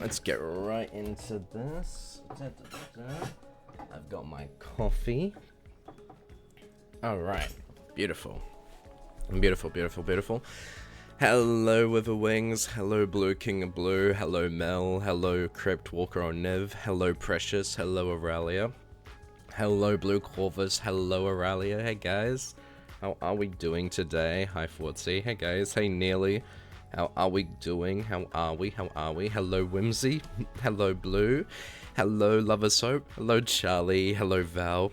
let's get right into this. I've got my coffee. Alright, beautiful. Beautiful, beautiful, beautiful. Hello, Witherwings. Hello, Blue King of Blue. Hello, Mel. Hello, Crypt Walker on Niv. Hello, Precious. Hello, Aurelia. Hello, Blue Corvus. Hello, Aurelia. Hey, guys. How are we doing today? Hi, Fortsy. Hey, guys. Hey, Nearly. How are we doing? How are we? How are we? Hello, Whimsy. Hello, Blue. Hello, Lover's Hope. Hello, Charlie. Hello, Val.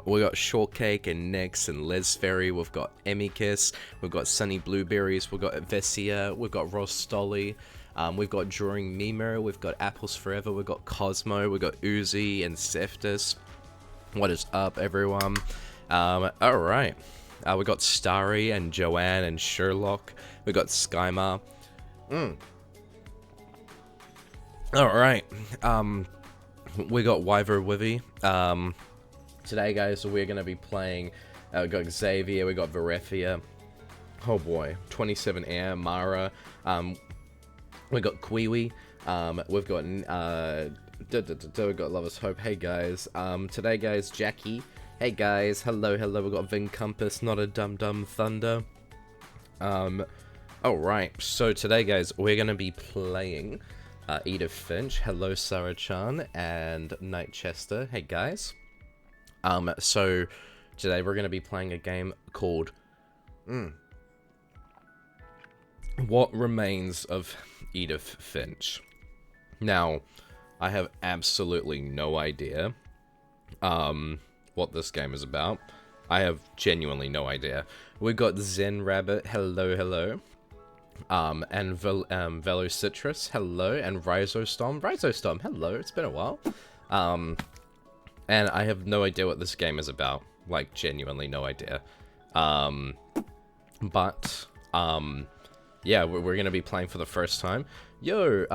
We got Shortcake and Nix and Les Ferry. We've got Emikis. We've got Sunny Blueberries. We've got Vessia. We've got Ross Stolly. We've got Drawing Mimo. We've got Apples Forever. We've got Cosmo. We've got Uzi and Seftus. What is up, everyone? Alright. We got Starry and Joanne and Sherlock. We got Skymar. Alright. We got Wyver Wivy. Today, guys, we're going to be playing, we got Xavier, we got Verefia, oh boy, 27 Air, Mara, we got Kiwi, we've got, we got Lover's Hope, hey guys, today, guys, Jackie, hey guys, hello, hello, we got Vin Compass, not a Dum Dum Thunder, alright, so today, guys, we're going to be playing, Edith Finch, hello, Sarah-chan, and Knight Chester, hey guys. So today we're going to be playing a game called What Remains of Edith Finch. Now, I have absolutely no idea what this game is about. I have genuinely no idea. We got Zen Rabbit, hello, hello. And Velocitrus, hello, and Rhizostom, hello, it's been a while. And I have no idea what this game is about. Like, genuinely no idea. Yeah, we're gonna be playing for the first time. Yo,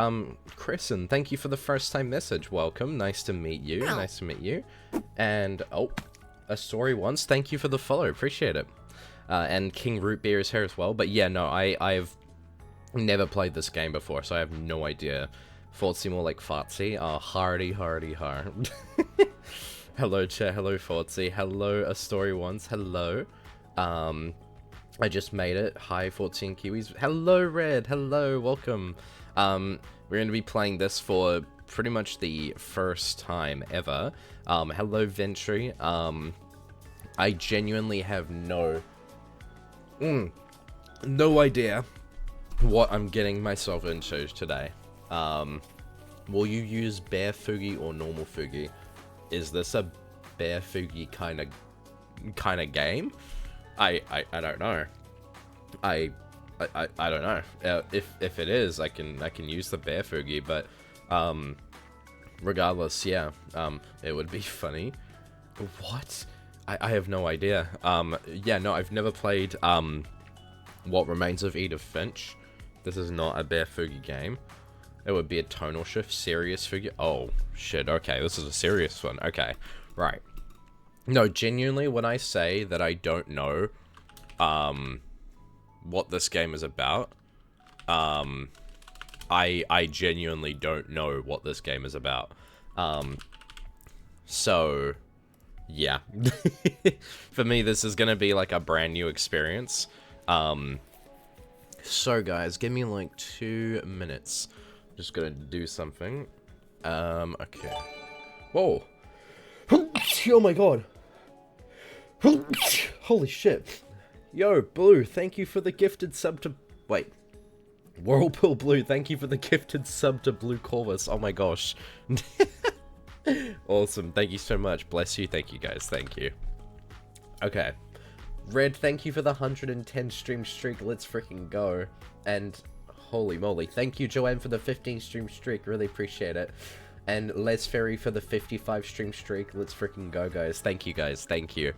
Chrisen, thank you for the first time message. Welcome, nice to meet you, nice to meet you. And, oh, a story once, thank you for the follow, appreciate it. And King Root Beer is here as well. But yeah, no, I've never played this game before, so I have no idea. Fortsy more like Fartsy. Oh, hardy, hardy, hard. Hello, chat. Hello, Fortsy. Hello, A Story Once. Hello. I just made it. Hi, 14 Kiwis. Hello, Red. Hello, welcome. We're going to be playing this for pretty much the first time ever. Hello, Ventry. I genuinely have no idea what I'm getting myself into today. Will you use Bear Fugi or normal Fugi? Is this a Bear Fugi kind of game? I don't know. I don't know. If it is, I can use the Bear Fugi, but regardless, yeah, it would be funny. What? I have no idea. Yeah, no, I've never played What Remains of Edith Finch. This is not a Bear Fugi game. It would be a tonal shift, serious figure. Oh, shit, okay, this is a serious one. Okay, right. No, genuinely, when I say that I don't know, what this game is about, I genuinely don't know what this game is about. So, yeah. For me, this is gonna be, like, a brand new experience. So, guys, give me, like, 2 minutes. Just gonna do something. Okay. Whoa. Oh my god. Holy shit. Yo, Blue, thank you for the gifted sub to... Wait. Whirlpool Blue, thank you for the gifted sub to Blue Corvus. Oh my gosh. Awesome, thank you so much. Bless you, thank you guys, thank you. Okay. Red, thank you for the 110 stream streak. Let's freaking go. And... holy moly. Thank you, Joanne, for the 15 stream streak. Really appreciate it. And Les Ferry for the 55 stream streak. Let's freaking go, guys. Thank you, guys. Thank you.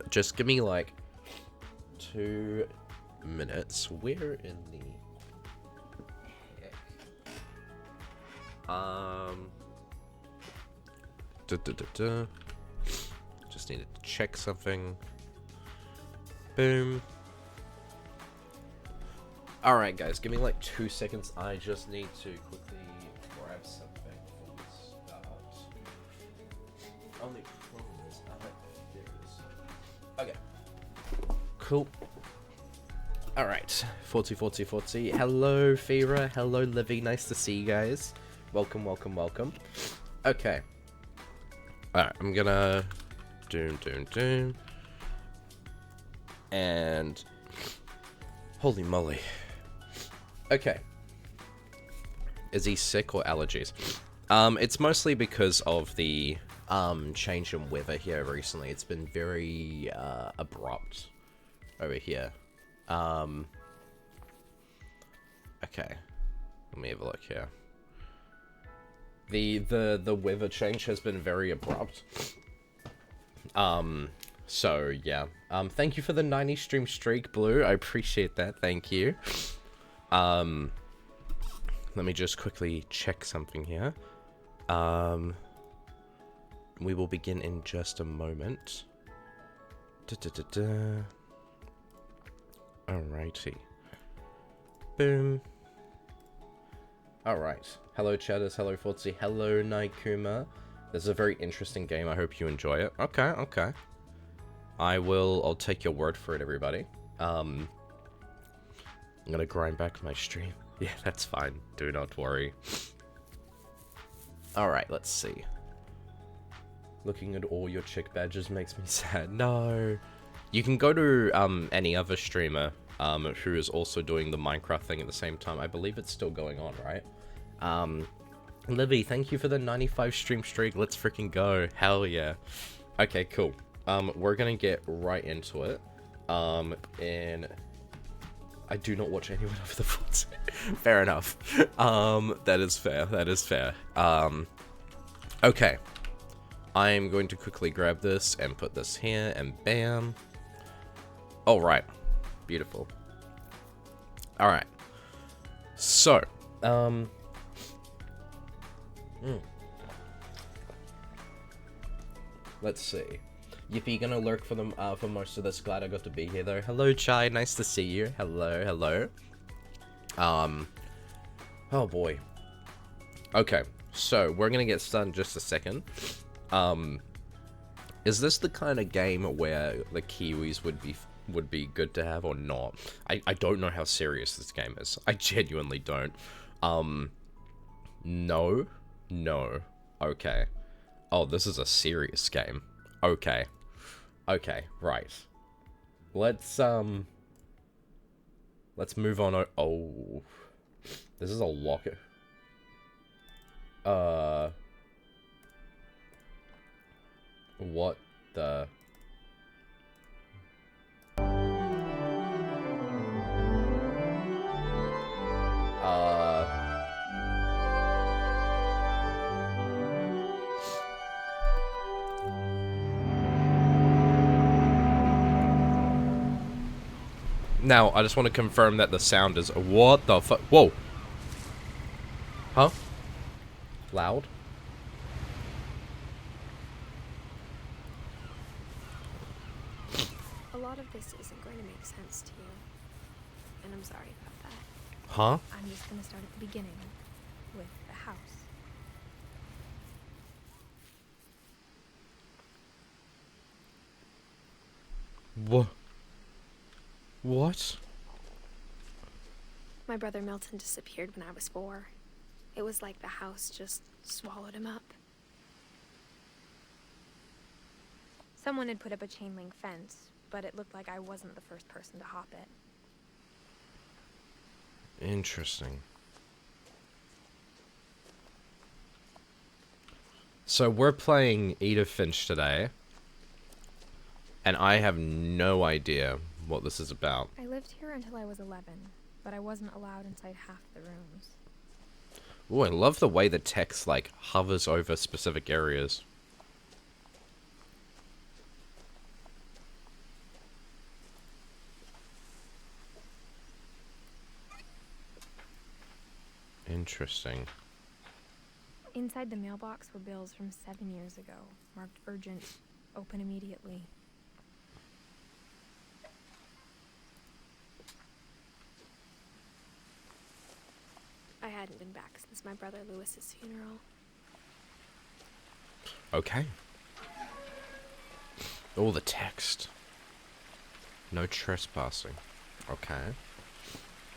Just give me, like, 2 minutes. Where in the... Just needed to check something. Boom. Alright guys, give me like 2 seconds. I just need to quickly grab something before we start. Only problem is, there it is. Okay. Cool. Alright. Fortsy. Hello, Fira. Hello, Livy. Nice to see you guys. Welcome. Okay. Alright, I'm gonna... Doom. And... Holy moly. Okay. Is he sick or allergies? It's mostly because of the change in weather here recently. It's been very abrupt over here. Okay. Let me have a look here. The weather change has been very abrupt. So yeah. Thank you for the 90 stream streak, Blue. I appreciate that. Thank you. Let me just quickly check something here. We will begin in just a moment. Alrighty. Boom. Alright. Hello, Chatters. Hello, Fortsy. Hello, Naikuma. This is a very interesting game. I hope you enjoy it. Okay. I'll take your word for it, everybody. I'm gonna grind back my stream. Yeah, that's fine. Do not worry. Alright, let's see. Looking at all your chick badges makes me sad. No. You can go to any other streamer who is also doing the Minecraft thing at the same time. I believe it's still going on, right? Livy, thank you for the 95 stream streak. Let's freaking go. Hell yeah. Okay, cool. We're gonna get right into it. And I do not watch anyone over the Fortsy. Fair enough. That is fair. Okay. I'm going to quickly grab this and put this here, and bam. Alright. Beautiful. Alright. So, let's see. Yippee, gonna lurk for them for most of this. Glad I got to be here though. Hello, Chai. Nice to see you. Hello. Oh boy. Okay, so we're gonna get started in just a second. Is this the kind of game where the Kiwis would be good to have or not? I don't know how serious this game is. I genuinely don't. No. Okay. Oh, this is a serious game. Okay, right. Let's move on. Oh, this is a locker. What the? Now, I just want to confirm that the sound is... What the fuck? Whoa! Huh? Loud? A lot of this isn't going to make sense to you. And I'm sorry about that. Huh? I'm just going to start at the beginning. With the house. What? My brother Milton disappeared when I was 4. It was like the house just swallowed him up. Someone had put up a chain link fence, but it looked like I wasn't the first person to hop it. Interesting. So we're playing Edith Finch today, and I have no idea what this is about. I lived here until I was 11, but I wasn't allowed inside half the rooms. Ooh, I love the way the text, like, hovers over specific areas. Interesting. Inside the mailbox were bills from 7 years ago, marked urgent, open immediately. I hadn't been back since my brother Lewis's funeral. Okay. All the text. No trespassing. Okay.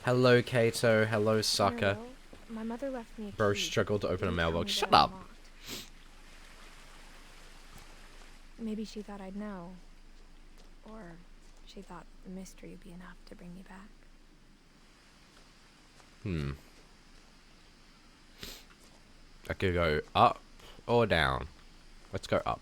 Hello, Kato. Hello, sucker. My mother left me a Bro key. struggled to open a Didn't tell mailbox. me Shut that it up. unlocked. Maybe she thought I'd know. Or she thought the mystery would be enough to bring me back. I could go up or down. Let's go up.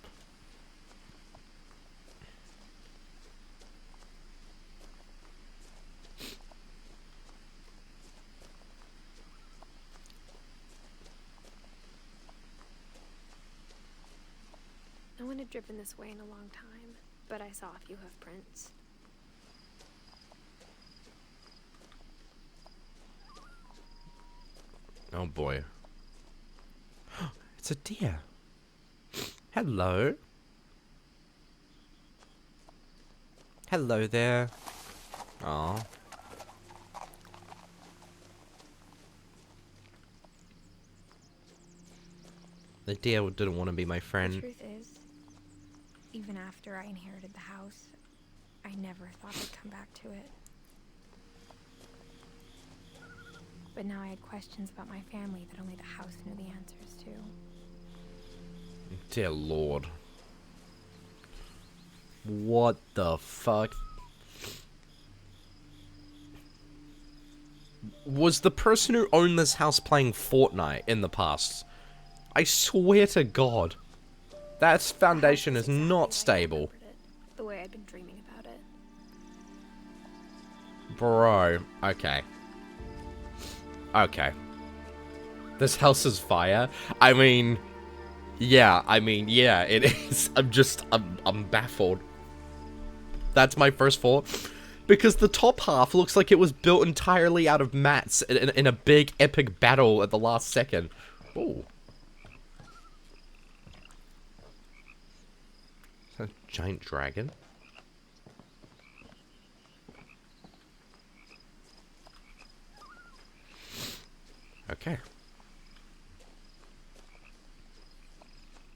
No one had driven this way in a long time, but I saw a few hoof prints. Oh boy. It's a deer. Hello. Hello there. Aw. The deer didn't want to be my The friend. truth is, even after I inherited the house, I never thought I'd come back to it. But now I had questions about my family that only the house knew the answers to. Dear Lord. What the fuck? Was the person who owned this house playing Fortnite in the past? I swear to God. That foundation is not stable. The way I'd been dreaming about it. Bro, okay. Okay. This house is fire. I mean, yeah, it is. I'm baffled. That's my first thought. Because the top half looks like it was built entirely out of mats in a big epic battle at the last second. Ooh. Is that a giant dragon? Okay.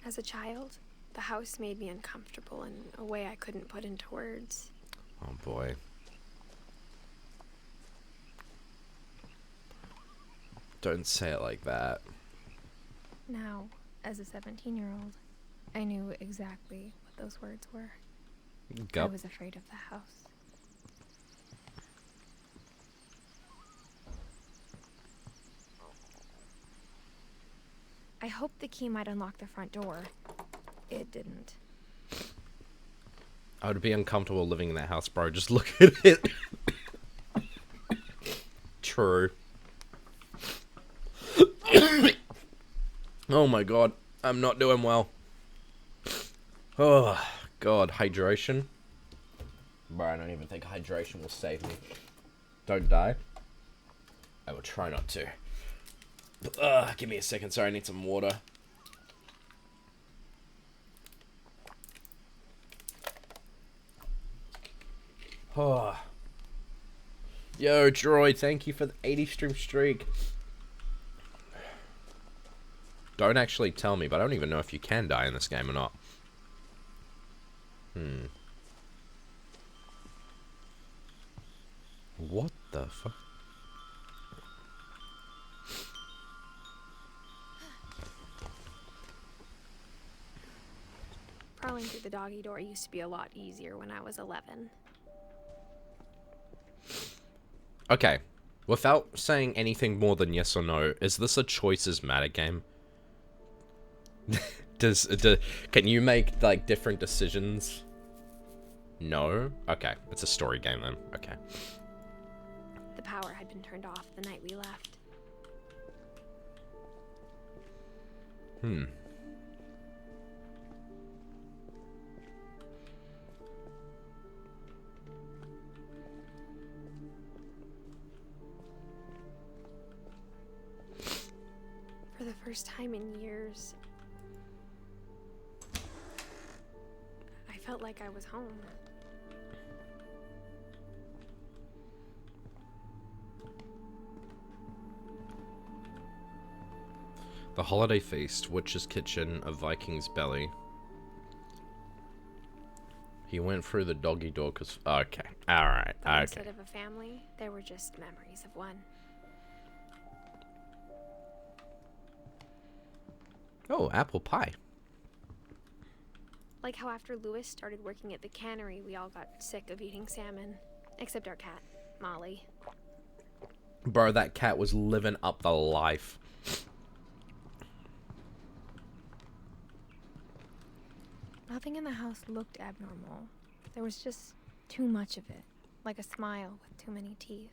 As a child, the house made me uncomfortable in a way I couldn't put into words. Oh boy. Don't say it like that. Now, as a 17-year-old, I knew exactly what those words were. I was afraid of the house. I hoped the key might unlock the front door. It didn't. I would be uncomfortable living in that house, bro. Just look at it. True. Oh my god. I'm not doing well. Oh, god. Hydration. Bro, I don't even think hydration will save me. Don't die. I will try not to. Give me a second. Sorry, I need some water. Oh. Yo, Droid, thank you for the 80 stream streak. Don't actually tell me, but I don't even know if you can die in this game or not. What the fuck? Crawling through the doggy door used to be a lot easier when I was 11. Okay. Without saying anything more than yes or no, is this a choices matter game? Can you make, like, different decisions? No? Okay. It's a story game then. Okay. The power had been turned off the night we left. For the first time in years, I felt like I was home. The holiday feast, witch's kitchen, a Viking's belly. He went through the doggy door because... Okay, alright, okay. Instead of a family, there were just memories of one. Oh, apple pie. Like how after Lewis started working at the cannery, we all got sick of eating salmon. Except our cat, Molly. Bro, that cat was living up the life. Nothing in the house looked abnormal. There was just too much of it. Like a smile with too many teeth.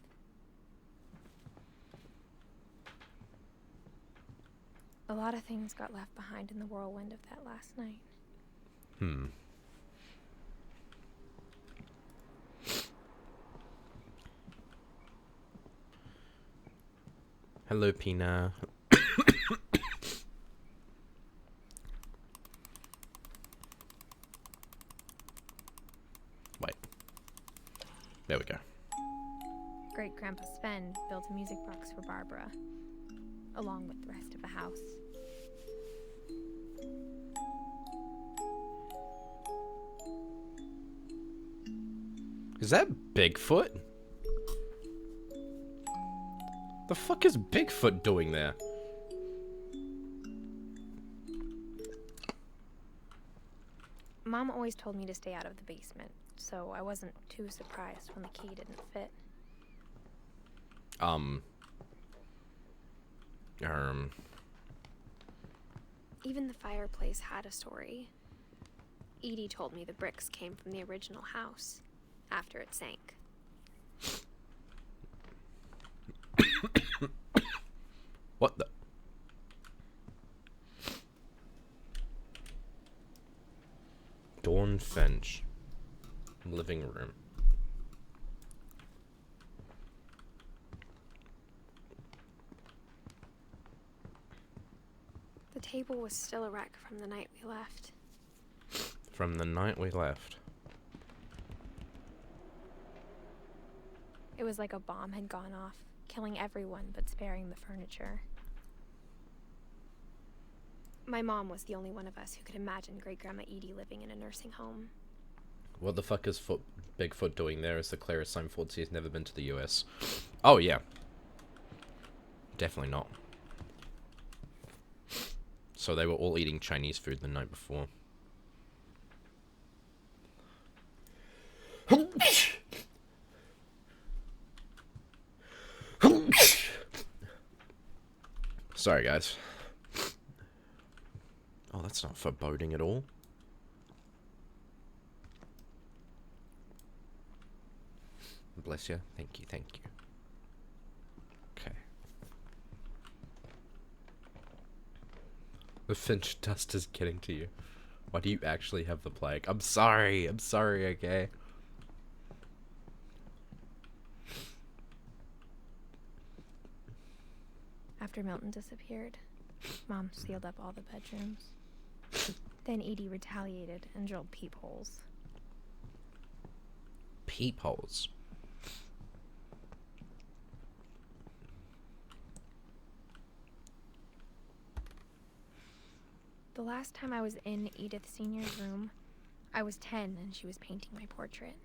A lot of things got left behind in the whirlwind of that last night. Hello, Pina. Wait. There we go. Great-Grandpa Sven built a music box for Barbara, along with the rest of the house. Is that Bigfoot? The fuck is Bigfoot doing there? Mom always told me to stay out of the basement, so I wasn't too surprised when the key didn't fit. Even the fireplace had a story. Edie told me the bricks came from the original house, after it sank. What the? Dawn Finch. Living room. The table was still a wreck from the night we left. From the night we left. It was like a bomb had gone off, killing everyone but sparing the furniture. My mom was the only one of us who could imagine Great-Grandma Edie living in a nursing home. What the fuck is Bigfoot doing there? Is the clearest sign Fortsy has never been to the US. Oh, yeah. Definitely not. So they were all eating Chinese food the night before. Sorry, guys. Oh, that's not foreboding at all. Bless you. Thank you, thank you. Okay. The Finch dust is getting to you. Why do you actually have the plague? I'm sorry, okay? After Milton disappeared, Mom sealed up all the bedrooms. Then Edie retaliated and drilled peepholes. Peepholes? The last time I was in Edith Sr.'s room, I was 10 and she was painting my portrait.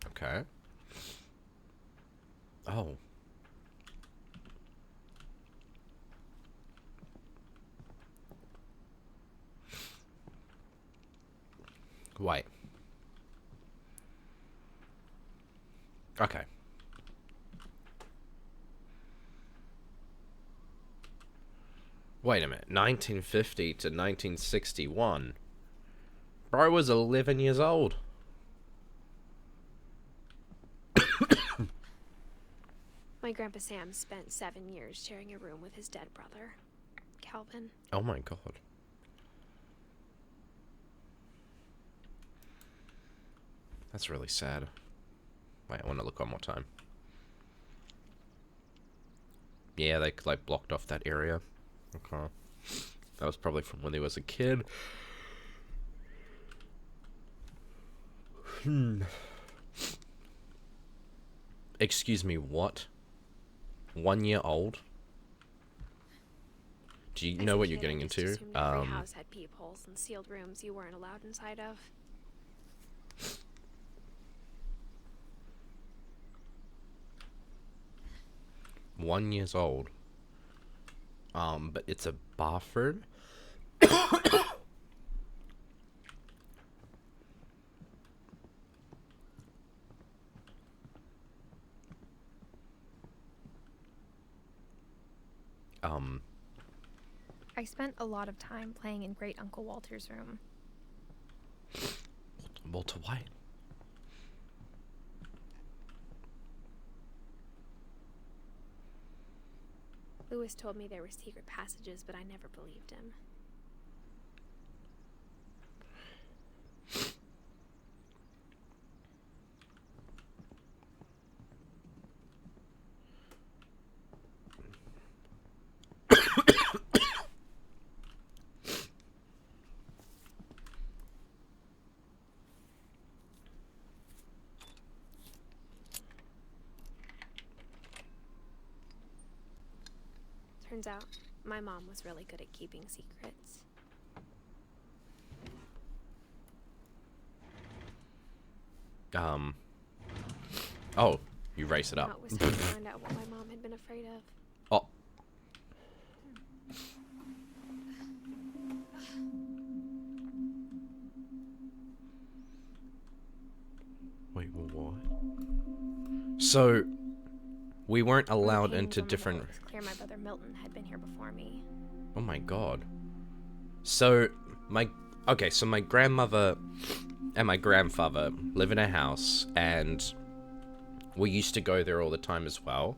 Okay. Oh. Wait. Okay. Wait a minute. 1950 to 1961. Bro was 11 years old. My Grandpa Sam spent 7 years sharing a room with his dead brother, Calvin. Oh my god. That's really sad. Wait, I want to look one more time. Yeah, they like blocked off that area. Okay. That was probably from when he was a kid. Excuse me, what? 1 year old? Do you know what you're getting I into? just assumed every house had peepholes and sealed rooms you weren't allowed inside of. 1 years old. But it's a bathroom. I spent a lot of time playing in Great Uncle Walter's room. Walter White. Lewis told me there were secret passages, but I never believed him. Turns out, my mom was really good at keeping secrets. Oh, you race it up. It was time to find out what my mom had been afraid of. Oh. Wait, what? So, we weren't allowed into different... It was clear my brother Milton had been here before me. Oh my god. So, okay, so my grandmother and my grandfather live in a house, and we used to go there all the time as well.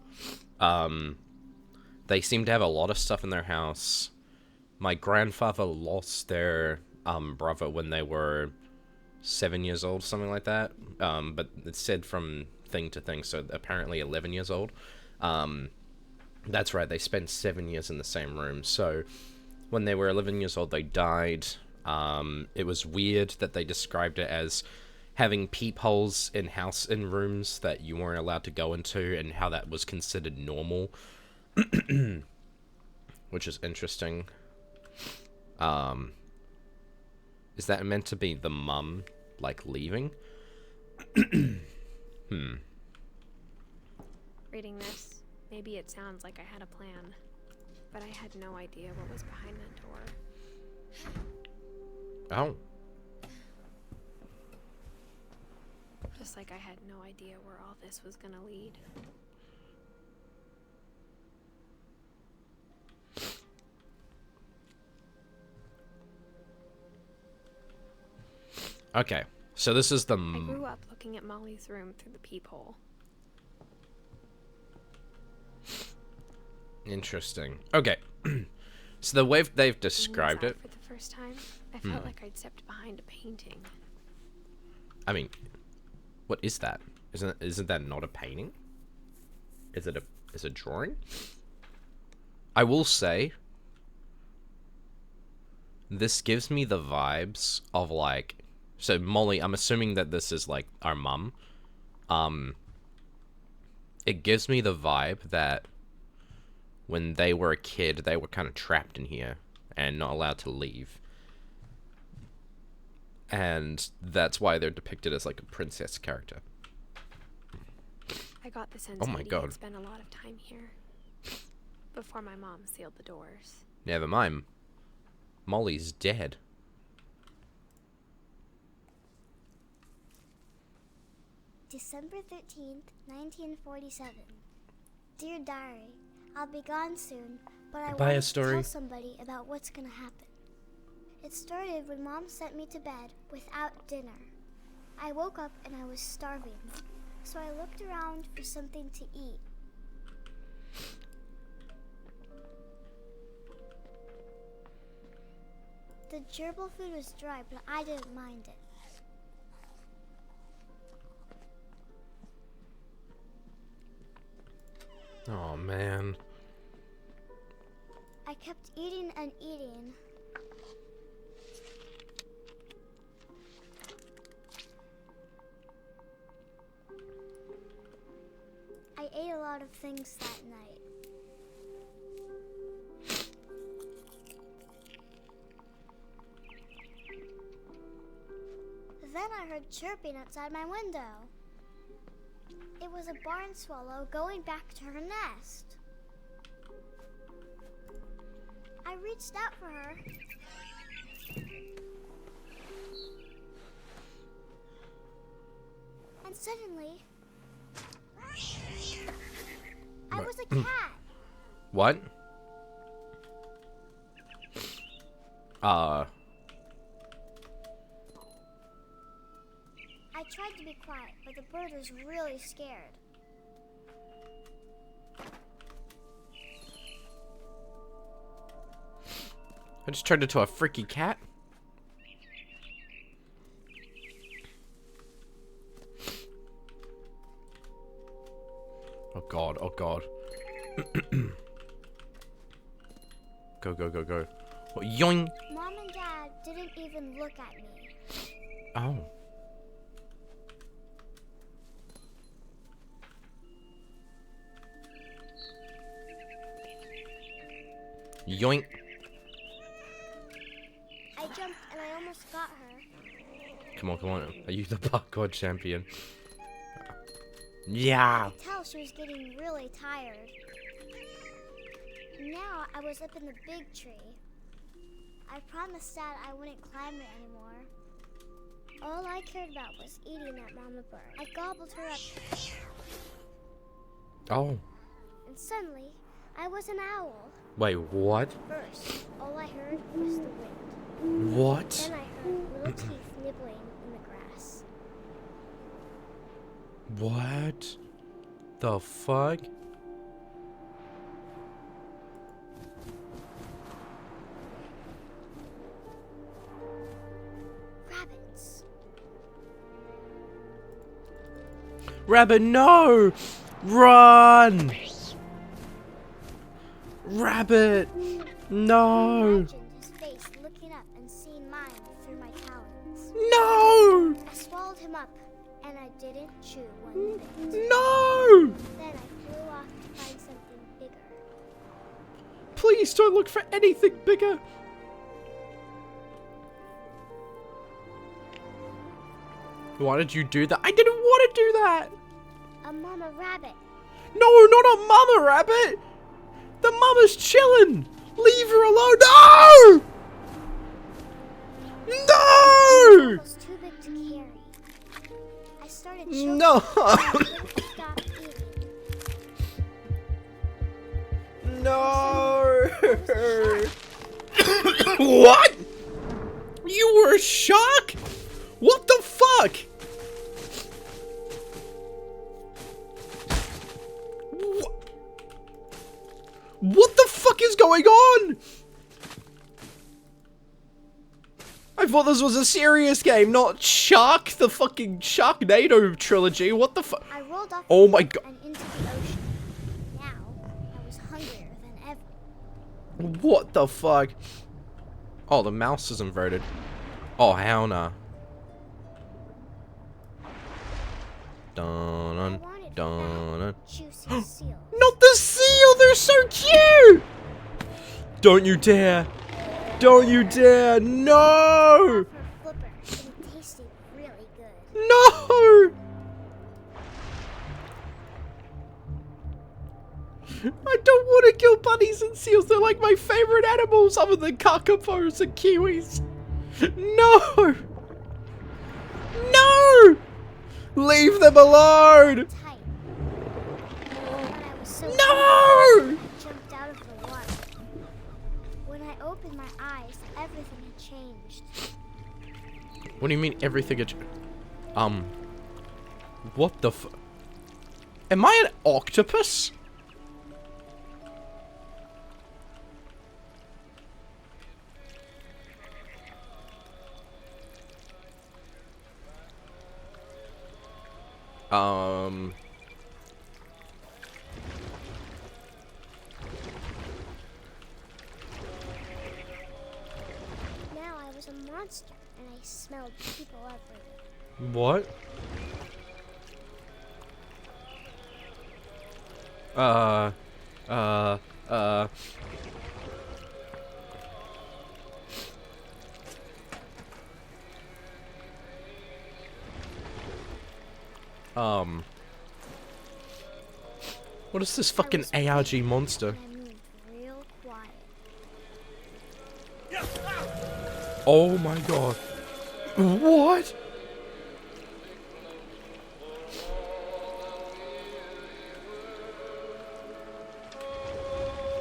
They seem to have a lot of stuff in their house. My grandfather lost their brother when they were 7 years old, something like that. But it said from thing to thing, so apparently 11 years old. That's right, they spent 7 years in the same room. So when they were 11 years old, they died. It was weird that they described it as having peepholes in rooms that you weren't allowed to go into, and how that was considered normal. Which is interesting. Is that meant to be the mum, like, leaving? Reading this, maybe it sounds like I had a plan, but I had no idea what was behind that door. Oh. Just like I had no idea where all this was gonna lead. Okay, so this is the... I grew up looking at Molly's room through the peephole. Interesting. Okay. So the way they've described it... For the first time, I felt like I'd stepped behind a painting. I mean, what is that? Isn't that not a painting? Is it a drawing? I will say, this gives me the vibes of, like... So Molly, I'm assuming that this is like our mum. It gives me the vibe that when they were a kid, they were kind of trapped in here and not allowed to leave. And that's why they're depicted as like a princess character. I got the sense Oh my that God. he'd spent a lot of time here before my mom sealed the doors. Never mind. Molly's dead. December 13th, 1947. Dear Diary, I'll be gone soon, but I want to tell somebody about what's gonna happen. It started when Mom sent me to bed without dinner. I woke up and I was starving, so I looked around for something to eat. The gerbil food was dry, but I didn't mind it. Oh man. I kept eating and eating. I ate a lot of things that night. Then I heard chirping outside my window. It was a barn swallow going back to her nest. I reached out for her. And suddenly, I was a cat. What? I tried to be quiet, but the bird was really scared. I just turned into a freaky cat. Oh god, oh god. Go, go, go, go. Oh, yoing! Mom and Dad didn't even look at me. Oh. Yoink. I jumped and I almost got her. Come on, come on. Are you the parkour champion? Yeah. I could tell she was getting really tired. Now I was up in the big tree. I promised Dad I wouldn't climb it anymore. All I cared about was eating that mama bird. I gobbled her up. Oh. And suddenly, I was an owl. Wait, what? First, all I heard was the wind. What? Then I heard little teeth nibbling in the grass. What the fuck? Rabbits. Rabbit, no! Run! Rabbit! No! Imagined his face looking up and seeing mine through my talons. No! I swallowed him up, and I didn't chew one bit. No! Then I flew off to find something bigger. Please don't look for anything bigger. Why did you do that? I didn't want to do that! A mama rabbit. No, not a mama rabbit! The mama's chilling! Leave her alone! No! No! It was too big to carry. I started choking. No! And I couldn't stop eating. No! What? You were a shark? What the fuck? What the fuck is going on? I thought this was a serious game, not Shark, the fucking Sharknado trilogy. What the fuck? I rolled off Oh my god. and into the ocean. Now, I was hungrier than ever. What the fuck? Oh, the mouse is inverted. Oh, hell nah. Dun dun. Juicy seal. Not the seal! They're so cute! Don't you dare! Don't you dare! No! For a flipper, and it tasted really good. No! I don't want to kill bunnies and seals. They're like my favorite animals other than kakapos and kiwis. No! No! Leave them alone! Tight. When I was so No! I jumped out of the water. When I opened my eyes, everything had changed. What do you mean everything what the f- Am I an octopus? Now I was a monster, and I smelled people everywhere. What? uh, uh, uh. What is this fucking ARG monster? Real quiet. Oh my god. What?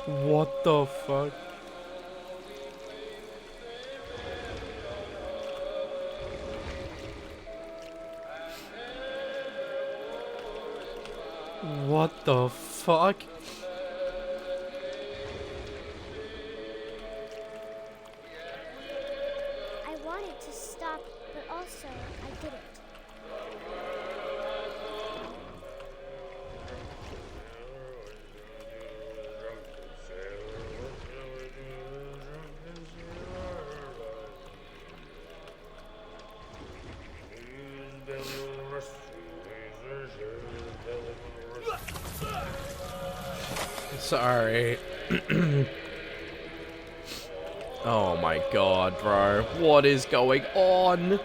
What the fuck? What the fuck? I wanted to stop, but also I didn't. Sorry. Oh my god, bro. What is going on?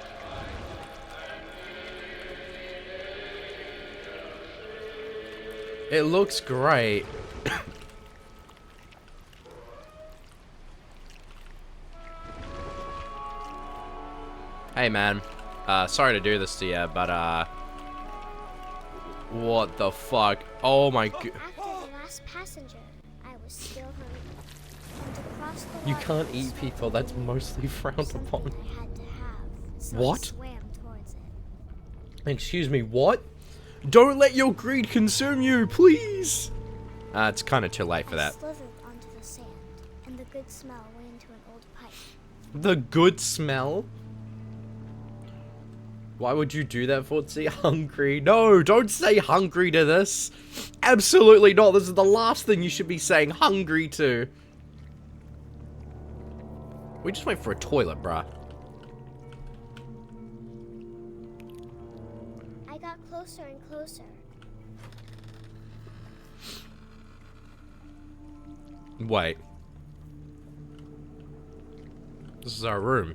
It looks great. Hey man, sorry to do this to you, but what the fuck? Oh my god. After the last passenger, I was still hungry. And to cross the You water can't was eat people, that's mostly frowned something upon. I had to have, so What? I swam towards it. Excuse me, what? Don't let your greed consume you, please! It's kind of too late for I that. slithered onto the sand, and the good smell went into an old pipe. The good smell? Why would you do that, Fortsy? Hungry? No, don't say hungry to this. Absolutely not. This is the last thing you should be saying hungry to. We just went for a toilet, bruh. I got closer and closer. Wait. This is our room.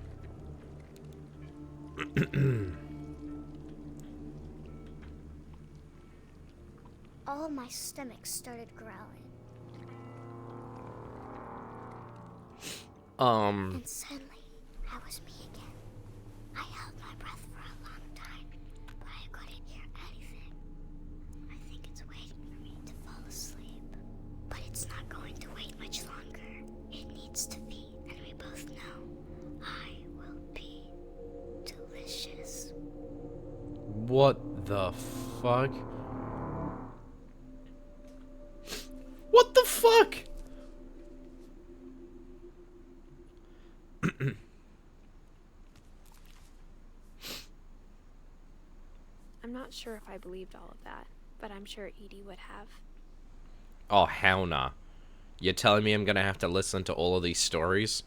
All my stomach started growling. And suddenly, I was me again. I held my breath for a long time, but I couldn't hear anything. I think it's waiting for me to fall asleep. But it's not going to wait much longer. It needs to feed, and we both know I will be delicious. What the fuck? What the fuck? I'm not sure if I believed all of that, but I'm sure Edie would have. Oh, hell nah. You're telling me I'm gonna have to listen to all of these stories?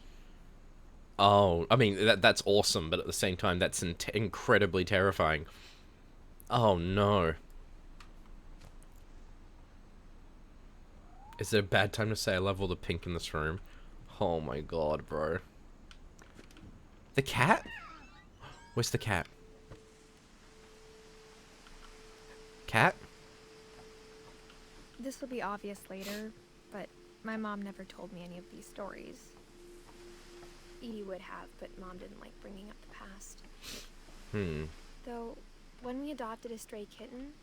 Oh, I mean, that's awesome, but at the same time, that's incredibly terrifying. Oh, no. Is it a bad time to say I love all the pink in this room? Oh my god, bro. The cat? Where's the cat? Cat? This will be obvious later, but my mom never told me any of these stories. Edie would have, but Mom didn't like bringing up the past. Though, when we adopted a stray kitten,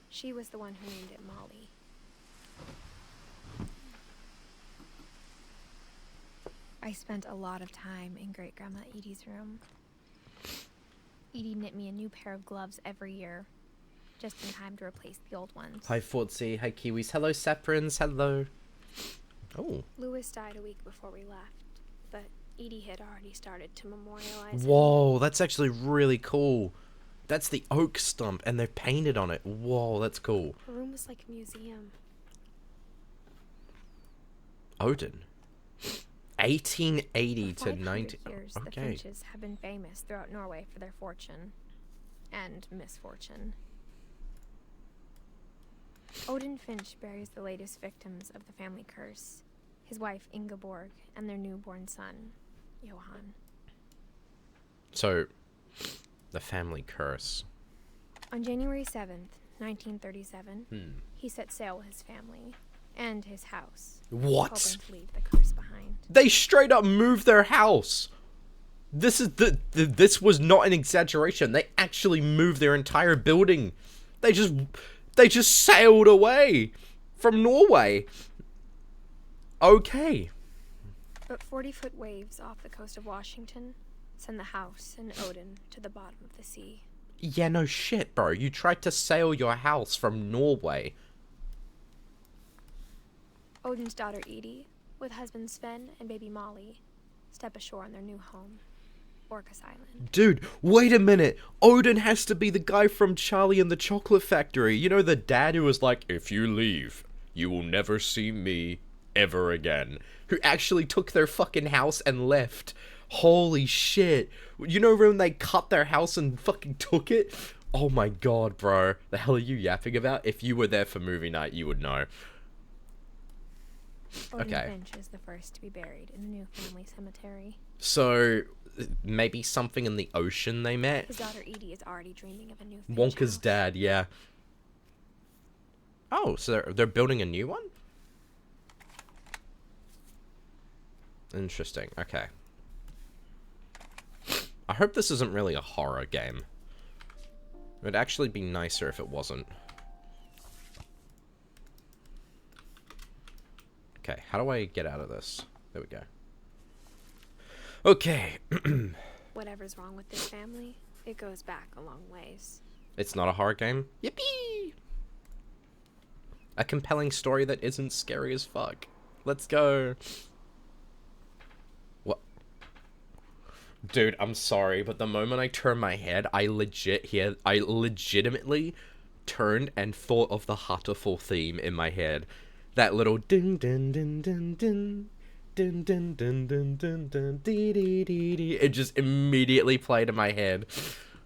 she was the one who named it Molly. I spent a lot of time in Great-Grandma Edie's room. Edie knit me a new pair of gloves every year, just in time to replace the old ones. Hi, Fortsy. Hi, Kiwis. Hello, Saprins. Hello. Oh. Lewis died a week before we left, but Edie had already started to memorialize Whoa, that's actually really cool. That's the oak stump, and they're painted on it. Whoa, that's cool. Her room was like a museum. Odin. 1880 to 90. 90. Years, the Finches have been famous throughout Norway for their fortune and misfortune. Odin Finch buries the latest victims of the family curse, his wife Ingeborg and their newborn son, Johann. So, the family curse. On January 7th, 1937, he set sail with his family and his house. What? Hoping to leave the curse behind. They straight up moved their house. This is this was not an exaggeration. They actually moved their entire building. They just sailed away from Norway. Okay. But 40-foot waves off the coast of Washington send the house and Odin to the bottom of the sea. Yeah, no shit, bro. You tried to sail your house from Norway. Odin's daughter Edie, with husband Sven and baby Molly, step ashore on their new home, Orcas Island. Dude, wait a minute. Odin has to be the guy from Charlie and the Chocolate Factory. You know, the dad who was like, if you leave, you will never see me ever again. Who actually took their fucking house and left. Holy shit. You know when they cut their house and fucking took it? Oh my god, bro. The hell are you yapping about? If you were there for movie night, you would know. Odin Finch is the first to be buried in the new family cemetery. So, maybe something in the ocean they met? His daughter Edie is already dreaming of a new Finch Wonka's house. dad, yeah. Oh, so they're building a new one? Interesting, okay. I hope this isn't really a horror game. It would actually be nicer if it wasn't. Okay, how do I get out of this? There we go. Okay. Whatever's wrong with this family, it goes back a long ways. It's not a horror game? Yippee! A compelling story that isn't scary as fuck. Let's go. What? Dude, I'm sorry, but the moment I turned my head, I legitimately turned and thought of the Hatterful theme in my head. That little din din din din din din din din din din din dee dee dee dee. It just immediately played in my head.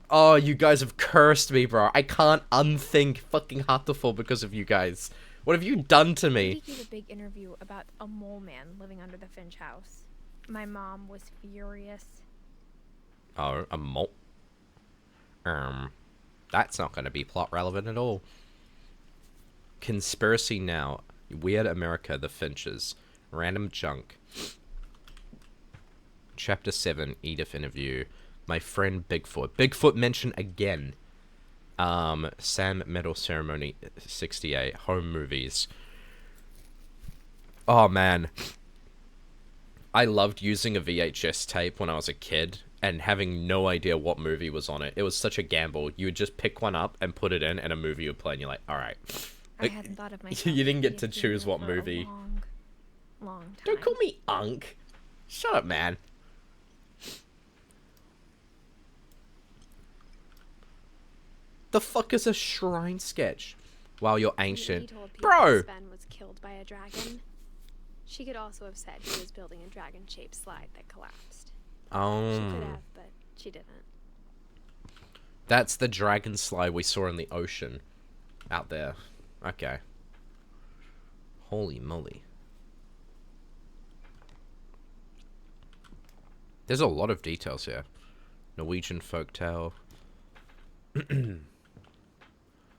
Oh, you guys have cursed me, bro. I can't unthink fucking Hatterful because of you guys. What have you done to me? He gave a big interview about a mole man living under the Finch house. My mom was furious. Oh, a mole? That's not going to be plot relevant at all. Conspiracy Now. Weird America, The Finches. Random Junk. Chapter 7, Edith interview. My friend Bigfoot. Bigfoot mentioned again. Sam Medal Ceremony 68. Home movies. Oh, man. I loved using a VHS tape when I was a kid and having no idea what movie was on it. It was such a gamble. You would just pick one up and put it in and a movie would play and you're like, alright. I hadn't thought of myself. You didn't get to choose what movie. Long time. Don't call me Unk. Shut up, man. The fuck is a shrine sketch? Wow, you're ancient. Bro! Sven was killed by a dragon. She could also have said he was building a dragon-shaped slide that collapsed. Oh. She could have, but she didn't. That's the dragon slide we saw in the ocean. Out there. Okay. Holy moly. There's a lot of details here. Norwegian folktale.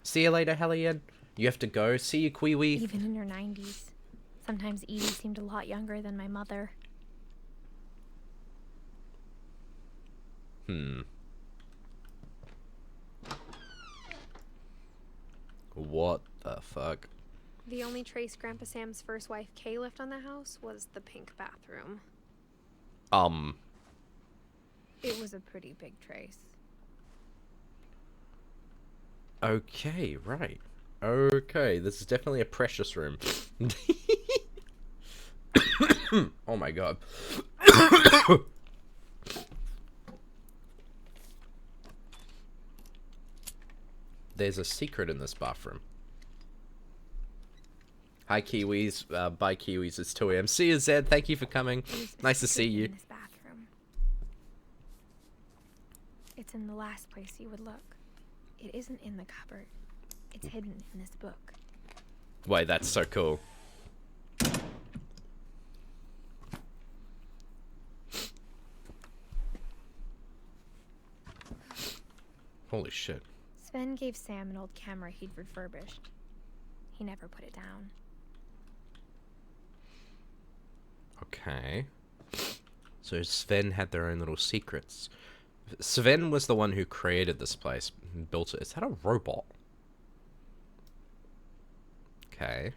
See you later, Hellion. You have to go. See you, Kiwi. Even in her 90s. Sometimes Edie seemed a lot younger than my mother. What the fuck? The only trace Grandpa Sam's first wife, Kay, left on the house was the pink bathroom. It was a pretty big trace. Okay, right. Okay, this is definitely a precious room. Oh my god. There's a secret in this bathroom. Hi, Kiwis. Bye, Kiwis. It's 2 a.m. See you, Zed. Thank you for coming. Nice to see you. In this bathroom. It's in the last place you would look. It isn't in the cupboard. It's hidden in this book. Wait, that's so cool. Holy shit. Sven gave Sam an old camera he'd refurbished. He never put it down. Okay. So Sven had their own little secrets. Sven was the one who created this place, built it. Is that a robot? Okay.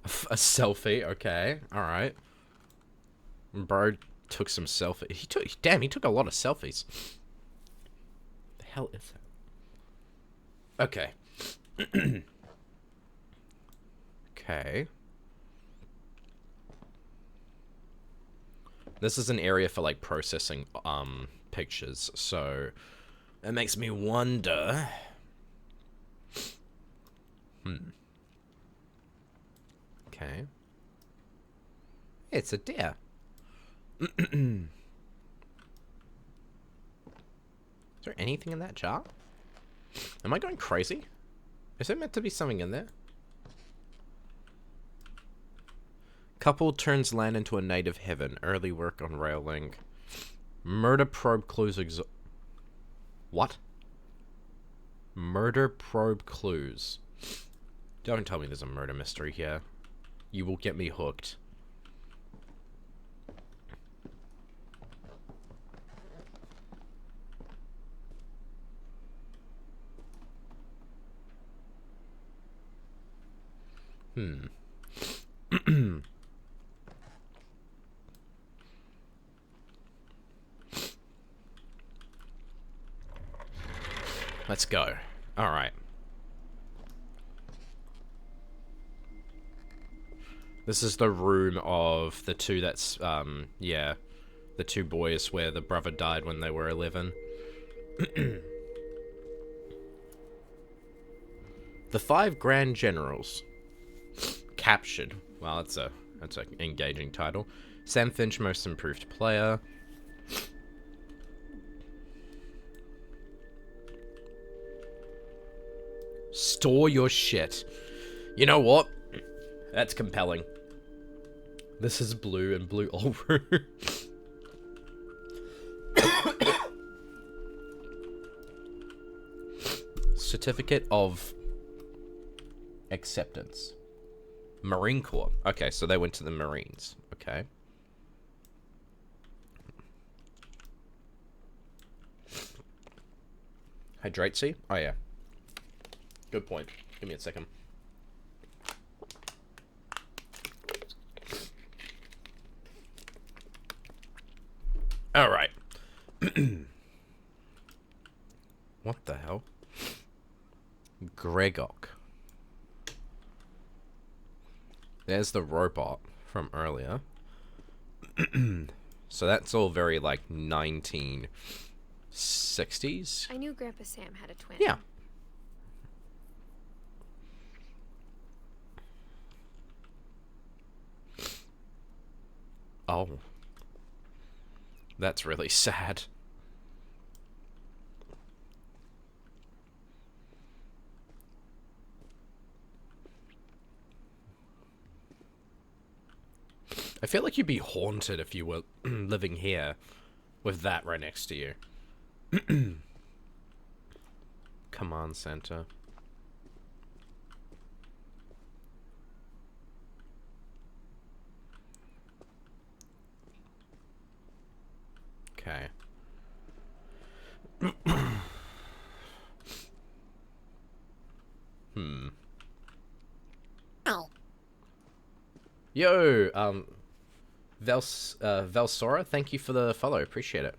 A selfie, okay. Alright. Bro took some selfies. Damn, he took a lot of selfies. The hell is that? Okay. Okay. This is an area for, like, processing, pictures, so it makes me wonder. Okay. It's a deer. Is there anything in that jar? Am I going crazy? Is there meant to be something in there? Couple turns land into a native heaven. Early work on railing. Murder probe clues What? Murder probe clues. Don't tell me there's a murder mystery here. You will get me hooked. Let's go. Alright. This is the room of the two that's, yeah. The two boys where the brother died when they were 11. The 5 Grand Generals. Captured. Well, that's an engaging title. Sam Finch, most improved player. Store your shit. You know what? That's compelling. This is blue and blue over. Certificate of acceptance. Marine Corps. Okay, so they went to the Marines. Okay. Hydrate C? Oh, yeah. Good point. Give me a second. Alright. What the hell? Gregok. There's the robot from earlier. So that's all very, like, 1960s? I knew Grandpa Sam had a twin. Yeah. Oh. That's really sad. I feel like you'd be haunted if you were living here with that right next to you. Command center. Okay. Yo, Velsora, thank you for the follow. Appreciate it.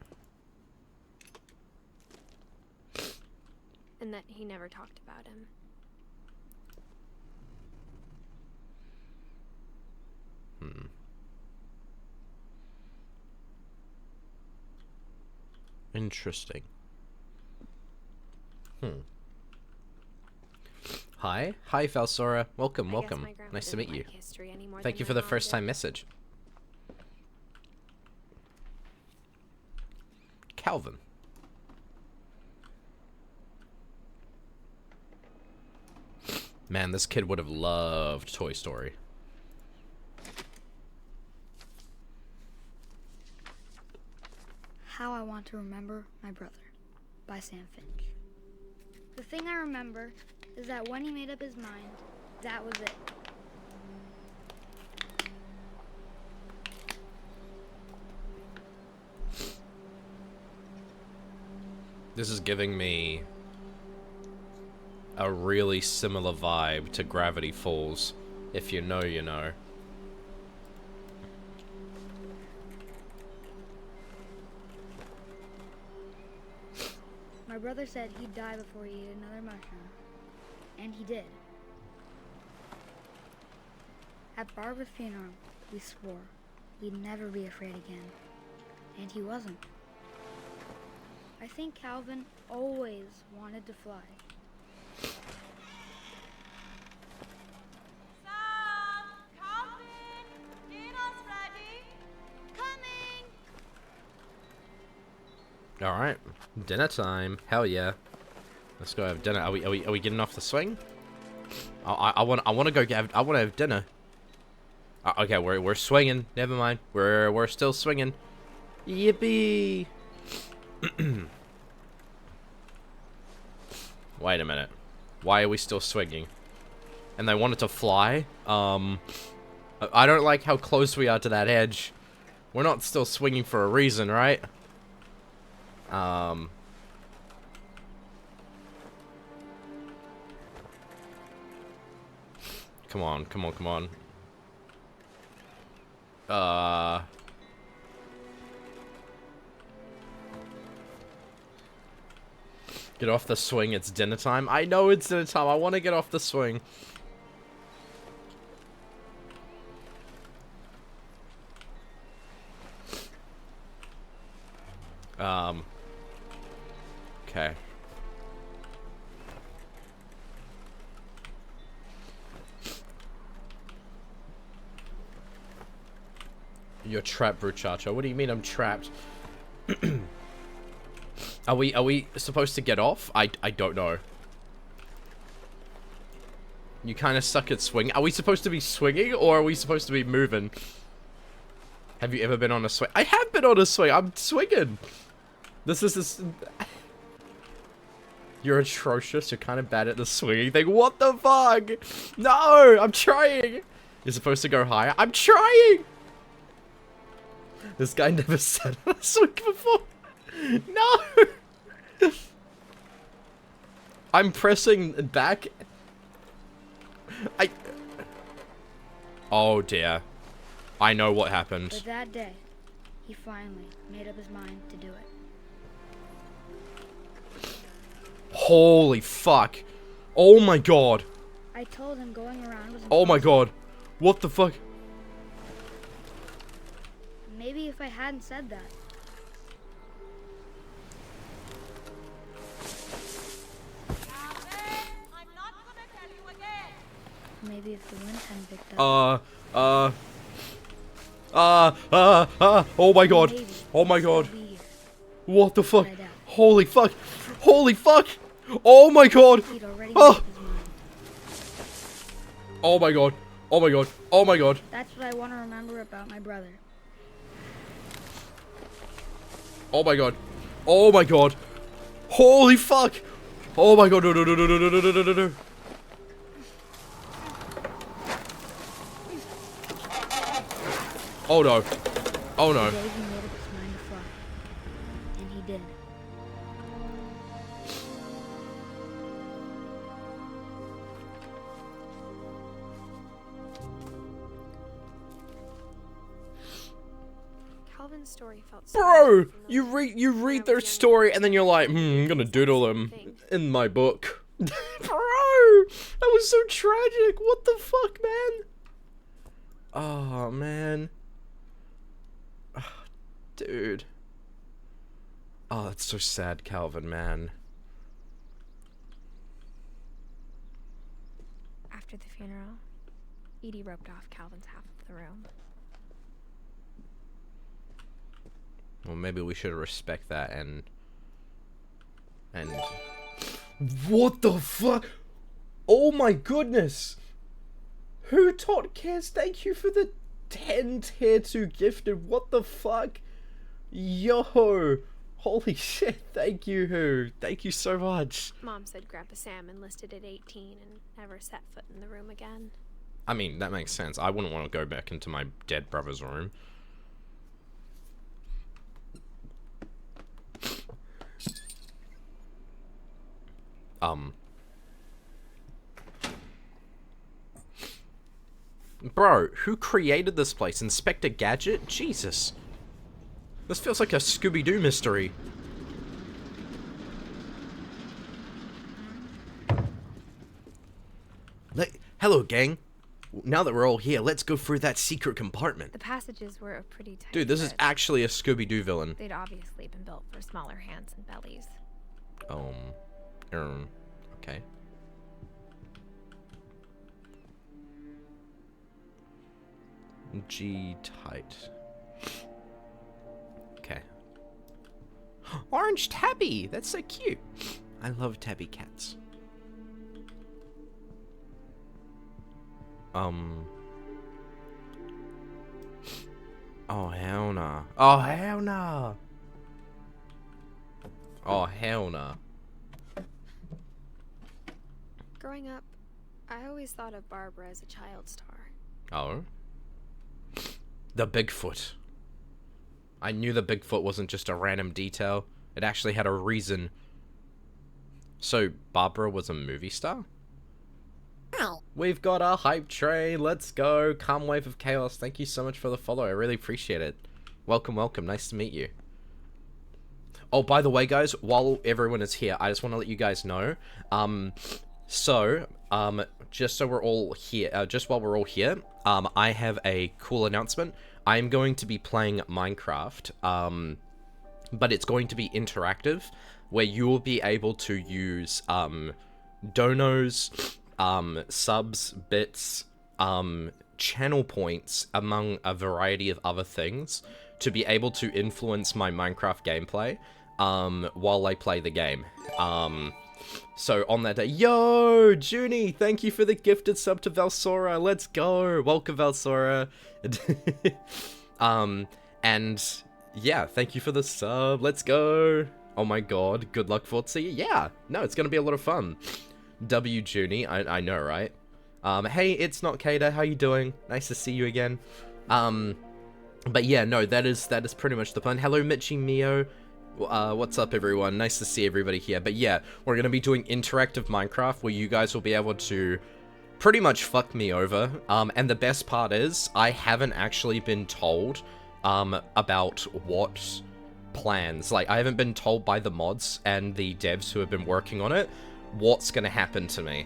And that he never talked about him. Interesting. Hi, Velsora. Welcome, welcome. Nice to meet you. Thank you for the first time message. Calvin. Man, this kid would have loved Toy Story. How I Want to Remember My Brother by Sam Finch. The thing I remember is that when he made up his mind, that was it. This is giving me a really similar vibe to Gravity Falls. If you know, you know. My brother said he'd die before he ate another mushroom. And he did. At Barbara's funeral, we swore we'd never be afraid again. And he wasn't. I think Calvin always wanted to fly. Sam! Calvin! Dinner's ready! Coming! Alright. Dinner time. Hell yeah. Let's go have dinner. Are we getting off the swing? I want to go I want to have dinner. Okay, we're swinging. Never mind. We're still swinging. Yippee! Wait a minute. Why are we still swinging? And they wanted to fly? I don't like how close we are to that edge. We're not still swinging for a reason, right? Come on, come on, come on. Get off the swing, it's dinner time. I know it's dinner time, I want to get off the swing. Okay. You're trapped, Bruchacho. What do you mean I'm trapped? Are we supposed to get off? I don't know. You kind of suck at swing. Are we supposed to be swinging or are we supposed to be moving? Have you ever been on a swing? I have been on a swing. I'm swinging. This. You're atrocious. You're kind of bad at the swinging thing. What the fuck? No, I'm trying. You're supposed to go higher. I'm trying. This guy never said on a swing before. No. I'm pressing back. Oh dear. I know what happened. But that day, he finally made up his mind to do it. Holy fuck. Oh my god. I told him going around was Oh my god. What the fuck? Maybe if I hadn't said that. Calvin, I'm not gonna tell you again. Maybe if the wind hadn't picked up. Oh my god. Maybe Oh my I'd god. still be here. What the fuck? But I doubt it. Holy fuck. Holy fuck. Oh my god. He'd already Oh. made up his mind. Oh my god. Oh my god. Oh my god. That's what I want to remember about my brother. Oh my god. Oh my god. Holy fuck. Oh my god. No, no, no, no, no, no, no, no, no, no. Oh no. Oh no. The day he made up his mind to fly. And he did. Calvin's story felt so Bro, familiar. you read their story and then you're like, I'm gonna doodle them in my book. Bro, that was so tragic. What the fuck, man? Oh man. Oh, dude. Oh, that's so sad, Calvin, man. After the funeral, Edie roped off Calvin's half of the room. Well, maybe we should respect that and what the fuck? Oh my goodness! Who taught cares? Thank you for the 10 tier 2 gifted. What the fuck? Yo! Holy shit, thank you, Who. Thank you so much. Mom said Grandpa Sam enlisted at 18 and never set foot in the room again. I mean, that makes sense. I wouldn't want to go back into my dead brother's room. Bro, who created this place? Inspector Gadget? Jesus. This feels like a Scooby-Doo mystery. Hello, gang. Now that we're all here, let's go through that secret compartment. The passages were a pretty tight Dude, this is actually a Scooby-Doo villain. They'd obviously been built for smaller hands and bellies. Okay. G tight. Okay. Orange tabby! That's so cute. I love tabby cats. Oh, hell nah. Oh, hell nah. Oh, hell nah. Growing up, I always thought of Barbara as a child star. Oh? The Bigfoot. I knew the Bigfoot wasn't just a random detail. It actually had a reason. So, Barbara was a movie star? We've got our hype train. Let's go. Calm Wave of Chaos. Thank you so much for the follow. I really appreciate it. Welcome, welcome. Nice to meet you. Oh, by the way, guys, while everyone is here, I just want to let you guys know. Just so we're all here, just while we're all here, I have a cool announcement. I'm going to be playing Minecraft, but it's going to be interactive, where you will be able to use, donos, subs, bits, channel points, among a variety of other things, to be able to influence my Minecraft gameplay, while I play the game. So on that day, yo, Junie, thank you for the gifted sub to Valsora. Let's go. Welcome, Valsora. And yeah, thank you for the sub. Let's go. Oh my god. Good luck, Fortsy. Yeah, no, it's going to be a lot of fun. W, Junie, I know, right? Hey, it's not Kada. How you doing? Nice to see you again. But yeah, no, that is pretty much the plan. Hello, Mitchy Mio. What's up, everyone? Nice to see everybody here. But yeah, we're going to be doing interactive Minecraft where you guys will be able to pretty much fuck me over. And the best part is, I haven't actually been told about what plans. Like, I haven't been told by the mods and the devs who have been working on it what's going to happen to me.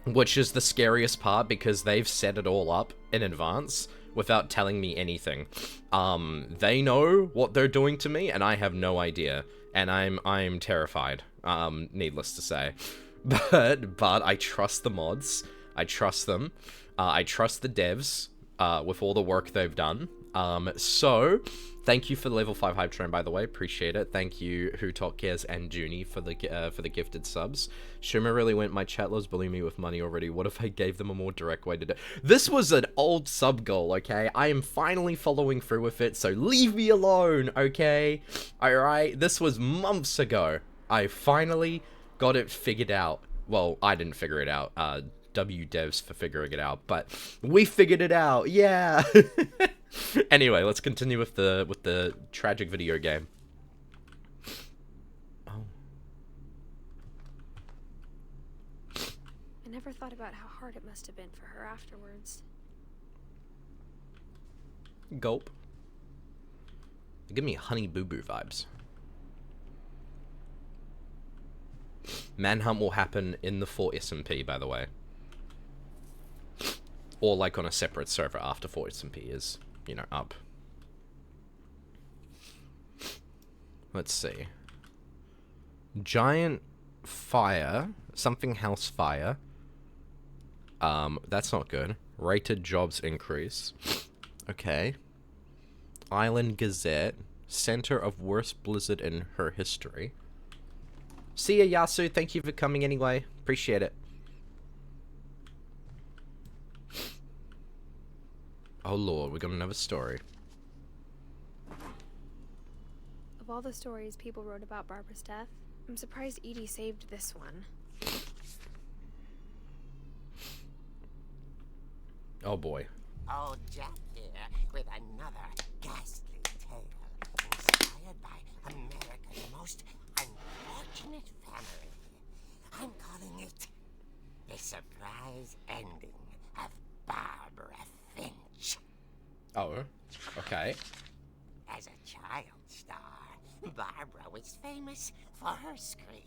Which is the scariest part, because they've set it all up in advance without telling me anything. They know what they're doing to me, and I have no idea. And I'm terrified, needless to say. But I trust the mods. I trust them. I trust the devs, with all the work they've done. So, thank you for the level 5 hype train, by the way. Appreciate it. Thank you, Who Talk Cares and Junie, for the gifted subs. Shuma really went, my chat loves bullying me with money already. What if I gave them a more direct way to do it? This was an old sub goal, okay? I am finally following through with it, so leave me alone, okay? Alright? This was months ago. I finally got it figured out. Well, I didn't figure it out. W devs for figuring it out, but we figured it out. Yeah. Anyway, let's continue with the tragic video game. Oh. I never thought about how hard it must have been for her afterwards. Gulp. Give me Honey Boo Boo vibes. Manhunt will happen in the Fort SMP, by the way. Or like on a separate server after Fort SMP is, you know, up. Let's see. Giant fire. Something house fire. That's not good. Rated jobs increase. Okay. Island Gazette. Center of worst blizzard in her history. See ya, Yasu. Thank you for coming anyway. Appreciate it. Oh lord, we got another story. Of all the stories people wrote about Barbara's death, I'm surprised Edie saved this one. Oh boy. Old Jack here with another ghastly tale inspired by America's most unfortunate family. I'm calling it The Surprise Ending of Barbara Finch. Oh, okay. As a child star, Barbara was famous for her scream.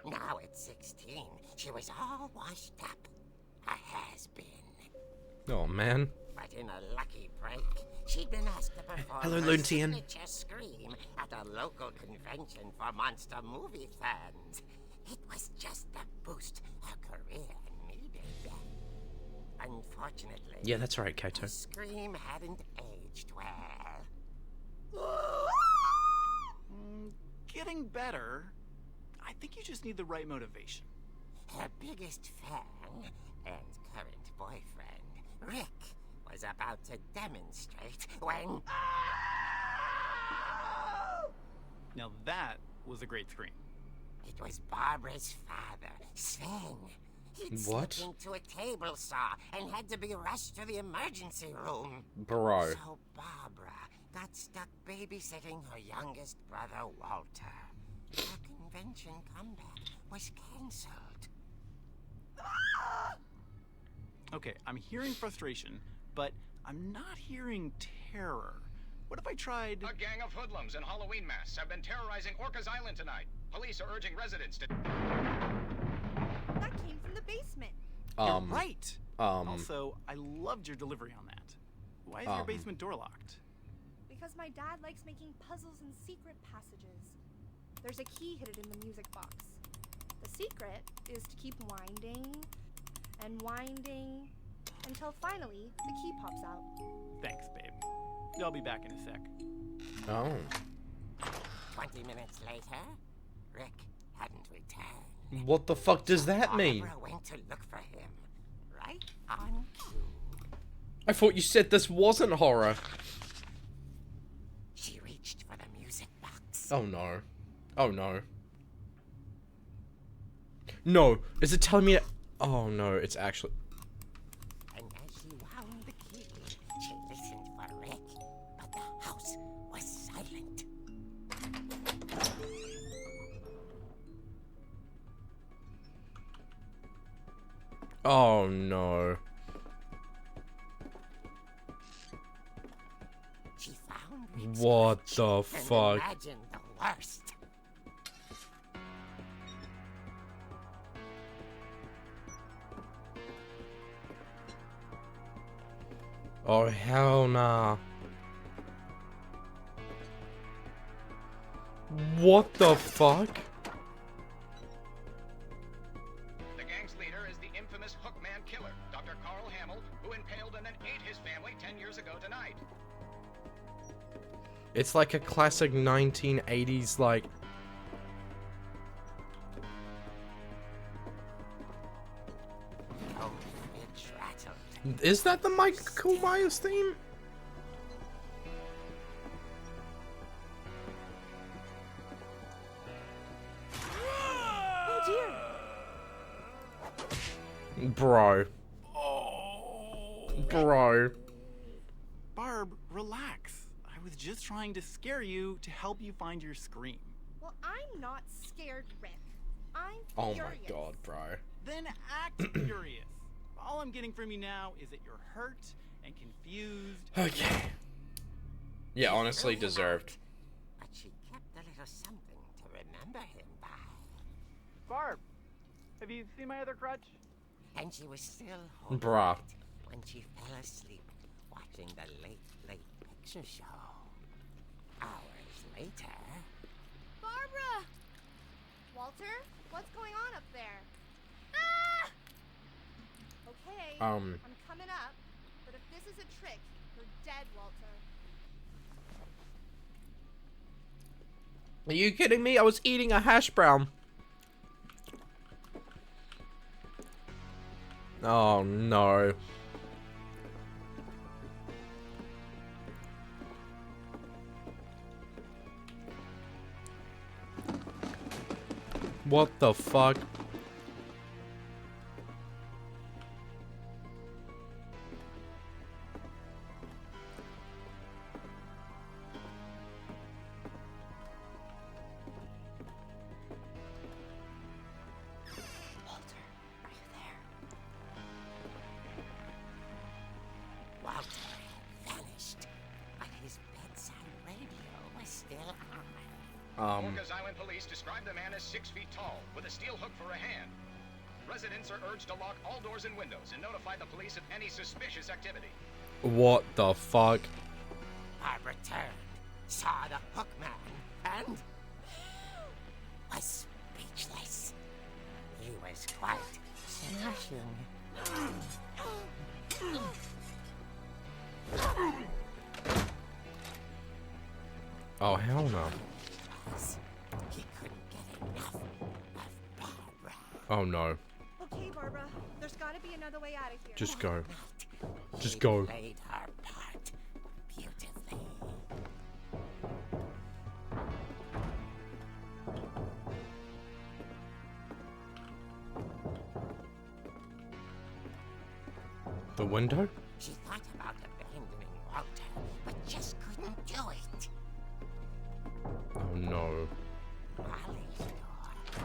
Now at 16, she was all washed up. A has-been. Oh, man. But in a lucky break, she'd been asked to perform Hello, her Luntian. signature scream at a local convention for monster movie fans. It was just the boost her career needed. Unfortunately, Yeah, that's right, Kaito. the scream hadn't aged well. Getting better. I think you just need the right motivation. Her biggest fan and current boyfriend, Rick, was about to demonstrate when... Now that was a great scream. It was Barbara's father, Sven. He'd What? slipped into a table saw and had to be rushed to the emergency room. Bro. So Barbara got stuck babysitting her youngest brother, Walter. Her convention comeback was cancelled. Okay, I'm hearing frustration, but I'm not hearing terror. What if I tried... A gang of hoodlums in Halloween masks have been terrorizing Orcas Island tonight. Police are urging residents to... That came from the basement. You're right! Also, I loved your delivery on that. Why is your basement door locked? Because my dad likes making puzzles and secret passages. There's a key hidden in the music box. The secret is to keep winding and winding until finally the key pops out. Thanks, babe. I'll be back in a sec. Oh. 20 minutes later, Rick hadn't returned. What the fuck does that mean? Barbara went to look for him, right on cue. I thought you said this wasn't horror. She reached for the music box. Oh no. Oh no. No, is it telling me that... Oh no, it's actually... And as she wound the key, she listened for Rick, but the house was silent. Oh no. She found Rick's What couch the and fuck? imagined the worst. Oh hell nah. What the fuck? The gang's leader is the infamous Hookman killer, Dr. Carl Hamill, who impaled and then ate his family 10 years ago tonight. It's like a classic 1980s like... Oh, Finch rattled. Is that the Michael Myers theme? Oh dear! Bro. Bro. Barb, relax. I was just trying to scare you to help you find your scream. Well, I'm not scared, Rick. I'm Oh furious. my god, bro. Then act furious. All I'm getting from you now is that you're hurt and confused. Okay. Yeah, honestly deserved. But she kept a little something to remember him by. Barb, have you seen my other crutch? And she was still holding Bruh. it when she fell asleep watching the Late Picture Show. Hours later... Barbara! Walter, what's going on up there? Ah! Okay, I'm coming up, but if this is a trick, you're dead, Walter. Are you kidding me? I was eating a hash brown. Oh no. What the fuck? Orcas Island police describe the man as 6 feet tall, with a steel hook for a hand. Residents are urged to lock all doors and windows and notify the police of any suspicious activity. What the fuck? I returned, saw the hook man, and was speechless. He was quite smashing. Oh, hell no. He couldn't get enough of Barbara. Oh no. Okay, Barbara. There's gotta be another way out of here. Just go. Just He go. played her part beautifully. The window? She thought about abandoning Walter, but just couldn't do it. Oh no. Molly's door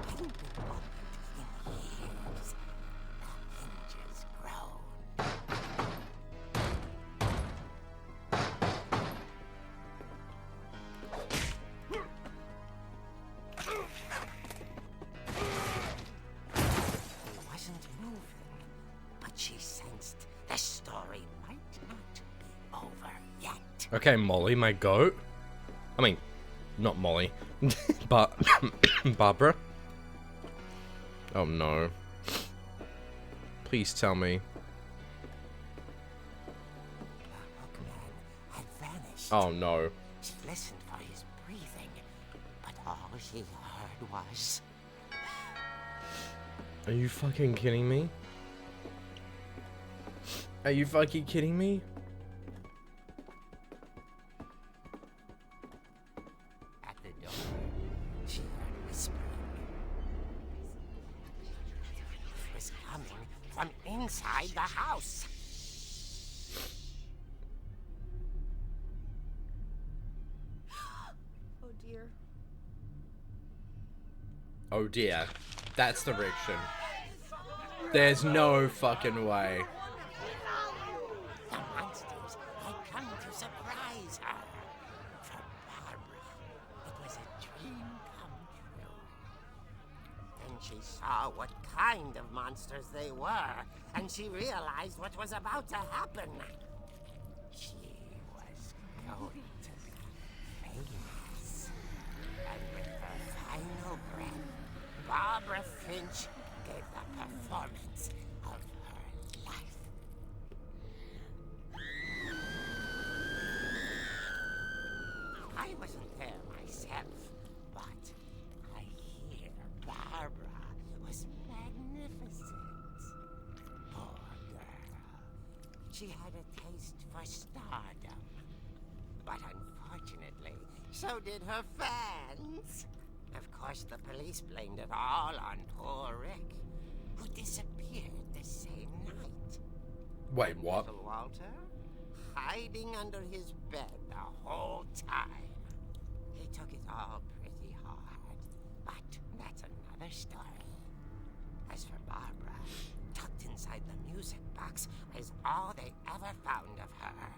hadn't been opened in years. The hinges groaned. He wasn't moving, but she sensed the story might not be over yet. Okay, Molly, my goat. I mean, not Molly, but Barbara. Oh no. Please tell me. The hookman had vanished. Oh no. She listened for his breathing, but all she heard was... Are you fucking kidding me? Are you fucking kidding me? At the door, she heard whispering. It was coming from inside the house. Oh dear. Oh dear. That's the reaction. There's no fucking way. The monsters had come to surprise her. For Barbara, it was a dream come true. Then she saw what kind of monsters they were, and she realized what was about to happen. She was going to be famous. And with her final breath, Barbara Finch gave the performance of her life. I wasn't there myself, but I hear Barbara was magnificent. Poor girl. She had a taste for stardom. But unfortunately, so did her fans. Of course, the police blamed it all on poor Rick, who disappeared the same night. Wait, what? Little Walter, hiding under his bed the whole time. He took it all pretty hard, but that's another story. As for Barbara, tucked inside the music box is all they ever found of her.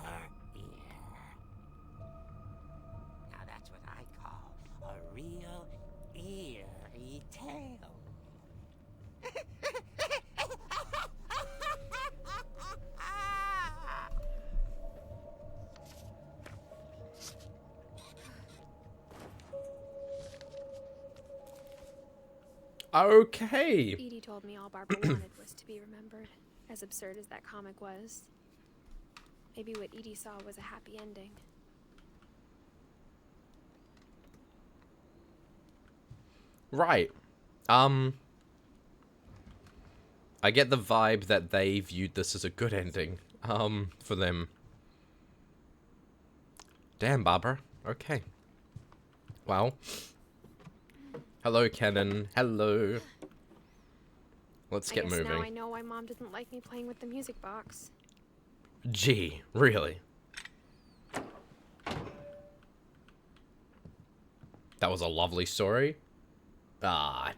Her ear. Now that's what I call a real eerie tale. Okay. Edie told me all Barbara wanted was to be remembered, as absurd as that comic was. Maybe what Edie saw was a happy ending. Right. I get the vibe that they viewed this as a good ending, for them. Damn, Barbara. Okay. Well. Hello, Kenan. Hello. Let's get moving. Now I know why Mom didn't like me playing with the music box. Gee, really? That was a lovely story. Ah.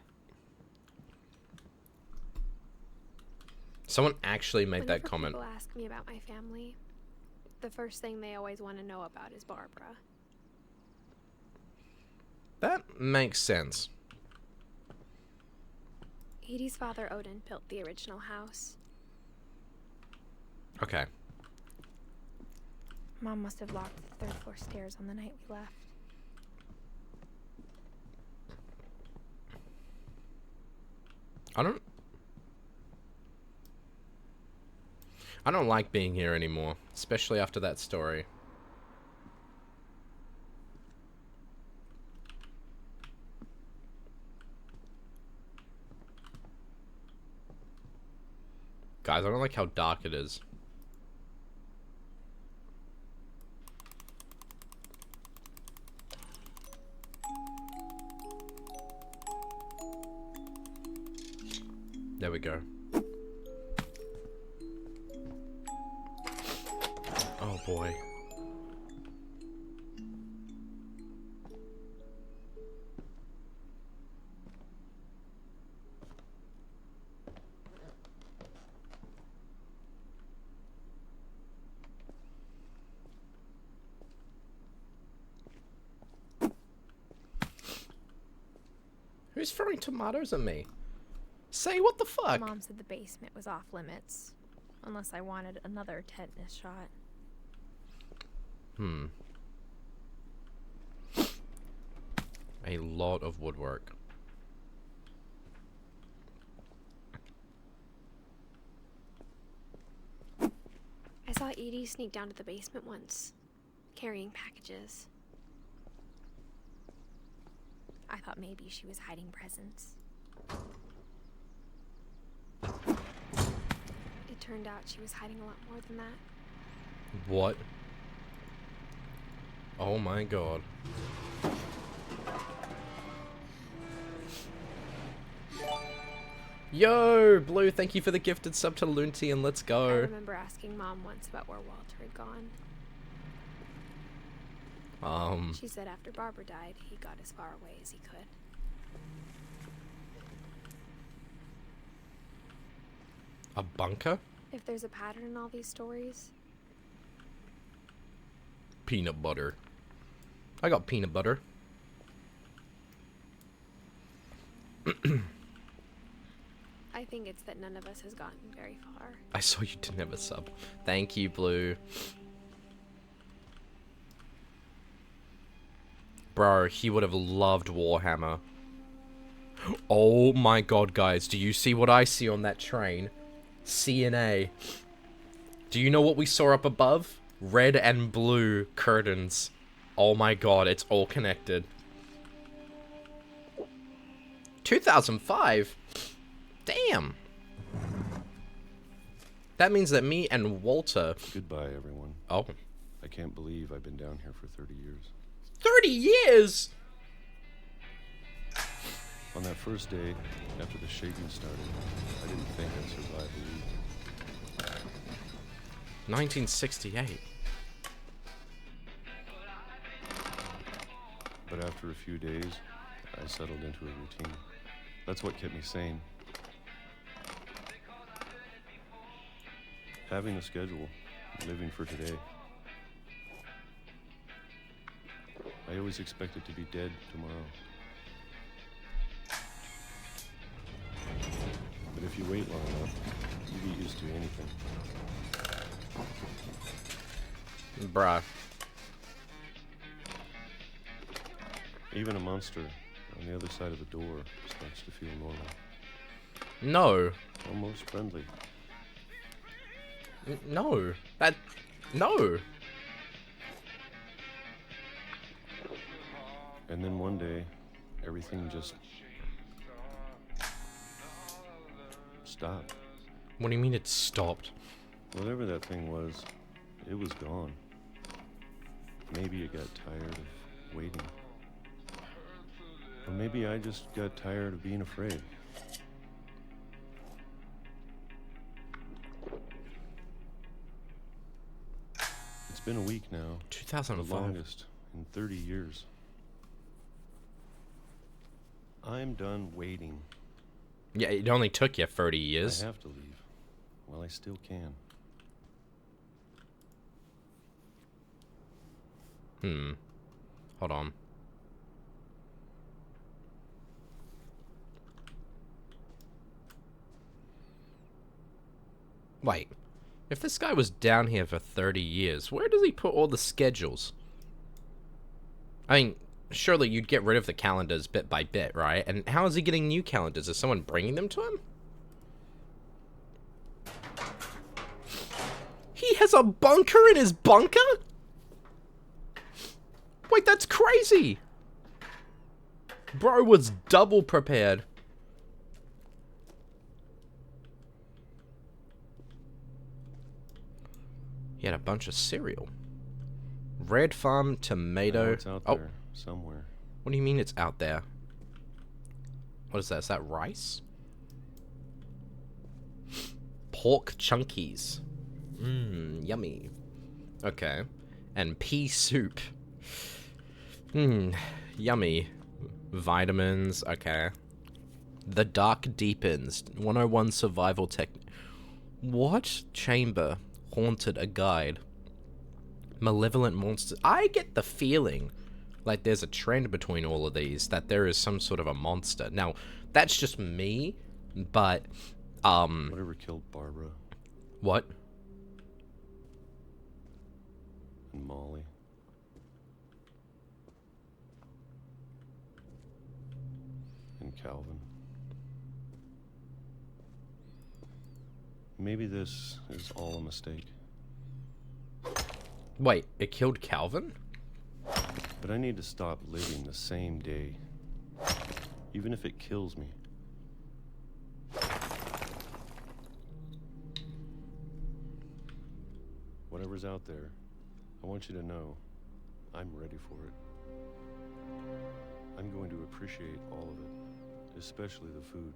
Someone actually made that comment. Whenever people ask me about my family, the first thing they always want to know about is Barbara. That makes sense. Edie's father, Odin, built the original house. Okay. Mom must have locked the third floor stairs on the night we left. I don't like being here anymore, especially after that story. Guys, I don't like how dark it is. There we go. Oh boy. Who's throwing tomatoes at me? Say, what the fuck? Mom said the basement was off limits, unless I wanted another tetanus shot. A lot of woodwork. I saw Edie sneak down to the basement once, carrying packages. I thought maybe she was hiding presents. It turned out she was hiding a lot more than that. What? Oh my god. Yo, Blue, thank you for the gifted sub to Lunty, and let's I go. remember asking Mom once about where Walter had gone. She said after Barbara died, he got as far away as he could. A bunker? If there's a pattern in all these stories, Peanut butter. I got peanut butter. I think it's that none of us has gotten very far. I saw you didn't have a sub. Thank you, Blue. Bro, he would have loved Warhammer. Oh my god, guys. Do you see what I see on that train? CNA. Do you know what we saw up above? Red and blue curtains. Oh my god, it's all connected. 2005? Damn. That means that me and Walter... Goodbye, everyone. Oh. I can't believe I've been down here for 30 years. 30 years?! On that first day, after the shaking started, I didn't think I'd survive a week. 1968. But after a few days, I settled into a routine. That's what kept me sane. Having a schedule, living for today. I always expected to be dead tomorrow. But if you wait long enough, you get used to anything. Bruh. Even a monster on the other side of the door starts to feel normal. No. Almost friendly. No. That... No. And then one day, everything just stopped. What do you mean it stopped? Whatever that thing was, it was gone. Maybe it got tired of waiting. Or maybe I just got tired of being afraid. It's been a week now. 2005. The longest in 30 years. I'm done waiting. Yeah, it only took you 30 years. I have to leave. Well, I still can. Hold on. Wait. If this guy was down here for 30 years, where does he put all the schedules? I mean, surely you'd get rid of the calendars bit by bit, right? And how is he getting new calendars? Is someone bringing them to him? He has a bunker in his bunker? Wait, that's crazy! Bro was double prepared. He had a bunch of cereal. Red Farm tomato. It's out there somewhere. What do you mean it's out there? What is that? Is that rice? Pork chunkies. Mmm, yummy. Okay. And pea soup. Mmm, yummy. Vitamins, okay. The Dark Deepens. 101 Survival Tech. What? Chamber. Haunted a guide. Malevolent monsters. I get the feeling like there's a trend between all of these, that there is some sort of a monster. Now, that's just me, but, Whatever killed Barbara What? and Molly. And Calvin. Maybe this is all a mistake. Wait, it killed Calvin? But I need to stop living the same day. Even if it kills me. Whatever's out there, I want you to know I'm ready for it. I'm going to appreciate all of it, especially the food.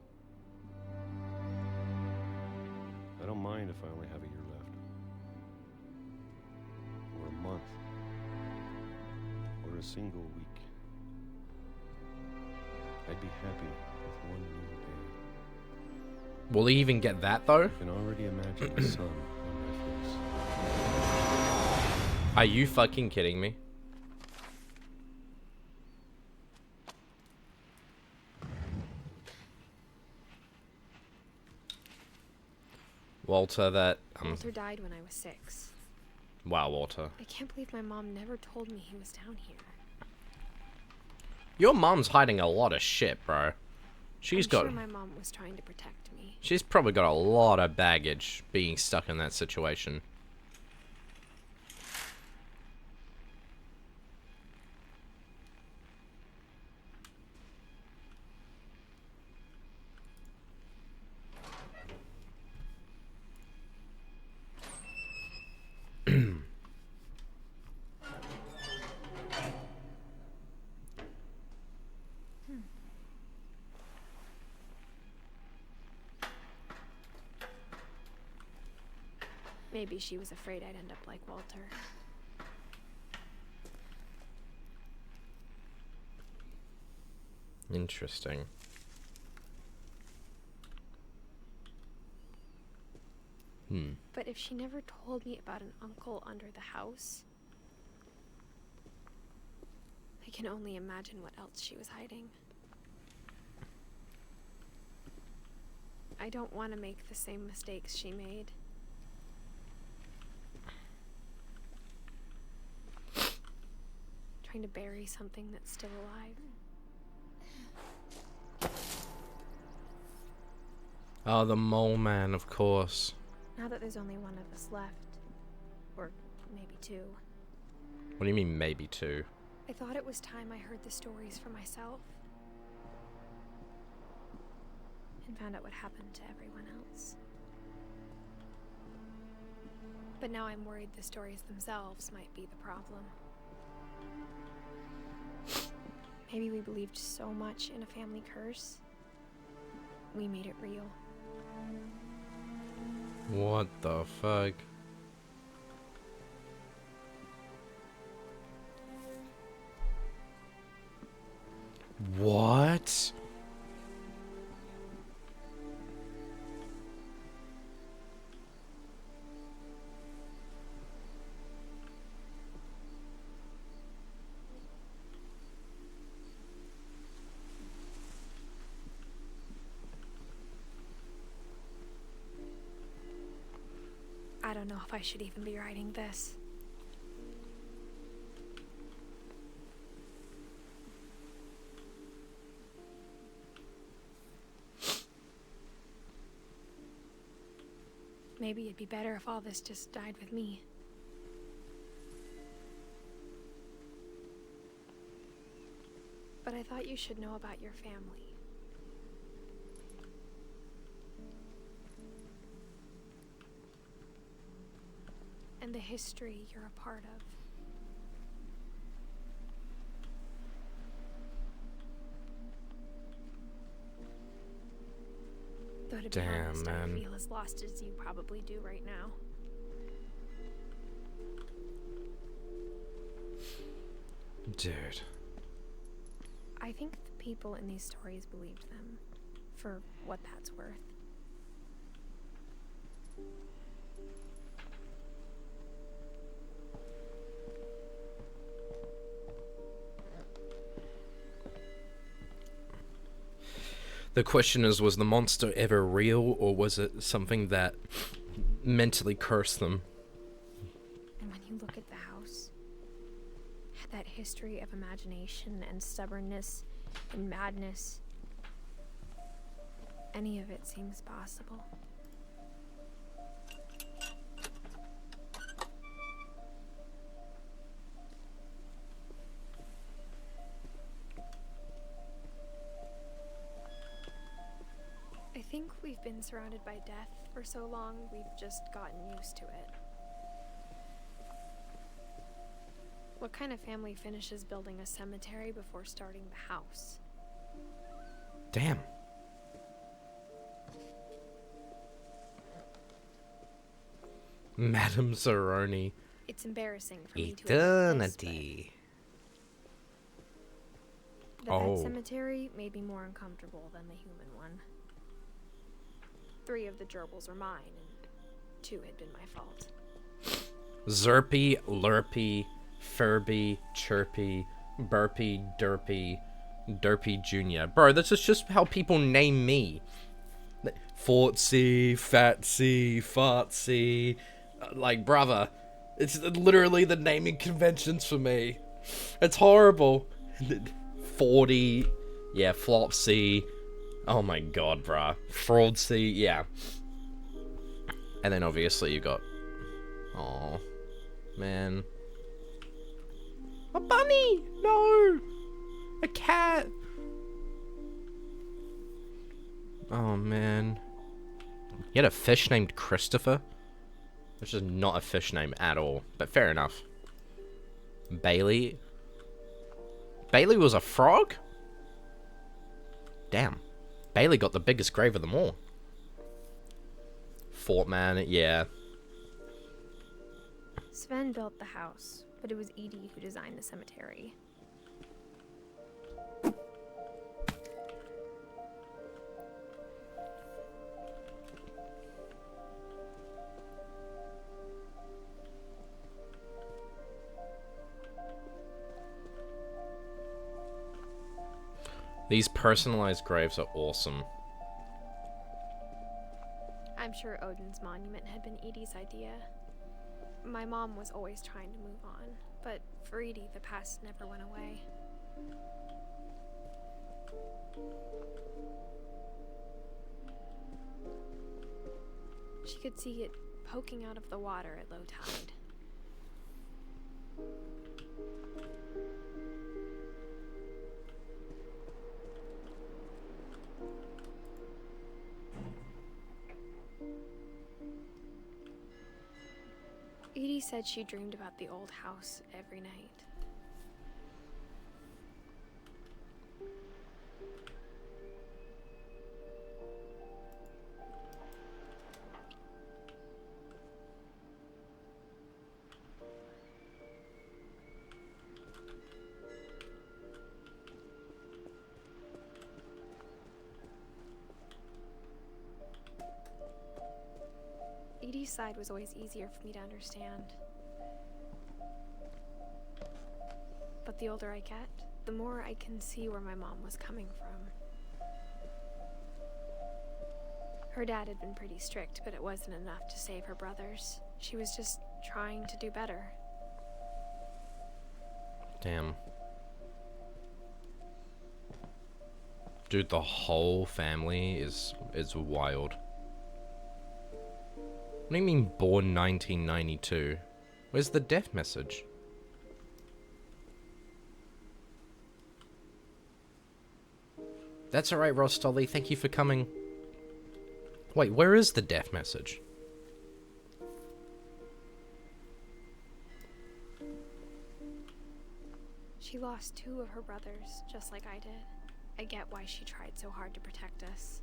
I don't mind if I only have a year left. Or a month. Or a single week. I'd be happy with one new day. Will he even get that, though? I can already imagine the sun on my face. Are you fucking kidding me? Walter, that... Walter died when I was 6. Wow, Walter. I can't believe my mom never told me he was down here. Your mom's hiding a lot of shit, bro. I'm sure my mom was trying to protect me. She's probably got a lot of baggage being stuck in that situation. Maybe she was afraid I'd end up like Walter. Interesting. But if she never told me about an uncle under the house, I can only imagine what else she was hiding. I don't want to make the same mistakes she made. Trying to bury something that's still alive. Oh, the mole man, of course. Now that there's only one of us left, or maybe 2, What do you mean, maybe 2? I thought it was time I heard the stories for myself. and found out what happened to everyone else. But now I'm worried the stories themselves might be the problem. Maybe we believed so much in a family curse, we made it real. What the fuck? What? I don't know if I should even be writing this. Maybe it'd be better if all this just died with me. But I thought you should know about your family. And the history you're a part of. Though to be honest, I feel as lost as you probably do right now. Dude. I think the people in these stories believed them, for what that's worth. The question is, was the monster ever real, or was it something that mentally cursed them? And when you look at the house, that history of imagination and stubbornness and madness, any of it seems possible. I think we've been surrounded by death for so long, we've just gotten used to it. What kind of family finishes building a cemetery before starting the house? Damn. Madame Zeroni. It's embarrassing for me to admit this, Eternity. but the pet cemetery made me more uncomfortable than the human one. 3 of the gerbils were mine, and 2 had been my fault. Zerpy, Lurpy, Furby, Chirpy, Burpy, Derpy, Derpy Jr. Bro, this is just how people name me. Fortsy, Fatsy, Fartsy. Like, brother, it's literally the naming conventions for me. It's horrible. 40, yeah, Flopsy. Oh my god, bruh. Fraudsy, yeah. And then obviously you got... Oh, man. A bunny! No! A cat! Oh, man. You had a fish named Christopher? Which is not a fish name at all, but fair enough. Bailey? Bailey was a frog? Damn. Bailey got the biggest grave of them all. Fortman, yeah. Sven built the house, but it was Edie who designed the cemetery. These personalized graves are awesome. I'm sure Odin's monument had been Edie's idea. My mom was always trying to move on, but for Edie, the past never went away. She could see it poking out of the water at low tide. Edie said she dreamed about the old house every night. Edie's side was always easier for me to understand. But the older I get, the more I can see where my mom was coming from. Her dad had been pretty strict, but it wasn't enough to save her brothers. She was just trying to do better. Damn. Dude, the whole family is wild. What do you mean born 1992? Where's the death message? That's alright, Rostolly. Thank you for coming. Wait, where is the death message? She lost 2 of her brothers, just like I did. I get why she tried so hard to protect us.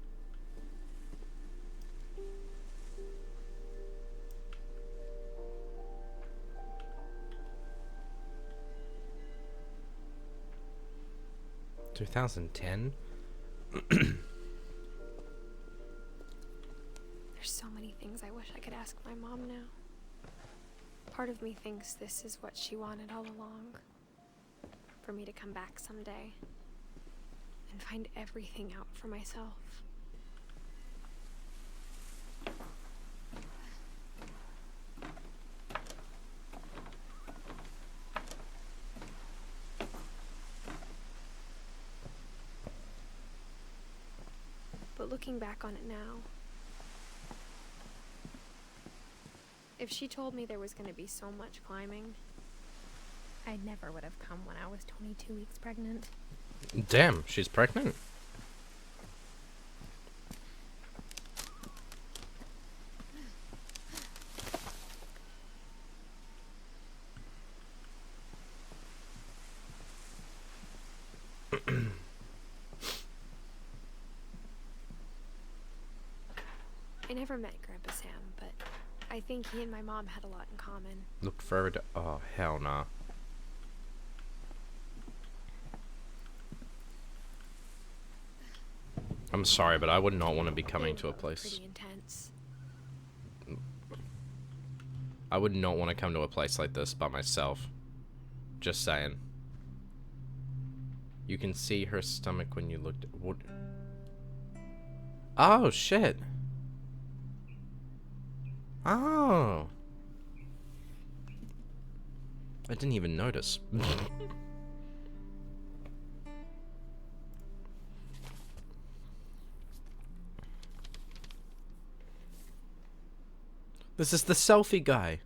(2010) There's so many things I wish I could ask my mom now. Part of me thinks this is what she wanted all along. For me to come back someday and find everything out for myself. But looking back on it now, if she told me there was going to be so much climbing, I never would have come when I was 22 weeks pregnant. Damn, she's pregnant. I never met Grandpa Sam, but I think he and my mom had a lot in common. Look further. Oh, hell nah. I'm sorry, but I would not want to be coming to a place. Pretty intense. I would not want to come to a place like this by myself. Just saying. You can see her stomach when you looked at what? Oh shit. Oh. I didn't even notice. This is the selfie guy.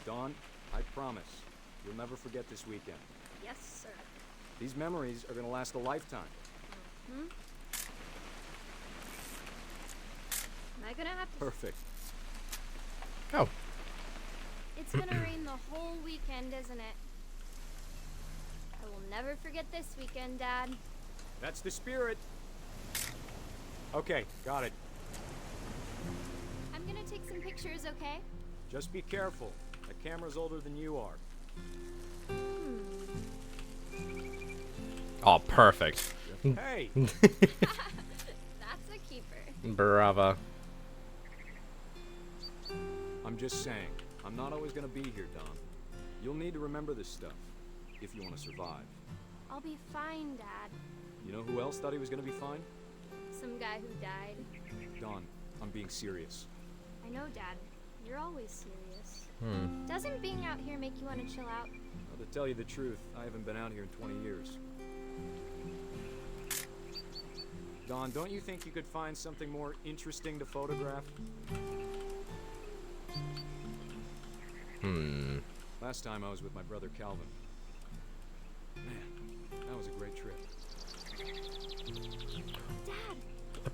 Dawn, I promise, you'll never forget this weekend. Yes, sir. These memories are gonna last a lifetime. Hmm? Am I gonna have to... Perfect. Oh. It's gonna rain the whole weekend, isn't it? I will never forget this weekend, Dad. That's the spirit. Okay, got it. I'm gonna take some pictures, okay? Just be careful. That camera's older than you are. Oh, perfect. Hey! That's a keeper. Brava. I'm just saying, I'm not always gonna be here, Don. You'll need to remember this stuff, if you want to survive. I'll be fine, Dad. You know who else thought he was gonna be fine? Some guy who died. Don, I'm being serious. I know, Dad. You're always serious. Hmm. Doesn't being out here make you want to chill out? Well, to tell you the truth, I haven't been out here in 20 years. Don, don't you think you could find something more interesting to photograph? Last time I was with my brother Calvin. Man, that was a great trip.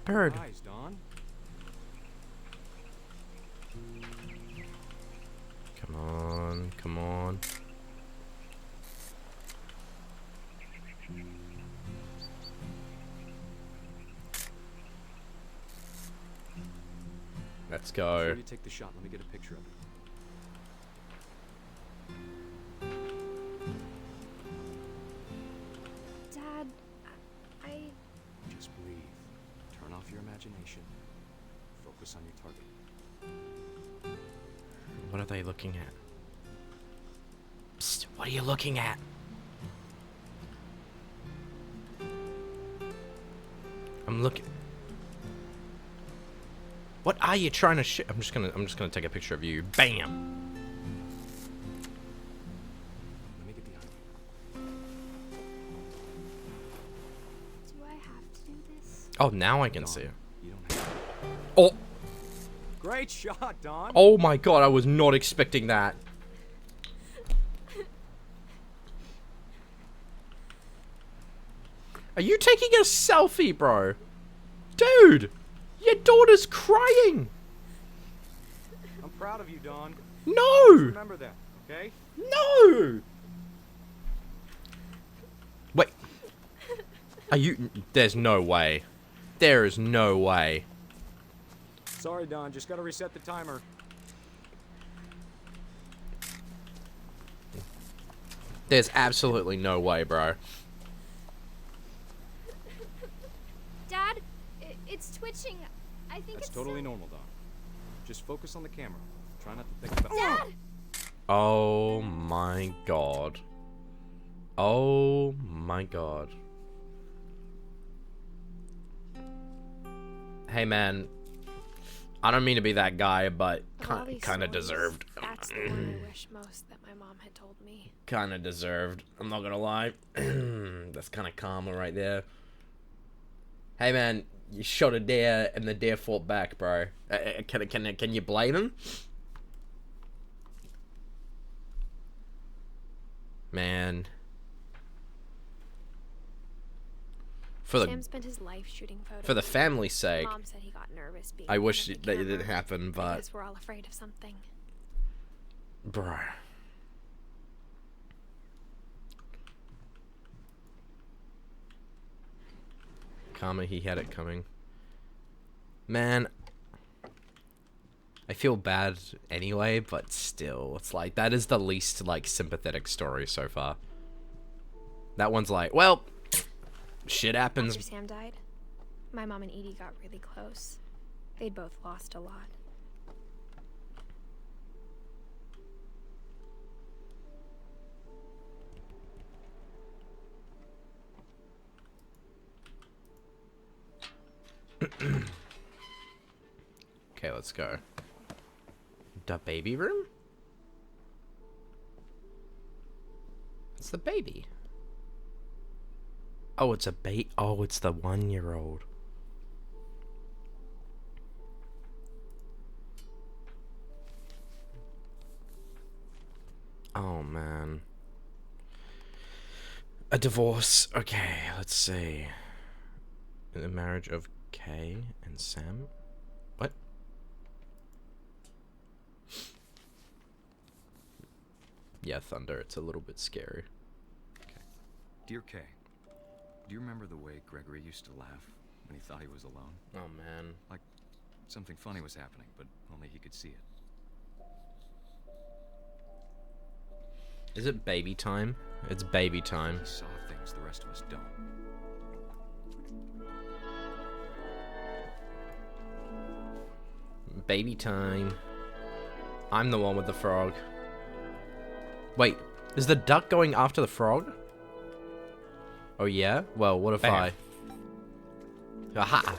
Bird. Eyes, Dawn. Come on, come on. Let's go. Before you take the shot, let me get a picture of it. Dad, I... Just breathe. Turn off your imagination. Focus on your target. What are they looking at? Psst, what are you looking at? I'm looking. What are you trying to shoot? I'm just gonna take a picture of you. Bam. Let me get the eye. Do I have to do this? Oh, now I can see it. You don't have to. Oh. Great shot, Dawn. Oh my god, I was not expecting that. Are you taking a selfie, bro? Dude, your daughter's crying. I'm proud of you, Dawn. No. Remember that, okay? No. Wait. Are you? There's no way. There is no way. Sorry, Dawn. Just gotta reset the timer. There's absolutely no way, bro. Dad, it's twitching. I think That's it's totally normal, Dawn. Just focus on the camera. Try not to think about. Dad! Oh my god. Oh my god. Hey man, I don't mean to be that guy, but kind of deserved. That's the one I wish most that my mom had told me. Kind of deserved. I'm not gonna lie. That's kind of karma right there. Hey man, you shot a deer and the deer fought back, bro. Can you blame him? Man. Sam spent his life shooting photos. For the family's sake. Mom said he got nervous being I wish that it didn't happen, but I guess we're all afraid of something. bro. Karma, he had it coming. Man, I feel bad anyway, but still, it's like, that is the least, like, sympathetic story so far. That one's like, well, shit happens. After Sam died, my mom and Edie got really close. They'd both lost a lot. Okay, let's go. The baby room? It's the baby. Oh, it's a oh, it's the 1-year-old. Oh, man. A divorce. Okay, let's see. The marriage of Kay and Sam. What? Yeah, Thunder, it's a little bit scary. Okay. Dear Kay, do you remember the way Gregory used to laugh when he thought he was alone? Oh, man. Like something funny was happening, but only he could see it. Is it baby time? It's baby time. He saw things the rest of us don't. Baby time. I'm the one with the frog. Wait, is the duck going after the frog? Oh yeah? Well, what if I... Aha!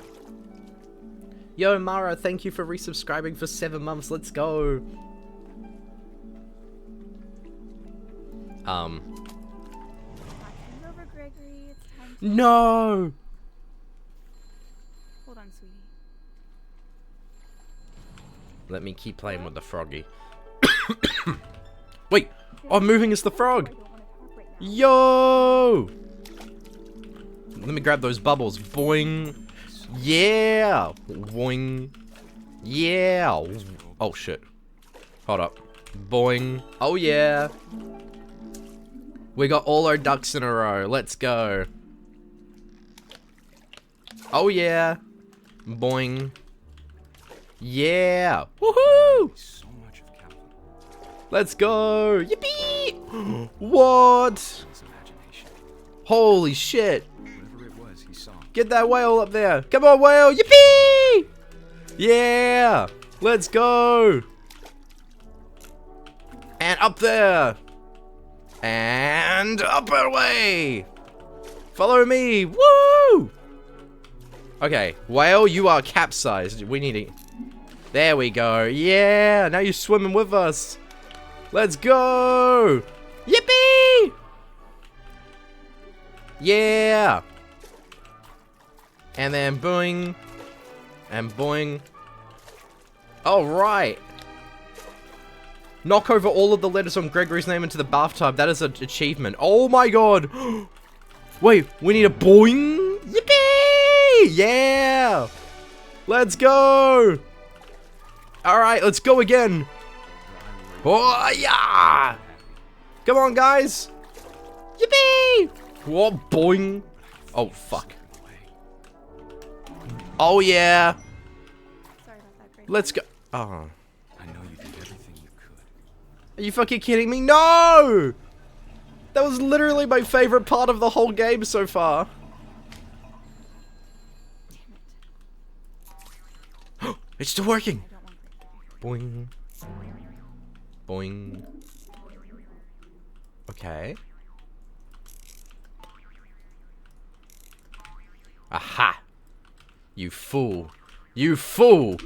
Yo, Mara, thank you for resubscribing for 7 months. Let's go! Over, Gregory. It's time to... No! Hold on, sweetie. Let me keep playing with the froggy. Wait! Oh, moving is the frog! Yo! Let me grab those bubbles. Boing! Yeah! Boing. Yeah! Oh shit. Hold up. Boing. Oh yeah! We got all our ducks in a row. Let's go. Oh yeah! Boing. Yeah! Woohoo! So much of Calvin. Let's go! Yippee! What? His imagination. Holy shit! Whatever it was he saw. Get that whale up there! Come on, whale! Yippee! Yeah! Let's go! And up there! And up and away! Follow me! Woo! Okay, whale, you are capsized. We need to... There we go. Yeah! Now you're swimming with us. Let's go! Yippee! Yeah! And then boing. And boing. Alright. Knock over all of the letters on Gregory's name into the bathtub. That is an achievement. Oh my god! Wait, we need a boing! Yippee! Yeah! Let's go! Alright, let's go again. Oh, yeah! Come on, guys! Yippee! What? Boing! Oh, fuck. Oh, yeah! Sorry about that, Grace. Let's go. Oh. I know you did everything you could. Are you fucking kidding me? No! That was literally my favorite part of the whole game so far. It's still working! Boing. Boing. Okay. Aha! You fool. You fool!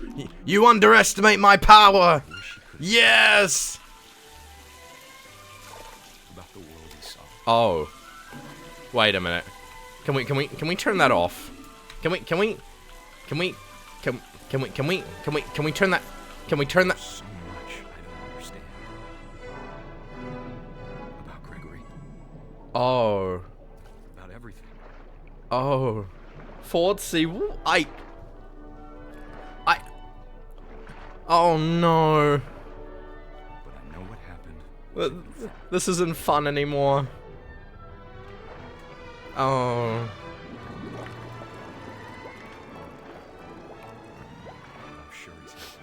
You underestimate my power! Yes! About the world he saw. Oh. Wait a minute. Can we turn that off? Can we turn that? Can we turn that? So much I don't understand. About Gregory. Oh. About everything. Oh. Fortsy, oh no. But I know what happened. This isn't fun anymore. Oh. I'm sure he's happy.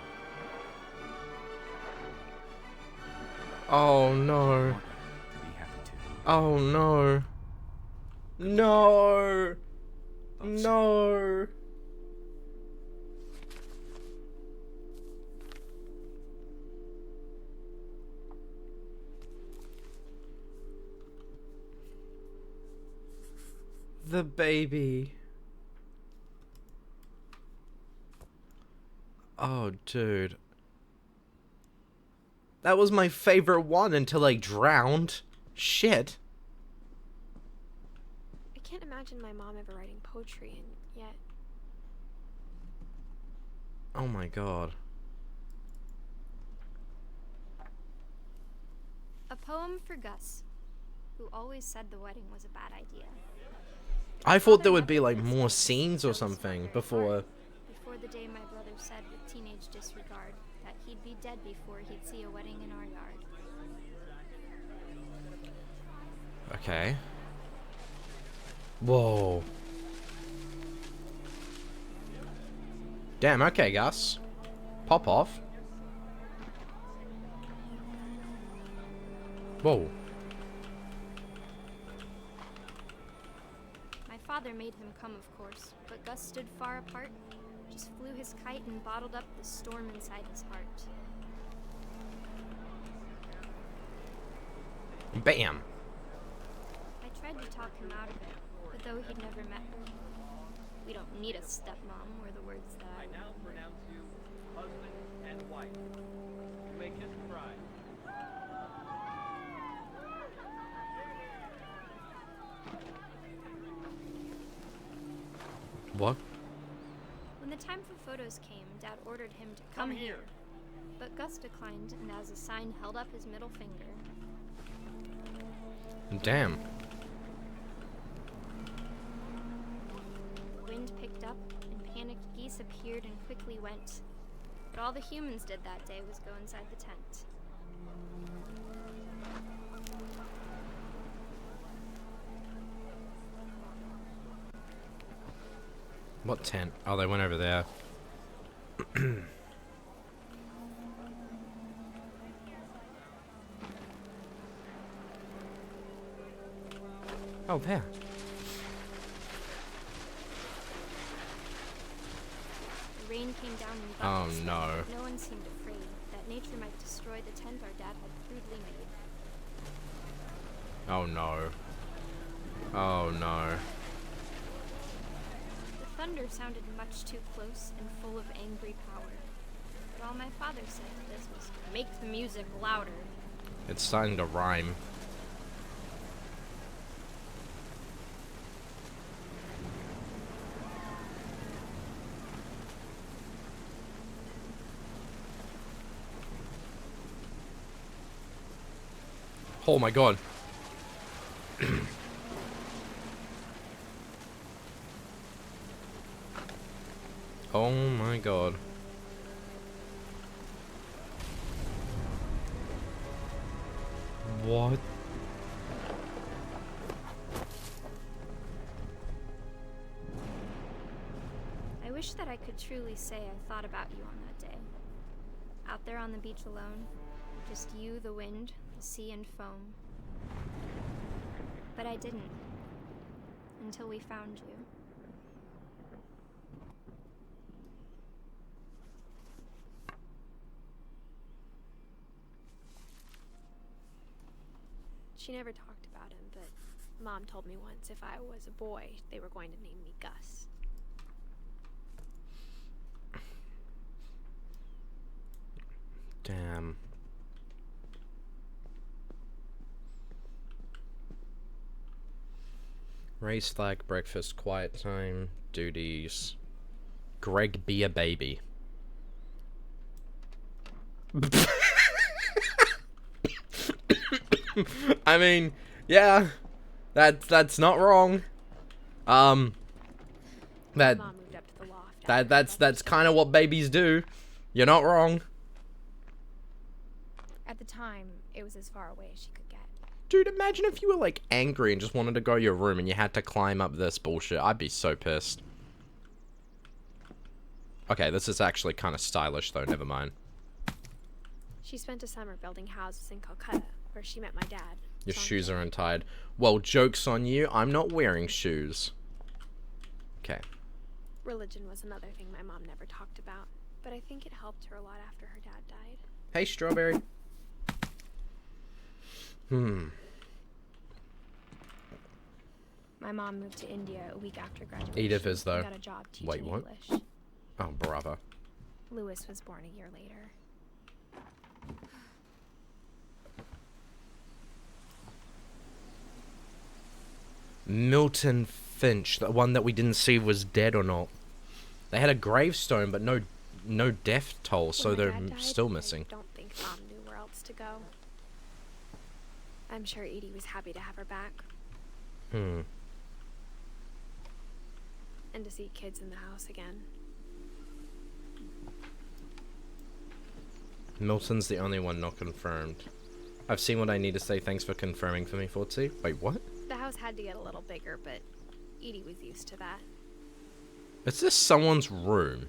Oh I no. want you to be happy too. Oh no. No. No. The baby. Oh, dude. That was my favorite one until I drowned. Shit. I can't imagine my mom ever writing poetry, and yet... Oh my god. A poem for Gus, who always said the wedding was a bad idea. I thought there would be like more scenes or something before. Before the day my brother said with teenage disregard that he'd be dead before he'd see a wedding in our yard. Okay. Whoa. Damn, okay, Gus. Pop off. Whoa. My father made him come, of course, but Gus stood far apart, just flew his kite and bottled up the storm inside his heart. Bam. I tried to talk him out of it, but though he'd never met her. We don't need a stepmom, were the words that I now pronounce you husband and wife. You may kiss the bride. What? When the time for photos came, Dad ordered him to come here. But Gus declined, and as a sign held up his middle finger. Damn. The wind picked up and we went. But all the humans did that day was go inside the tent. What tent? Oh, they went over there. Oh, there. The rain came down in Oh, buckets. no. No one seemed afraid that nature might destroy the tent our dad had crudely made. Oh, no. Oh, no. The thunder sounded much too close and full of angry power. But all my father said to this was, make the music louder. It's starting to rhyme. Oh my god. Oh my god. What? I wish that I could truly say I thought about you on that day. Out there on the beach alone, just you, the wind, the sea, and foam. But I didn't. Until we found you. She never talked about him, but Mom told me once if I was a boy, they were going to name me Gus. Damn. Race flag, breakfast, quiet time, duties. Greg be a baby. I mean, yeah, that's not wrong. Mom moved up to the loft. That's kind of what babies do. You're not wrong. At the time, it was as far away as she could get. Dude, imagine if you were like angry and just wanted to go to your room and you had to climb up this bullshit. I'd be so pissed. Okay, this is actually kind of stylish though, never mind. She spent a summer building houses in Calcutta, where she met my dad. Your shoes are untied. Well, joke's on you, I'm not wearing shoes. Okay. Religion was another thing my mom never talked about, but I think it helped her a lot after her dad died. Hey, Strawberry. My mom moved to India a week after graduation. Edith is though. Got a job teaching Wait, what? English. Oh, brother. Lewis was born a year later. Milton Finch, the one that we didn't see was dead or not. They had a gravestone, but no death toll, so When my they're dad died, still missing. I don't think Mom knew where else to go. I'm sure Edie was happy to have her back. And to see kids in the house again. Milton's the only one not confirmed. I've seen what I need to say. Thanks for confirming for me, Fortsy. Wait, what? The house had to get a little bigger, but Edie was used to that. Is this someone's room?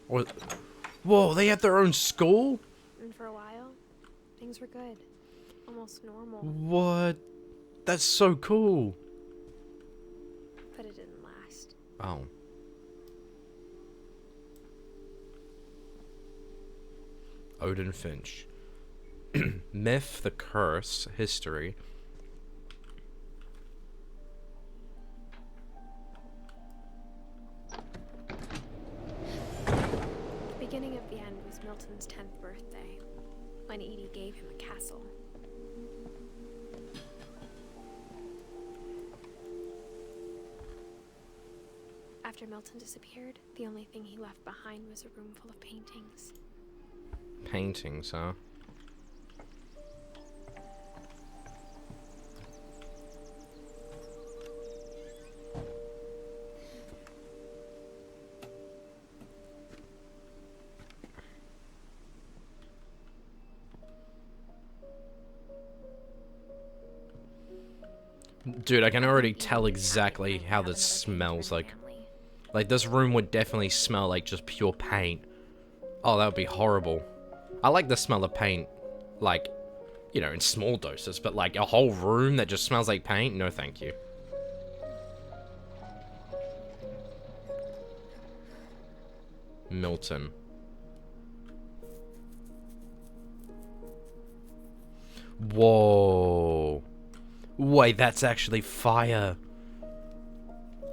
Or... Whoa, they had their own school? And for a while, things were good. Almost normal. What? That's so cool. But it didn't last. Oh. Odin Finch. Myth, the curse, history. The beginning of the end was Milton's 10th birthday, when Edie gave him a castle. After Milton disappeared, the only thing he left behind was a room full of paintings. Paintings, huh? Dude, I can already tell exactly how this smells like. Like, this room would definitely smell like just pure paint. Oh, that would be horrible. I like the smell of paint, like, you know, in small doses, but like a whole room that just smells like paint? No, thank you. Milton. Whoa. Wait, that's actually fire.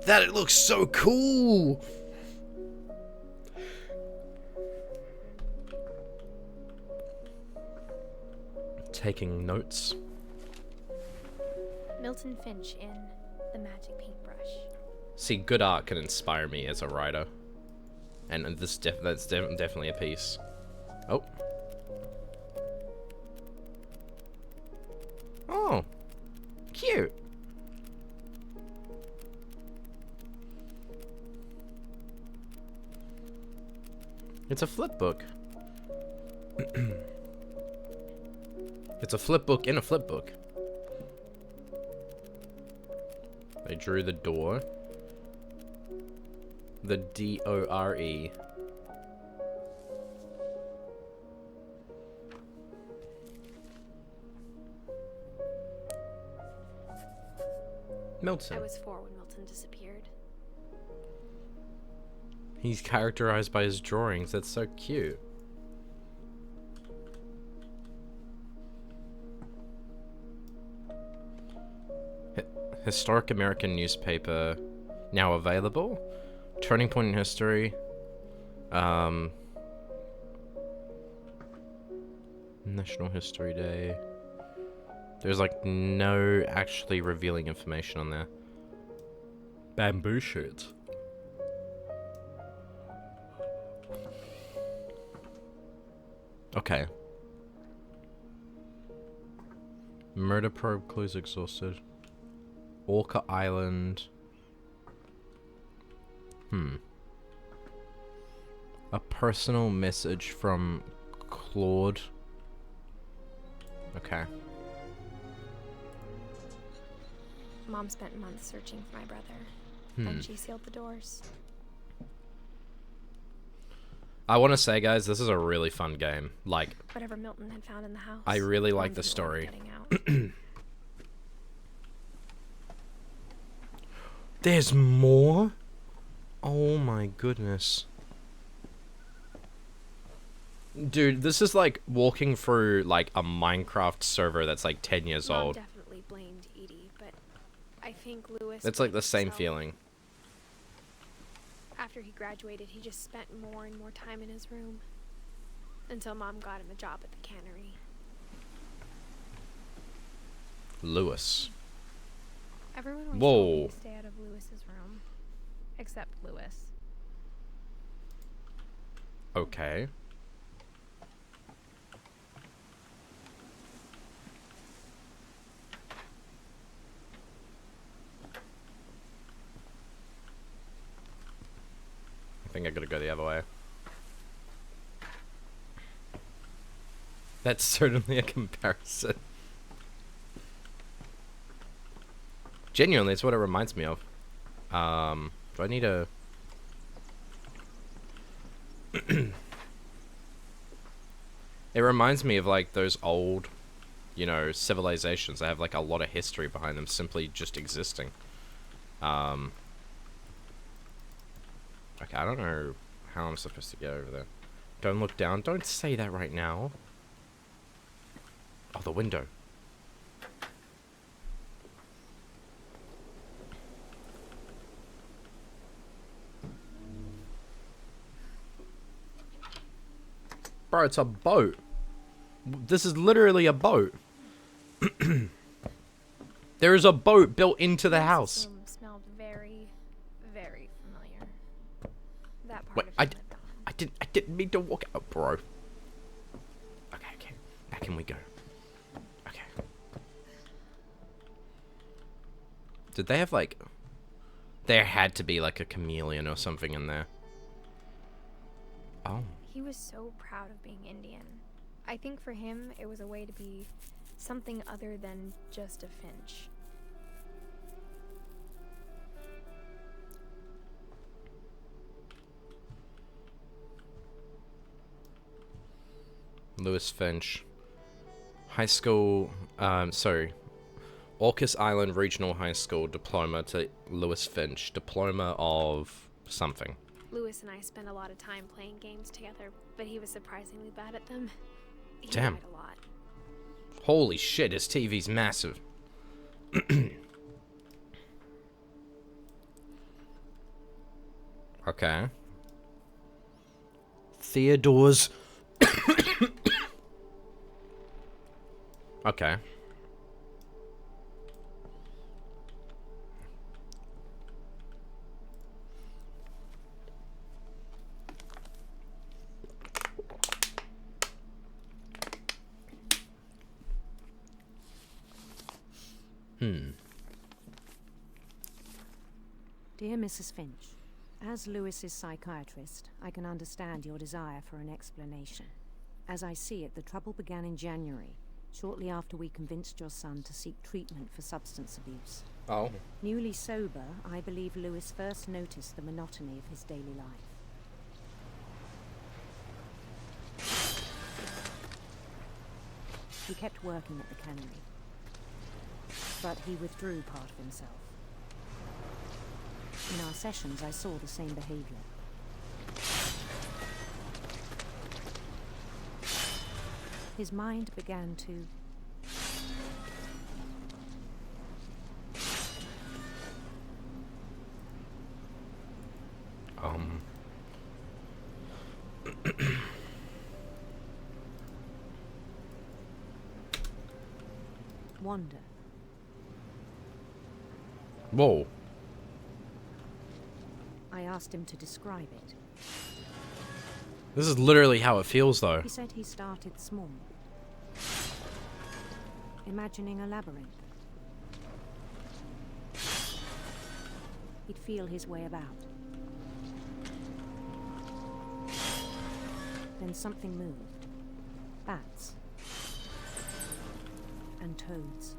That it looks so cool. Taking notes. Milton Finch in The Magic Paintbrush. See, good art can inspire me as a writer. And this that's definitely a piece. Oh. Oh. Cute. It's a flip book. It's a flip book in a flip book. They drew the door. The D-O-R-E. Milton. I was 4 when Milton disappeared. He's characterized by his drawings. That's so cute. Historic American newspaper now available. Turning point in history. National History Day. There's like no actually revealing information on there. Bamboo shoots. Okay. Murder probe clues exhausted. Orca Island. A personal message from Claude. Okay. Mom spent months searching for my brother. Then she sealed the doors. I want to say, guys, this is a really fun game. Like, whatever Milton had found in the house. I really like the story. There's more? Oh my goodness. Dude, this is like walking through like a Minecraft server that's like 10 years old. Mom definitely blamed Edie, but I think Lewis... It's like the same feeling. After he graduated, he just spent more and more time in his room. Until Mom got him a job at the cannery. Lewis. Everyone always told me to stay out of Lewis's room. Except Lewis. Okay. I think I gotta go the other way. That's certainly a comparison. Genuinely, it's what it reminds me of. Do I need a... It reminds me of like those old, you know, civilizations that have like a lot of history behind them simply just existing. Okay, I don't know how I'm supposed to get over there. Don't look down. Don't say that right now. Oh, the window. Bro, it's a boat. This is literally a boat. There is a boat built into the house. Room smelled very, very familiar. That part Wait, of him I didn't mean to walk out, bro. Okay. Back can we go? Okay. Did they have like... There had to be like a chameleon or something in there. Oh. He was so proud of being Indian. I think for him, it was a way to be something other than just a Finch. Lewis Finch. High school, Orcas Island Regional High School diploma to Lewis Finch. Diploma of something. Lewis and I spent a lot of time playing games together, but he was surprisingly bad at them. He Damn. died a lot. Holy shit, his TV's massive. Okay. Theodore's... Okay. Dear Mrs. Finch, as Lewis's psychiatrist, I can understand your desire for an explanation. As I see it, the trouble began in January, shortly after we convinced your son to seek treatment for substance abuse. Oh. Newly sober, I believe Lewis first noticed the monotony of his daily life. He kept working at the cannery, but he withdrew part of himself. In our sessions, I saw the same behavior. His mind began to... wander. Whoa. I asked him to describe it. This is literally how it feels, though. He said he started small, imagining a labyrinth. He'd feel his way about. Then something moved. Bats. And toads.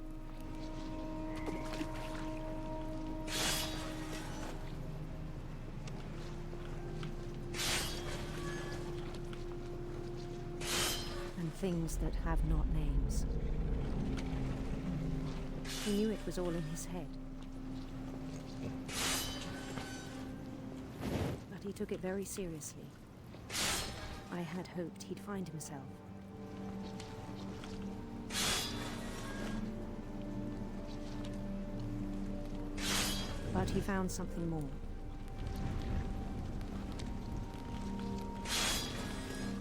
And things that have not names. He knew it was all in his head. But he took it very seriously. I had hoped he'd find himself. But he found something more.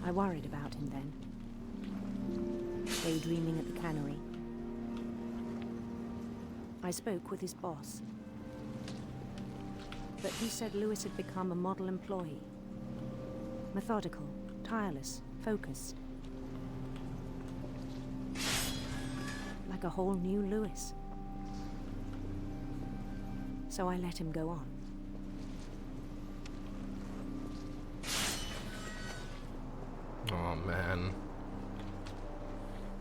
I worried about him then. Daydreaming at the cannery. I spoke with his boss. But he said Lewis had become a model employee. Methodical, tireless, focused. Like a whole new Lewis. So I let him go on. Oh, man.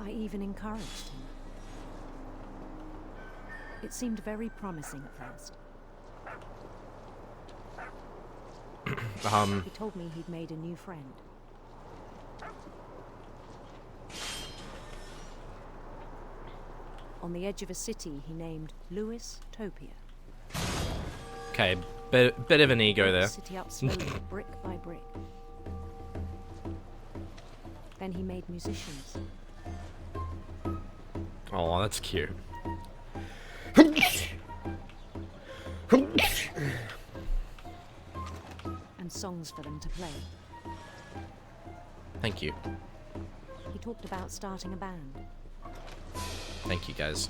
I even encouraged him. It seemed very promising at first. He told me he'd made a new friend. On the edge of a city he named Lewis Topia. Okay, bit of an ego there. City up slowly, brick by brick. Then he made musicians. Oh, that's cute. And songs for them to play. Thank you. He talked about starting a band. Thank you, guys.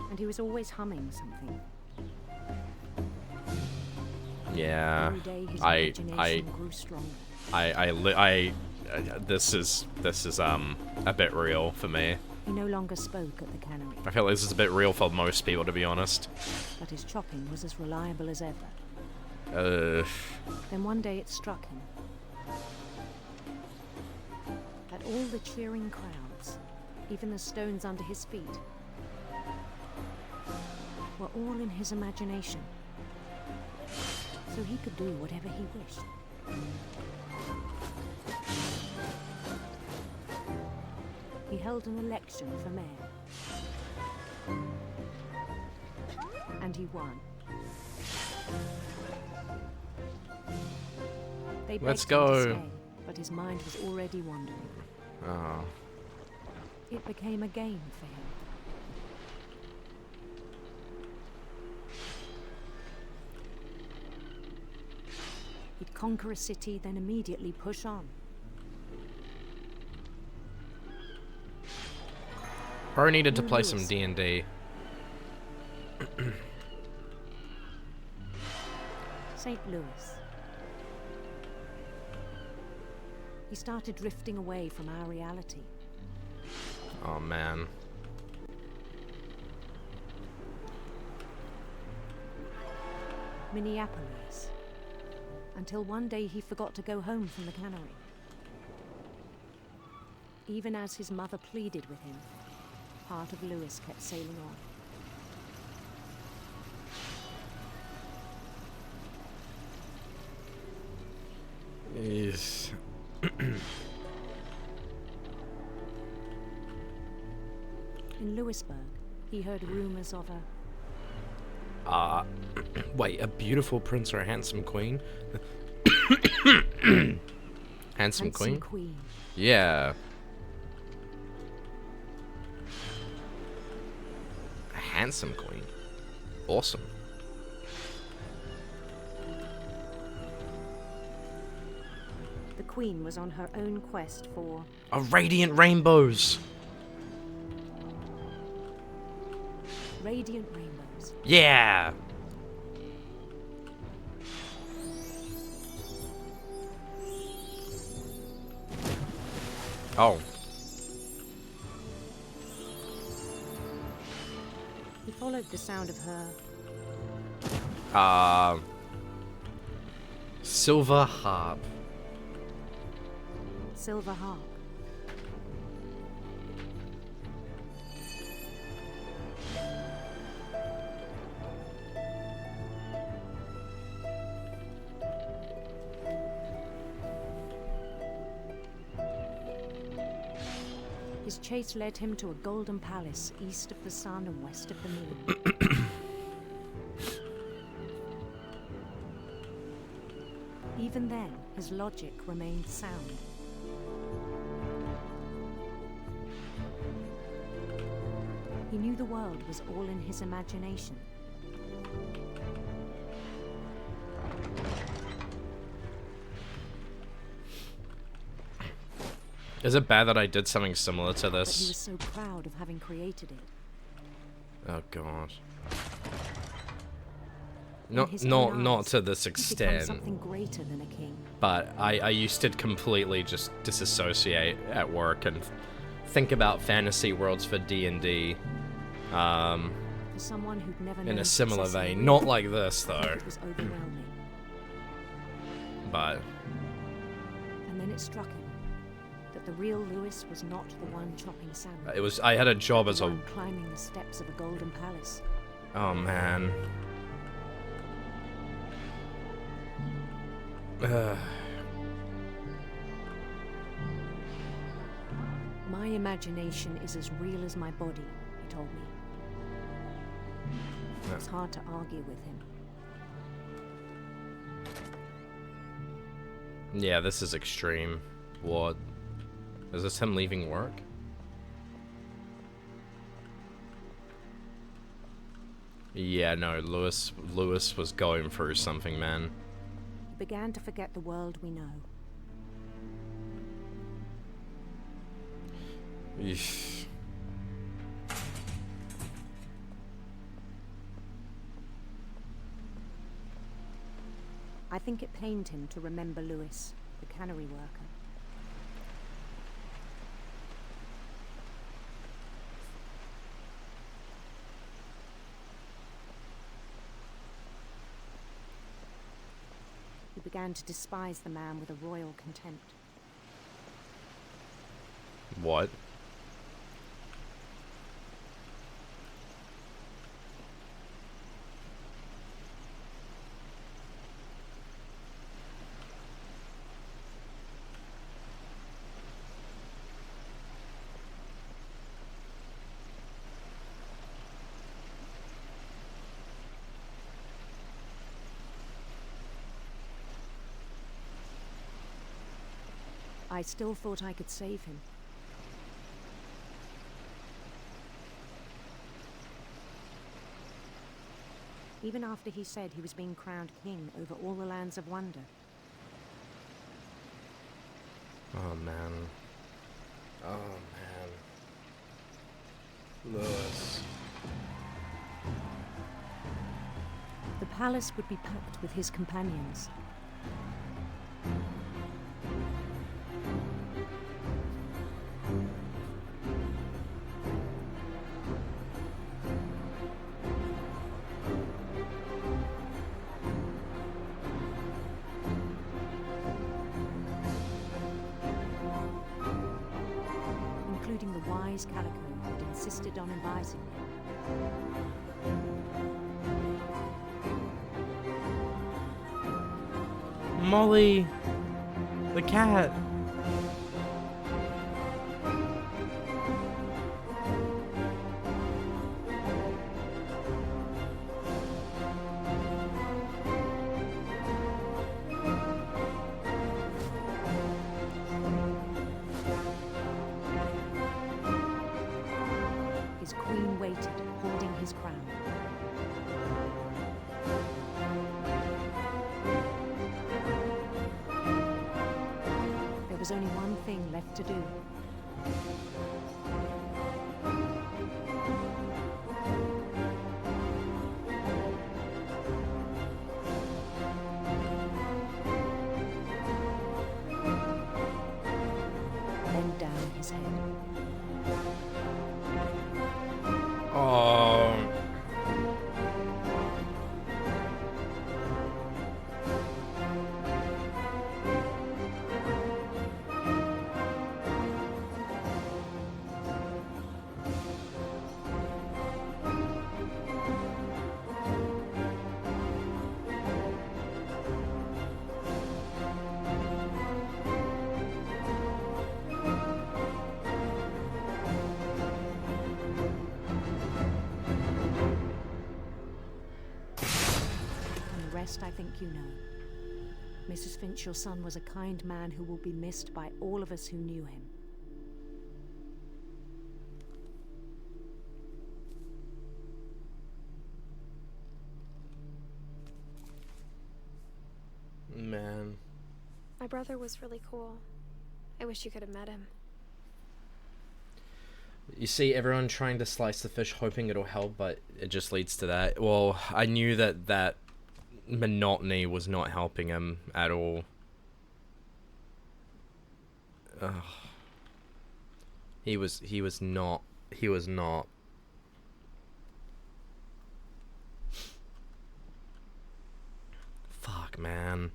And he was always humming something. Yeah, Every day his imagination grew stronger. This is a bit real for me. He no longer spoke at the cannery. I feel like this is a bit real for most people, to be honest. But his chopping was as reliable as ever. Then one day it struck him that all the cheering crowds, even the stones under his feet, were all in his imagination. So he could do whatever he wished. he held an election for mayor. And he won. They Let's begged him to go. stay, but his mind was already wandering. Oh. It became a game for him. He'd conquer a city, then immediately push on. Probably needed to play some D&D. St. Louis. He started drifting away from our reality. Oh man. Minneapolis. Until one day he forgot to go home from the cannery. Even as his mother pleaded with him, part of Louis kept sailing on. Yes. In Lewisburg, he heard rumors of a... Wait, a beautiful prince or a handsome queen? Handsome queen? Yeah. A handsome queen. Awesome. The queen was on her own quest for... A radiant rainbows! Radiant rainbows. Yeah! Oh. He followed the sound of her... Silver harp. silver harp. His chase led him to a golden palace east of the sun and west of the moon. Even then, his logic remained sound. He knew the world was all in his imagination. Is it bad that I did something similar to this? But he was so proud of having created it. Oh god. Not to this extent. Something greater than a king. But I used to completely just disassociate at work and think about fantasy worlds for D&D. For someone who'd never in a similar vein. Not like this though. It was overwhelming. But and then it struck him that the real Louis was not the one chopping salmon. it was. I had a job as a climbing the steps of a golden palace. Oh man. My imagination is as real as my body, he told me. It was hard to argue with him. Yeah, this is extreme. What? Is this him leaving work? Yeah, no, Louis was going through something, man. He began to forget the world we know. Eesh. I think it pained him to remember Louis, the cannery worker. He began to despise the man with a royal contempt. What? I still thought I could save him. Even after he said he was being crowned king over all the lands of wonder. Oh man. Oh man. Lewis. The palace would be packed with his companions. Including the wise Calico who had insisted on inviting him. Molly! The cat! His queen waited, holding his crown. There was only one thing left to do. Bend down his head. Oh. I think you know. Mrs. Finch, your son was a kind man who will be missed by all of us who knew him. Man. My brother was really cool. I wish you could have met him. You see everyone trying to slice the fish hoping it'll help, but it just leads to that. Well, I knew that monotony was not helping him at all. Ugh. He was not. Fuck, man.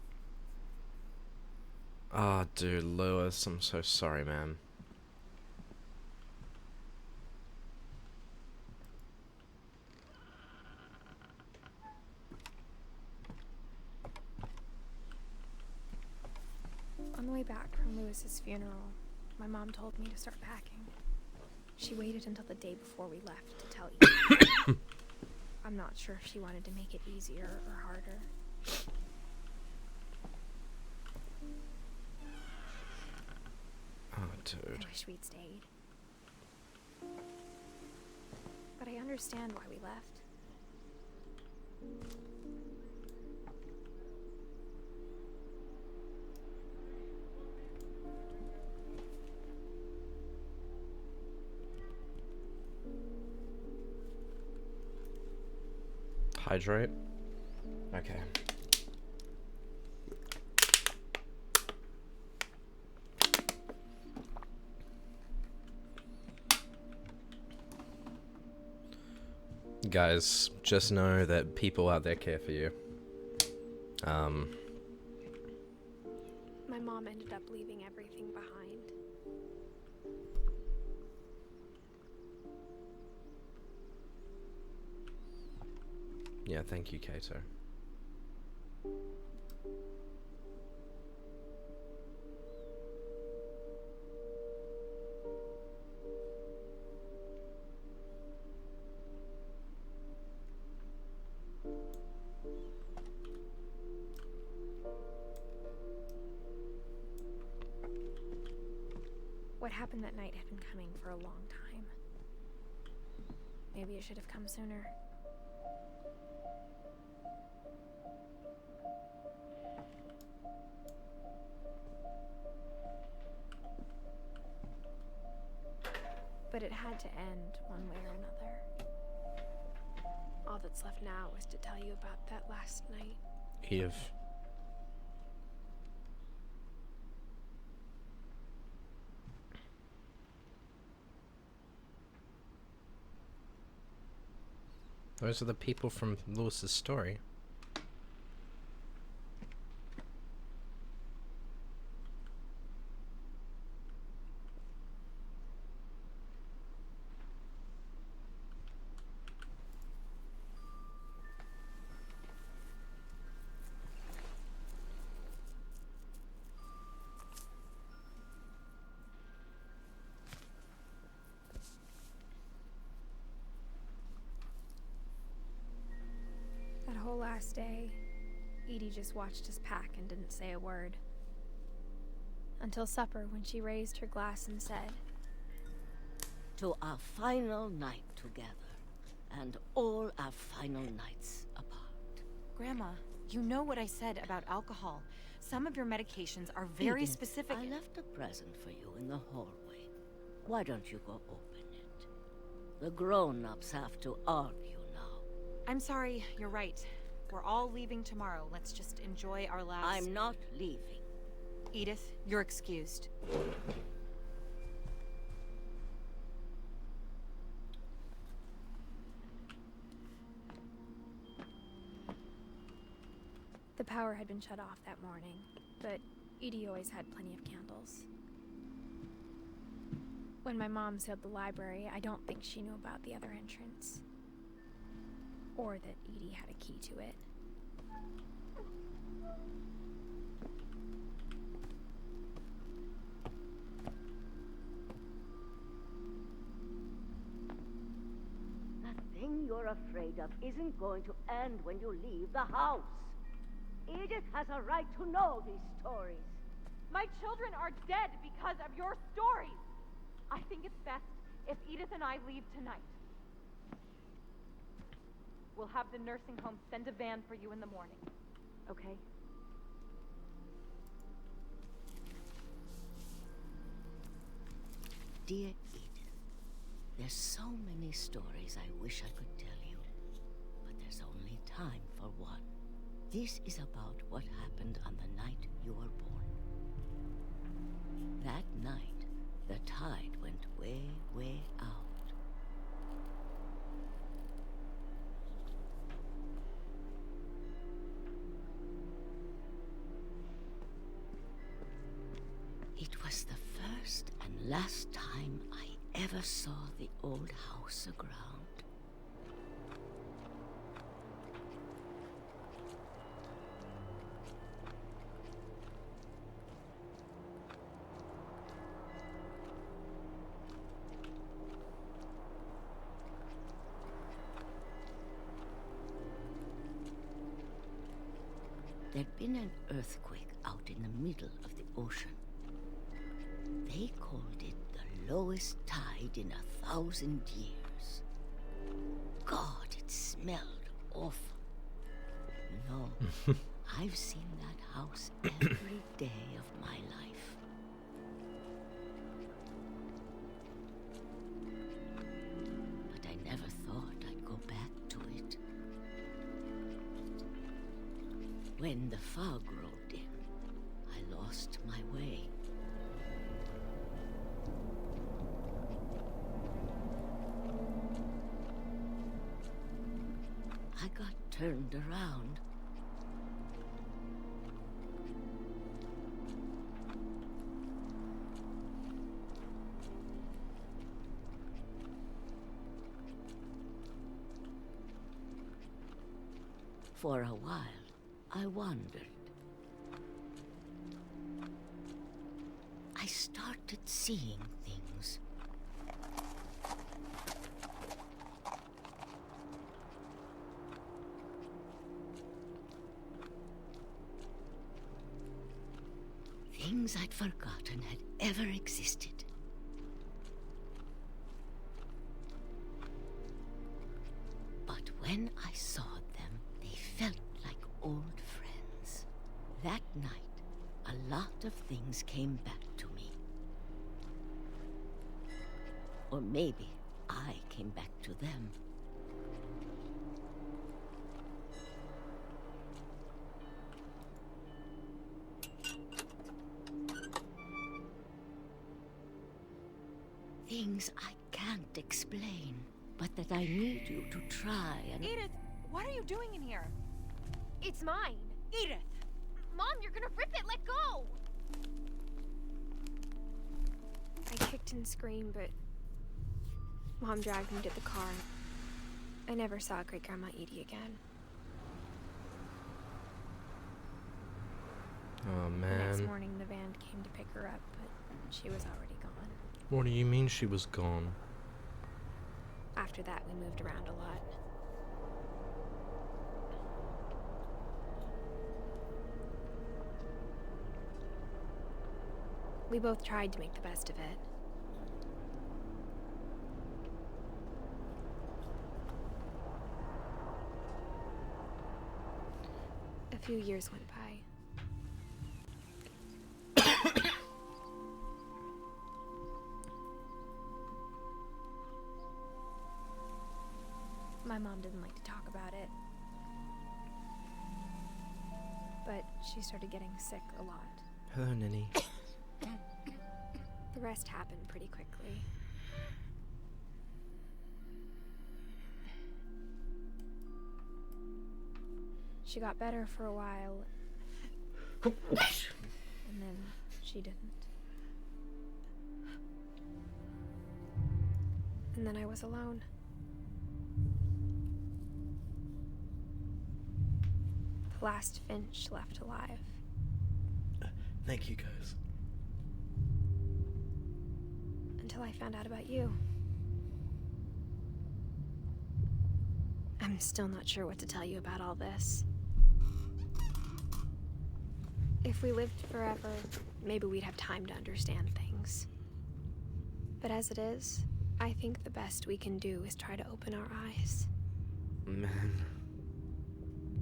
Ah, dude, Lewis, I'm so sorry, man. On the way back from Lewis's funeral, my mom told me to start packing. She waited until the day before we left to tell you. I'm not sure if she wanted to make it easier or harder. Oh, dude. I wish we'd stayed. But I understand why we left. Hydrate. Okay. Guys, just know that people out there care for you. My mom ended up leaving everything behind. Yeah, thank you, Kato. What happened that night had been coming for a long time. Maybe it should have come sooner. But it had to end one way or another. All that's left now is to tell you about that last night. Eve. Those are the people from Lewis's story. Last day, Edie just watched us pack and didn't say a word. Until supper, when she raised her glass and said, "To our final night together, and all our final nights apart." Grandma, you know what I said about alcohol. Some of your medications are very Edith, specific. I left a present for you in the hallway. Why don't you go open it? The grown-ups have to argue now. I'm sorry, you're right. We're all leaving tomorrow. Let's just enjoy our last... I'm not leaving. Edith, you're excused. The power had been shut off that morning, but Edie always had plenty of candles. When my mom sealed the library, I don't think she knew about the other entrance. Or that Edie had a key to it. That thing you're afraid of isn't going to end when you leave the house. Edith has a right to know these stories. My children are dead because of your stories. I think it's best if Edith and I leave tonight. We'll have the nursing home send a van for you in the morning, okay? Dear Edith, there's so many stories I wish I could tell you, but there's only time for one. This is about what happened on the night you were born. That night, the tide went way, way out. It was the first and last time I ever saw the old house aground. There'd been an earthquake out in the middle of the ocean. They called it the lowest tide in 1,000 years. God, it smelled awful. You know, I've seen that house every day of my life. But I never thought I'd go back to it. When the fog rolled in, I lost my way. I got turned around. For a while, I wandered. I started seeing things. Things I'd forgotten had ever existed. when I saw them, they felt like old friends. That night, a lot of things came back to me. Or maybe I came back to them. Things I can't explain, but that I need you to try and... Edith, what are you doing in here? It's mine. Edith! Mom, you're gonna rip it! Let go! I kicked and screamed, but Mom dragged me to the car. I never saw Great-Grandma Edie again. Oh, The man. next morning, the van came to pick her up, but she was already gone. What do you mean she was gone? After that, we moved around a lot. We both tried to make the best of it. A few years went by. My mom didn't like to talk about it. But she started getting sick a lot. Hello, Ninny. The rest happened pretty quickly. She got better for a while. And then she didn't. And then I was alone. The last Finch left alive. Thank you, guys. Until I found out about you. I'm still not sure what to tell you about all this. If we lived forever, maybe we'd have time to understand things. But as it is, I think the best we can do is try to open our eyes. Man.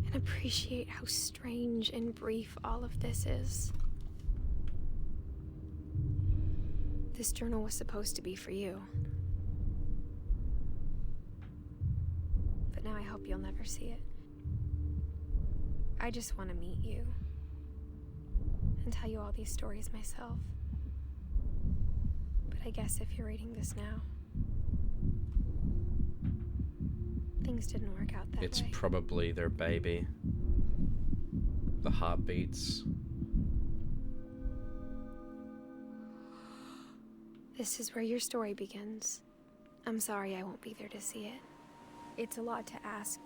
And appreciate how strange and brief all of this is. This journal was supposed to be for you. But now I hope you'll never see it. I just want to meet you. And tell you all these stories myself. But I guess if you're reading this now, things didn't work out that way. It's probably their baby. The heartbeats. This is where your story begins. I'm sorry I won't be there to see it. It's a lot to ask,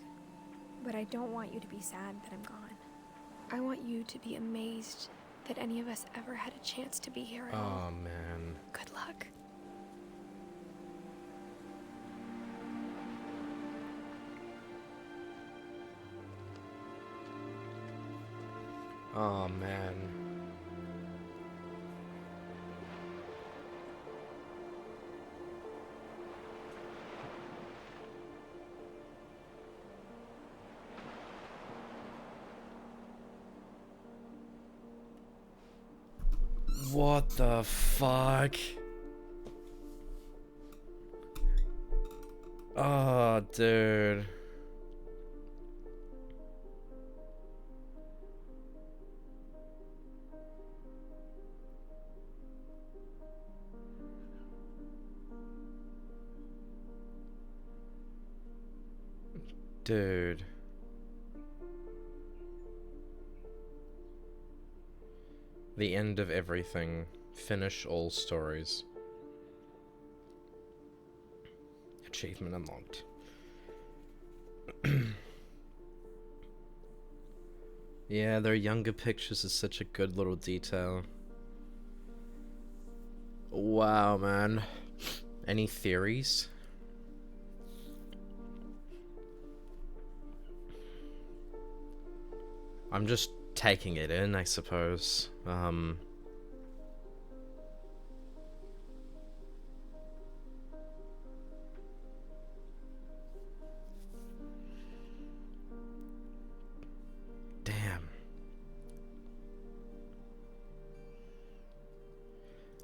but I don't want you to be sad that I'm gone. I want you to be amazed that any of us ever had a chance to be here at all. Oh, man. Good luck. Oh, man. What the fuck? Oh, dude. Dude. The end of everything. Finish all stories. Achievement unlocked. Yeah, their younger pictures is such a good little detail. Wow, man. Any theories? I'm just taking it in, I suppose.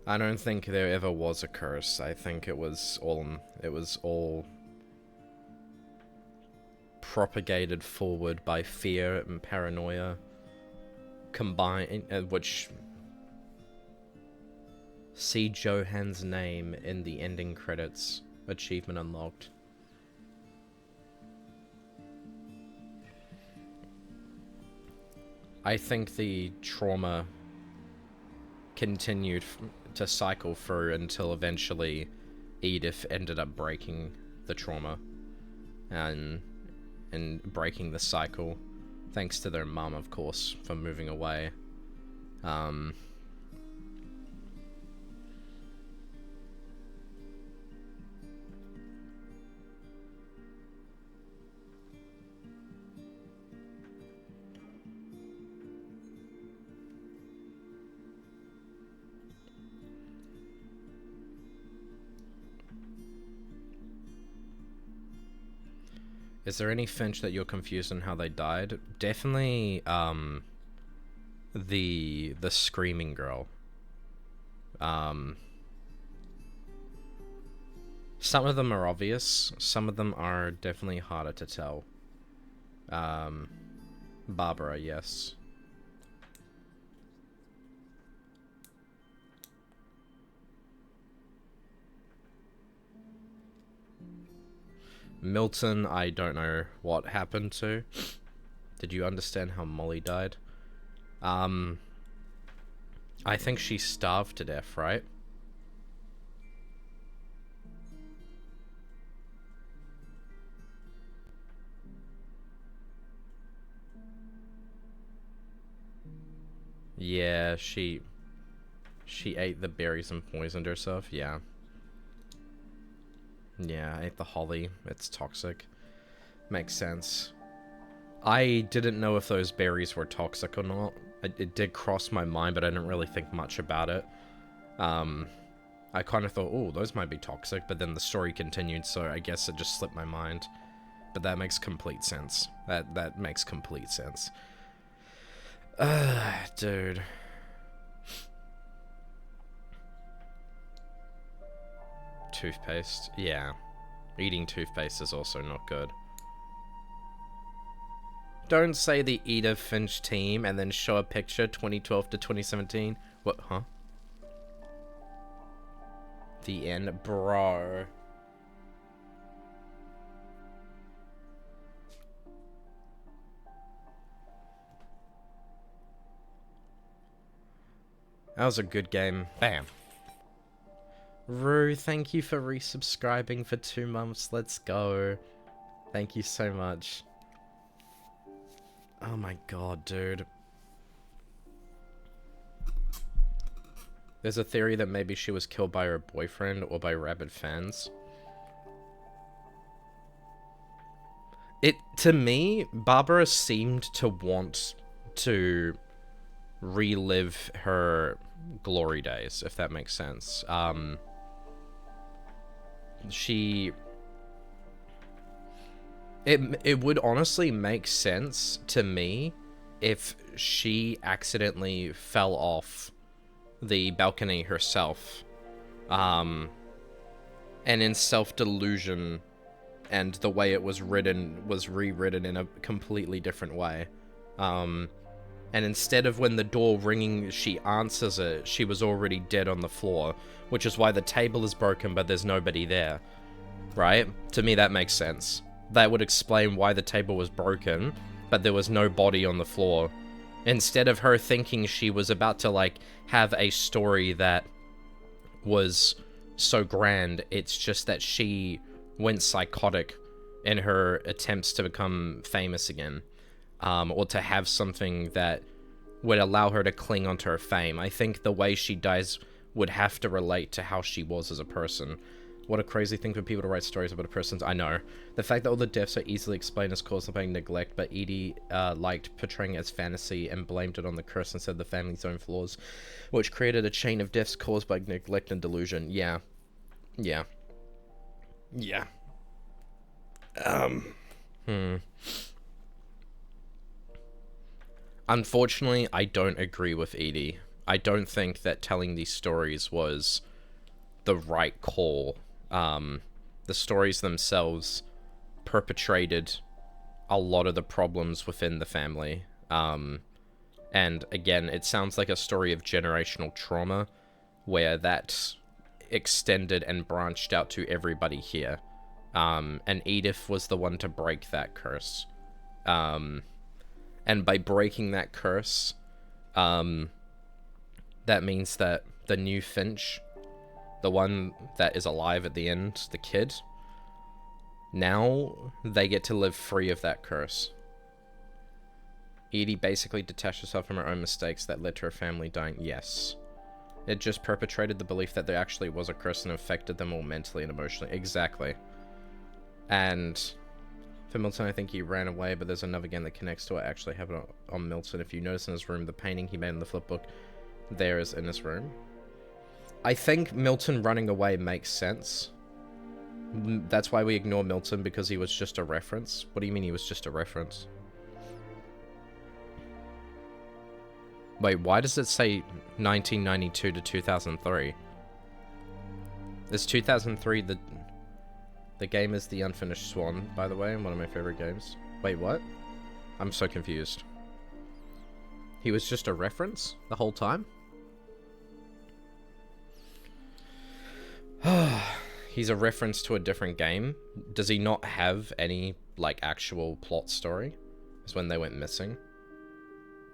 I don't think there ever was a curse. I think it was all propagated forward by fear and paranoia combined, which see Johan's name in the ending credits. Achievement unlocked. I think the trauma continued to cycle through until eventually Edith ended up breaking the trauma and breaking the cycle, thanks to their mum, of course, for moving away. Is there any Finch that you're confused on how they died? Definitely, the screaming girl. Some of them are obvious. Some of them are definitely harder to tell. Barbara, yes. Milton, I don't know what happened to. Did you understand how Molly died? I think she starved to death, right? Yeah, she ate the berries and poisoned herself, yeah. Yeah, I ate the holly. It's toxic. Makes sense. I didn't know if those berries were toxic or not. It did cross my mind, but I didn't really think much about it. I kind of thought, oh, those might be toxic, but then the story continued, so I guess it just slipped my mind. But that makes complete sense. That makes complete sense. Dude. Toothpaste, yeah. Eating toothpaste is also not good. Don't say the Edith Finch team and then show a picture 2012 to 2017. What, huh? The end, bro. That was a good game. Bam. Rue, thank you for resubscribing for 2 months. Let's go. Thank you so much. Oh my god, dude. There's a theory that maybe she was killed by her boyfriend or by rabid fans. To me, Barbara seemed to want to relive her glory days, if that makes sense. It would honestly make sense to me if she accidentally fell off the balcony herself, and in self-delusion and the way it was written was rewritten in a completely different way. And instead of when the door ringing, she answers it, she was already dead on the floor, which is why the table is broken, but there's nobody there, right? To me, that makes sense. That would explain why the table was broken, but there was no body on the floor. Instead of her thinking she was about to, like, have a story that was so grand, it's just that she went psychotic in her attempts to become famous again. Or to have something that would allow her to cling onto her fame. I think the way she dies would have to relate to how she was as a person. What a crazy thing for people to write stories about a person's... I know. The fact that all the deaths are easily explained is caused by neglect, but Edie liked portraying it as fantasy and blamed it on the curse instead of the family's own flaws, which created a chain of deaths caused by neglect and delusion. Yeah. Yeah. Yeah. Unfortunately, I don't agree with Edie. I don't think that telling these stories was the right call. The stories themselves perpetrated a lot of the problems within the family. And again, it sounds like a story of generational trauma, where that extended and branched out to everybody here. And Edith was the one to break that curse. And by breaking that curse, that means that the new Finch, the one that is alive at the end, the kid, now they get to live free of that curse. Edie basically detached herself from her own mistakes that led to her family dying. Yes. It just perpetrated the belief that there actually was a curse and affected them all mentally and emotionally. Exactly. And for Milton, I think he ran away, but there's another game that connects to what actually happened on Milton. If you notice in his room, the painting he made in the flipbook there is in his room. I think Milton running away makes sense. That's why we ignore Milton, because he was just a reference. What do you mean he was just a reference? Wait, why does it say 1992 to 2003? Is 2003 the game is The Unfinished Swan, by the way, and one of my favorite games. Wait, what? I'm so confused. He was just a reference the whole time? He's a reference to a different game? Does he not have any, like, actual plot story? Is when they went missing.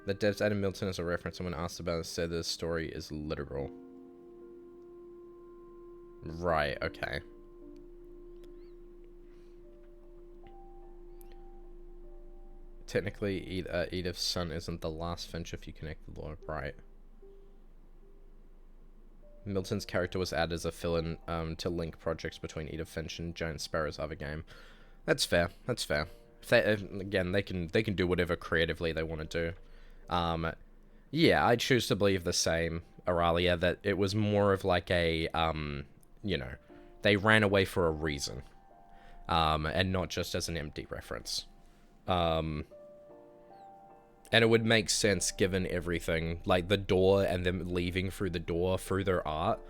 The devs added Milton as a reference, and when asked about it, said the story is literal. Right, okay. Technically, Edith's son isn't the last Finch if you connect the lore. Right. Milton's character was added as a fill-in to link projects between Edith Finch and Giant Sparrow's other game. That's fair. That's fair. Again, they can do whatever creatively they want to do. Yeah, I choose to believe the same, Auralia, that it was more of like a, you know, they ran away for a reason, and not just as an empty reference. And it would make sense given everything, like the door and them leaving through the door through their art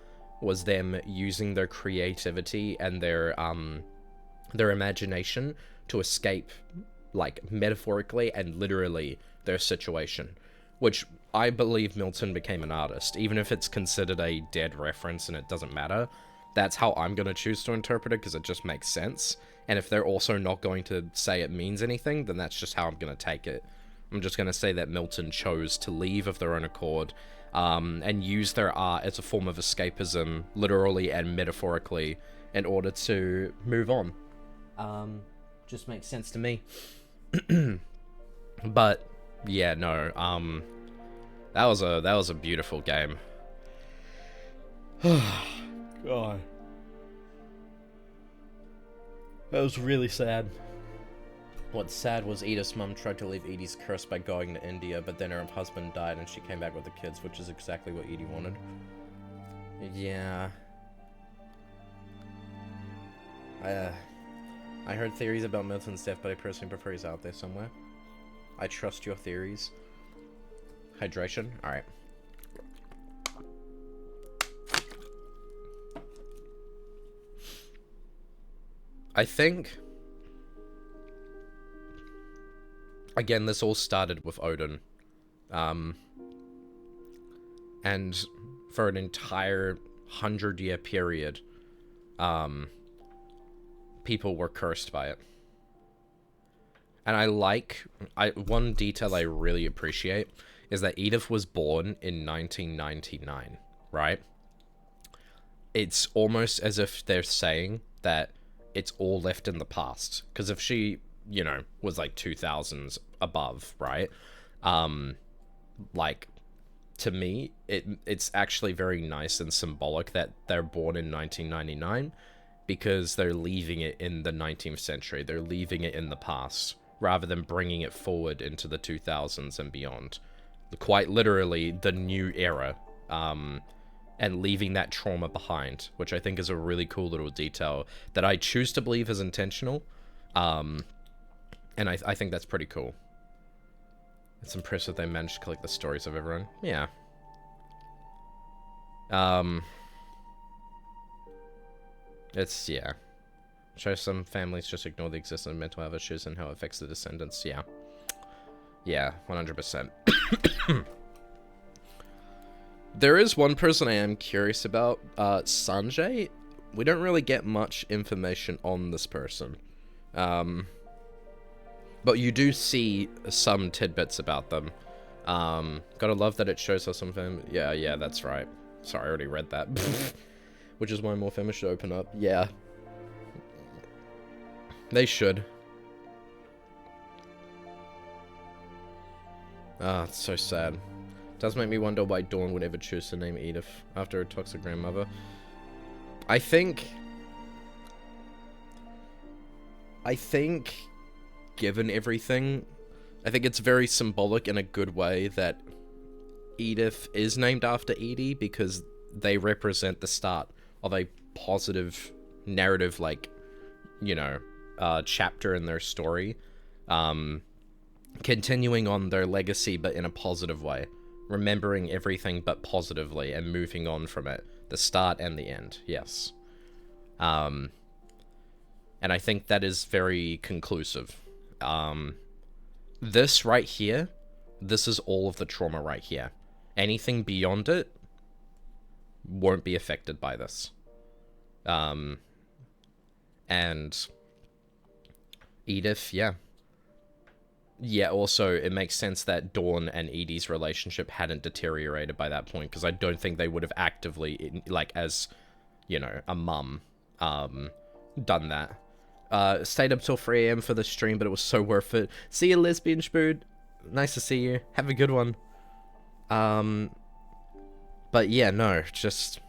was them using their creativity and their imagination to escape, like, metaphorically and literally their situation, which I believe Milton became an artist, even if it's considered a dead reference and it doesn't matter. That's how I'm going to choose to interpret it, because it just makes sense. And if they're also not going to say it means anything, then that's just how I'm going to take it. I'm just going to say that Milton chose to leave of their own accord, and use their art as a form of escapism, literally and metaphorically, in order to move on. Just makes sense to me. But yeah, no, that was a beautiful game. God. That was really sad. What's sad was Edith's mum tried to leave Edie's curse by going to India, but then her husband died and she came back with the kids, which is exactly what Edie wanted. Yeah. I heard theories about Milton's death, but I personally prefer he's out there somewhere. I trust your theories. Hydration? Alright. I think... Again, this all started with Odin. And for an entire 100-year period, people were cursed by it. And one detail I really appreciate is that Edith was born in 1999, right? It's almost as if they're saying that it's all left in the past. Because if she, you know, was like 2000s above, right? Like, to me, it's actually very nice and symbolic that they're born in 1999, because they're leaving it in the 19th century. They're leaving it in the past, rather than bringing it forward into the 2000s and beyond. Quite literally, the new era, and leaving that trauma behind, which I think is a really cool little detail that I choose to believe is intentional, and I think that's pretty cool. It's impressive they managed to collect the stories of everyone. Yeah. It's, yeah. Shows some families just ignore the existence of mental health issues and how it affects the descendants. Yeah. Yeah, 100%. There is one person I am curious about, Sanjay. We don't really get much information on this person. But you do see some tidbits about them. Gotta love that it shows us some yeah, that's right. Sorry, I already read that. Which is why more families should open up. Yeah. They should. Ah, it's so sad. Does make me wonder why Dawn would ever choose to name Edith after her toxic grandmother. I think, given everything, I think it's very symbolic in a good way that Edith is named after Edie, because they represent the start of a positive narrative, like, you know, chapter in their story. Continuing on their legacy, but in a positive way. Remembering everything but positively and moving on from it. The start and the end, yes. And I think that is very conclusive. This right here, this is all of the trauma right here. Anything beyond it won't be affected by this. And Edith, yeah. Yeah, also, it makes sense that Dawn and Edie's relationship hadn't deteriorated by that point, because I don't think they would have actively, like, as, you know, a mum, done that. Stayed up till 3 AM for the stream, but it was so worth it. See you, Lesbian Spood. Nice to see you. Have a good one. But yeah, no, just...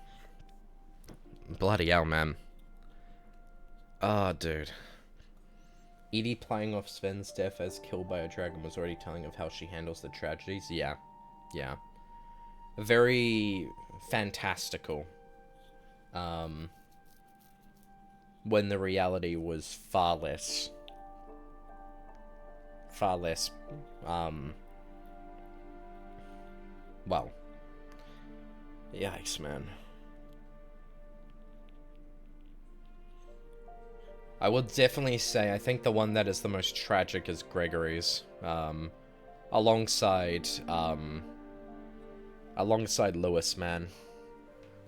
bloody hell, man. Oh, dude. Edie playing off Sven's death as killed by a dragon was already telling of how she handles the tragedies. Yeah. Yeah. Very fantastical. When the reality was far less, well, yikes, man. I would definitely say, I think the one that is the most tragic is Gregory's, alongside Lewis, man.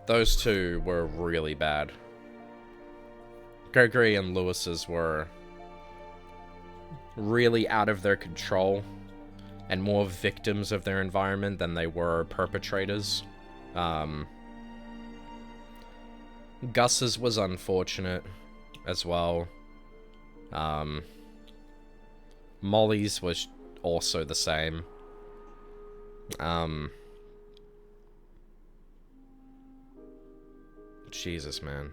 Those two were really bad. Gregory and Lewis's were really out of their control and more victims of their environment than they were perpetrators. Gus's was unfortunate as well. Molly's was also the same. Jesus, man.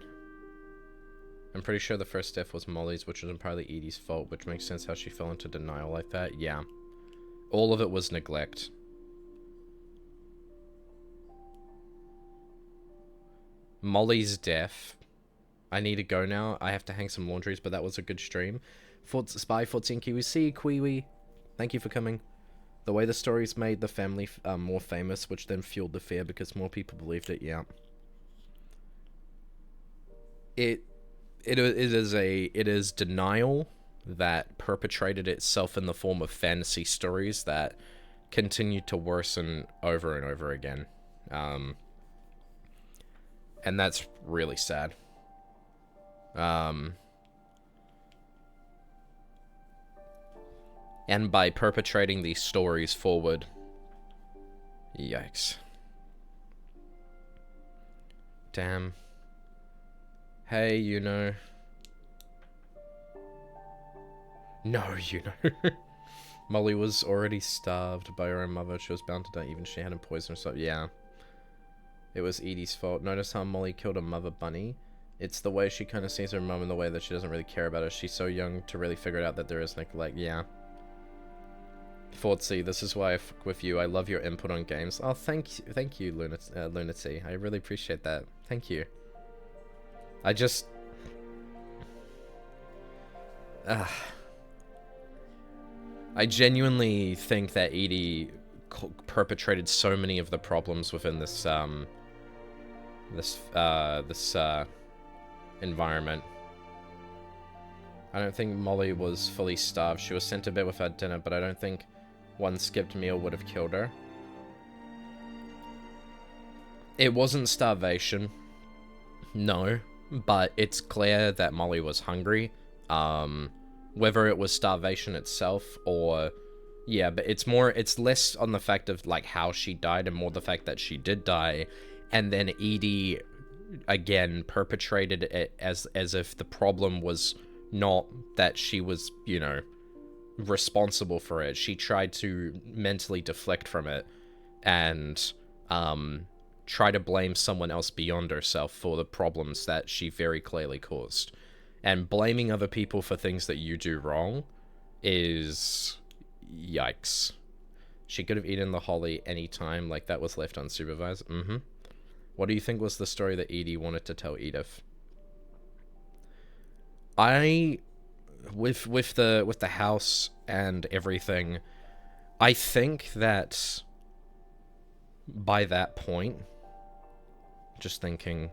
I'm pretty sure the first death was Molly's, which was entirely Edie's fault, which makes sense how she fell into denial like that. Yeah. All of it was neglect. Molly's death. I need to go now. I have to hang some laundries, but that was a good stream. Spy, Fortsy, and Kiwi. See you, Kiwi. Thank you for coming. The way the stories made the family more famous, which then fueled the fear because more people believed it. Yeah. It is denial that perpetrated itself in the form of fantasy stories that continued to worsen over and over again. And that's really sad. And by perpetrating these stories forward, yikes. Damn. Hey, you know. No, you know. Molly was already starved by her own mother. She was bound to die, even she hadn't poisoned herself. Yeah. It was Edie's fault. Notice how Molly killed her mother bunny? It's the way she kind of sees her mum in the way that she doesn't really care about her. She's so young to really figure it out that there is neglect. Yeah. Fortsy, this is why I fuck with you. I love your input on games. Oh, thank you, Lunacy. I really appreciate that. Thank you. I just... I genuinely think that Edie perpetrated so many of the problems within this, this environment. I don't think Molly was fully starved. She was sent to bed without dinner, but I don't think one skipped meal would have killed her. It wasn't starvation. No, but it's clear that Molly was hungry. Whether it was starvation itself or... Yeah, but it's less on the fact of, like, how she died and more the fact that she did die. And then Edie, again, perpetrated it as if the problem was not that she was, you know, responsible for it. She tried to mentally deflect from it and try to blame someone else beyond herself for the problems that she very clearly caused. And blaming other people for things that you do wrong is... yikes. She could have eaten the holly any time, like that was left unsupervised. What do you think was the story that Edie wanted to tell Edith? With the house and everything, I think that by that point, just thinking,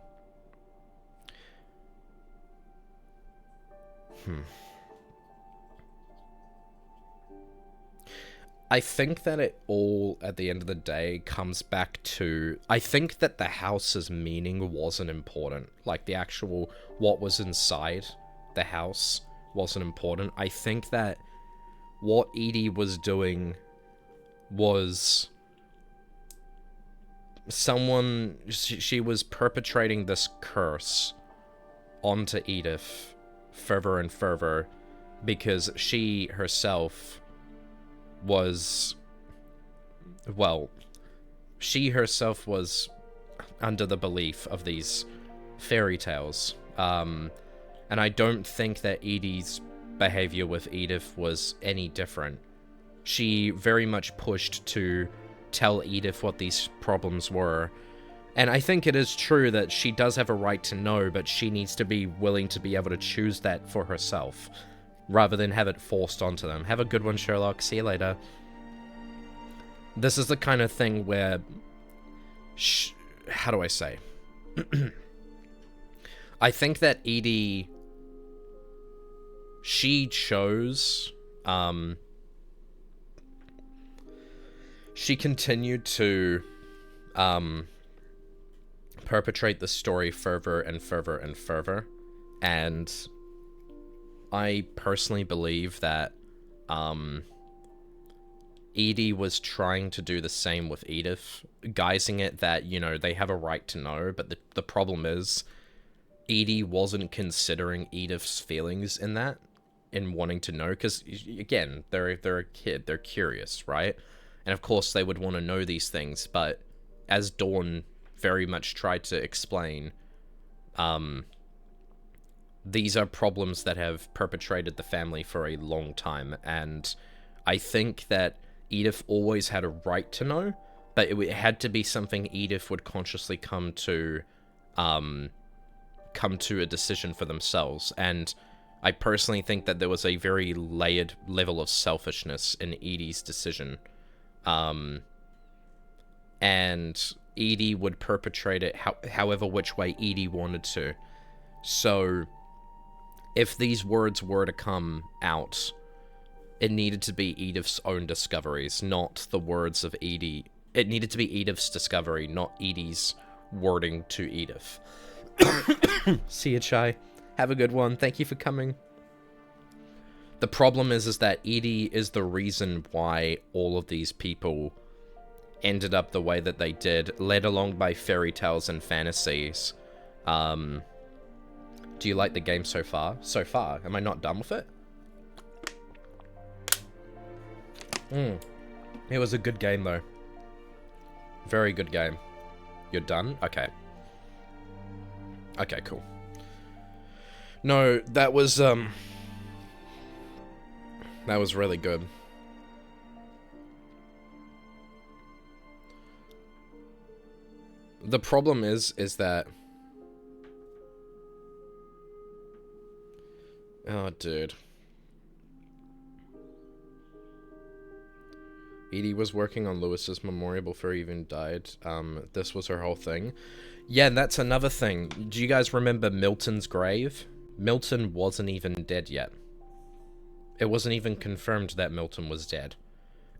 I think that it all, at the end of the day, comes back to... I think that the house's meaning wasn't important. Like, the actual... what was inside the house wasn't important. I think that what Edie was doing was... someone... She was perpetrating this curse onto Edith further and further because she herself... was, well, she herself was under the belief of these fairy tales. And I don't think that Edie's behavior with Edith was any different. She very much pushed to tell Edith what these problems were. And I think it is true that she does have a right to know, but she needs to be willing to be able to choose that for herself, rather than have it forced onto them. Have a good one, Sherlock. See you later. This is the kind of thing where... how do I say? I think that Edie... she chose... she continued to... perpetrate the story further and further and further. And... I personally believe that Edie was trying to do the same with Edith, guising it that, you know, they have a right to know, but the problem is Edie wasn't considering Edith's feelings in that, in wanting to know, because, again, they're a kid, they're curious, right? And of course they would want to know these things, but as Dawn very much tried to explain, these are problems that have perpetrated the family for a long time, and I think that Edith always had a right to know, but it had to be something Edith would consciously come to a decision for themselves. And I personally think that there was a very layered level of selfishness in Edie's decision, and Edie would perpetrate it however which way Edie wanted to. So if these words were to come out, it needed to be Edith's own discoveries, not the words of Edie. It needed to be Edith's discovery, not Edie's wording to Edith. See you, Chai. Have a good one. Thank you for coming. The problem is that Edie is the reason why all of these people ended up the way that they did, led along by fairy tales and fantasies. Do you like the game so far? So far? Am I not done with it? It was a good game, though. Very good game. You're done? Okay. Okay, cool. No, that was really good. The problem is that... oh, dude. Edie was working on Lewis's memorial before he even died. This was her whole thing. Yeah, and that's another thing. Do you guys remember Milton's grave? Milton wasn't even dead yet. It wasn't even confirmed that Milton was dead.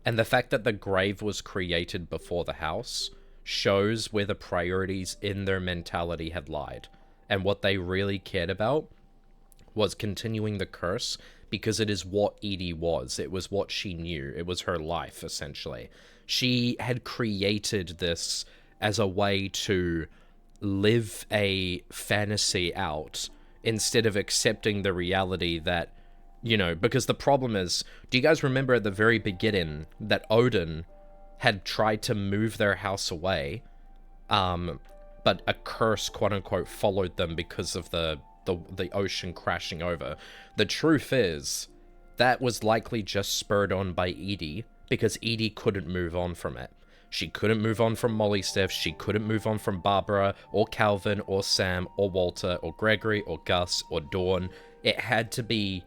And the fact that the grave was created before the house shows where the priorities in their mentality had lied. And what they really cared about was continuing the curse, because it is what Edie was. It was what she knew. It was her life, essentially. She had created this as a way to live a fantasy out instead of accepting the reality that, you know, because the problem is, do you guys remember at the very beginning that Odin had tried to move their house away, but a curse, quote-unquote, followed them because of the ocean crashing over? The truth is, that was likely just spurred on by Edie, because Edie couldn't move on from it. She couldn't move on from Molly's death, she couldn't move on from Barbara, or Calvin, or Sam, or Walter, or Gregory, or Gus, or Dawn. It had to be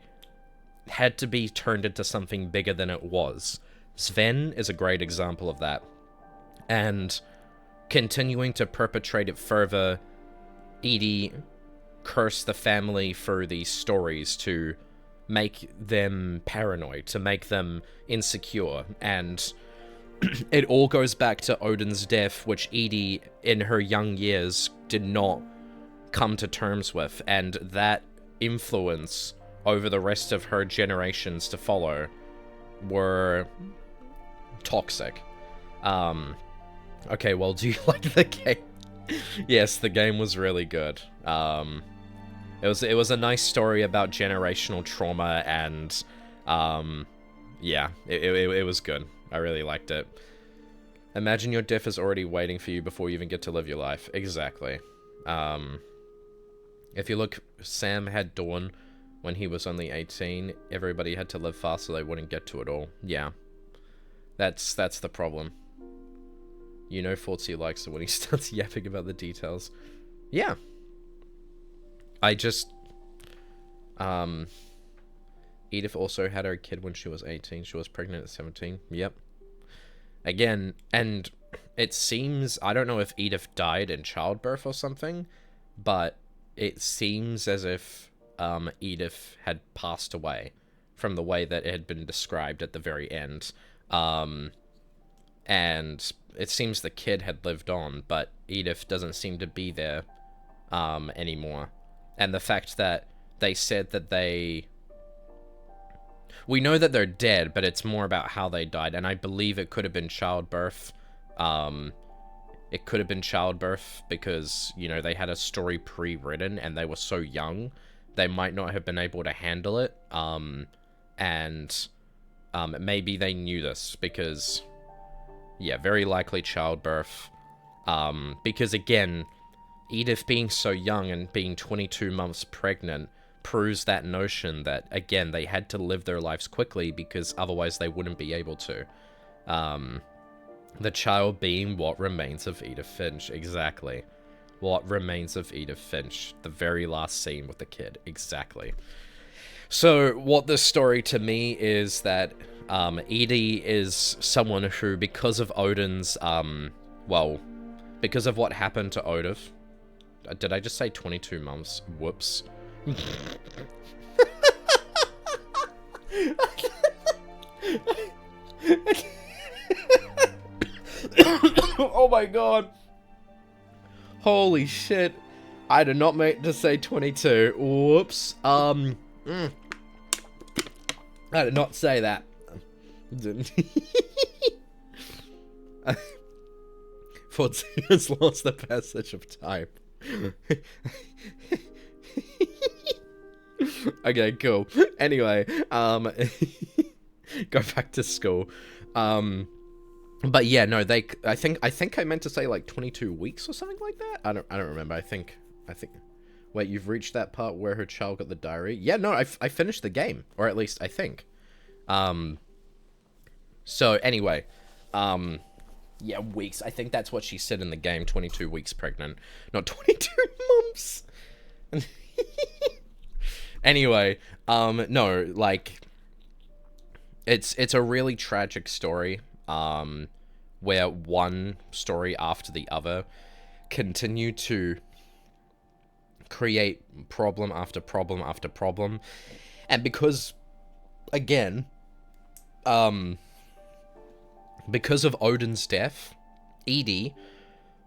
turned into something bigger than it was. Sven is a great example of that. And continuing to perpetrate it further, Edie cursed the family through these stories to make them paranoid, to make them insecure, and it all goes back to Odin's death, which Edie, in her young years, did not come to terms with, and that influence over the rest of her generations to follow were toxic. Okay, well, do you like the game? Yes, the game was really good. It was a nice story about generational trauma, and yeah, it was good. I really liked it. Imagine your death is already waiting for you before you even get to live your life. Exactly. If you look, Sam had Dawn when he was only 18. Everybody had to live fast so they wouldn't get to it all. Yeah. That's the problem. You know Fortsy likes it when he starts yapping about the details. Yeah. I just... Edith also had her kid when she was 18. She was pregnant at 17. Yep. Again, and it seems... I don't know if Edith died in childbirth or something, but it seems as if Edith had passed away from the way that it had been described at the very end. And it seems the kid had lived on, but Edith doesn't seem to be there anymore. And the fact that they said that they... We know that they're dead, but it's more about how they died, and I believe it could have been childbirth. It could have been childbirth because, you know, they had a story pre-written and they were so young, they might not have been able to handle it. And maybe they knew this because, yeah, very likely childbirth. Because again, Edith being so young and being 22 months pregnant proves that notion that, again, they had to live their lives quickly because otherwise they wouldn't be able to. The child being what remains of Edith Finch. Exactly. What remains of Edith Finch. The very last scene with the kid. Exactly. So, what this story to me is that Edie is someone who, because of Odin's, well, because of what happened to Odith... Did I just say 22 months? Whoops. Oh my god. Holy shit. I did not mean to say 22. Whoops. I did not say that. Fortsy has lost the passage of time. Okay, cool. Anyway, go back to school. But yeah, no, I think I meant to say like 22 weeks or something like that. I don't remember. I think. Wait, you've reached that part where her child got the diary? Yeah, no, I finished the game, or at least I think. So anyway, yeah, weeks. I think that's what she said in the game. 22 weeks pregnant, not 22 months. Anyway, no, like, it's a really tragic story. where one story after the other continue to create problem after problem after problem. And because, again, because of Odin's death, Edie,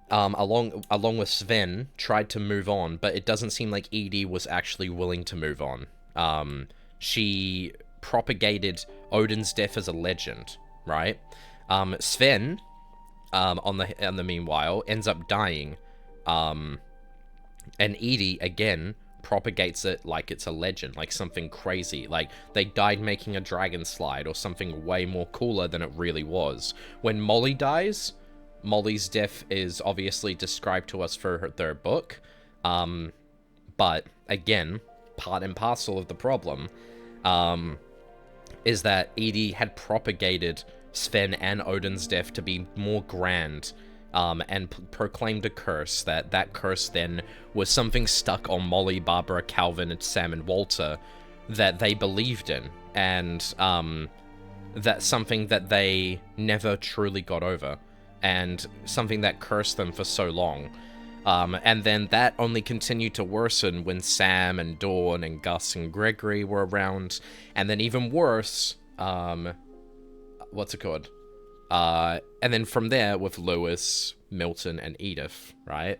along with Sven, tried to move on, but it doesn't seem like Edie was actually willing to move on. She propagated Odin's death as a legend, right? Sven, on the meanwhile, ends up dying, and Edie, again, propagates it like it's a legend, like something crazy, like they died making a dragon slide or something way more cooler than it really was. When Molly dies, Molly's death is obviously described to us for their book, but again, part and parcel of the problem is that Edie had propagated Sven and Odin's death to be more grand, and proclaimed a curse. That curse then was something stuck on Molly, Barbara, Calvin, and Sam and Walter that they believed in, and that's something that they never truly got over, and something that cursed them for so long. And then that only continued to worsen when Sam and Dawn and Gus and Gregory were around, and then even worse, what's it called? And then from there with Lewis, Milton, and Edith, right?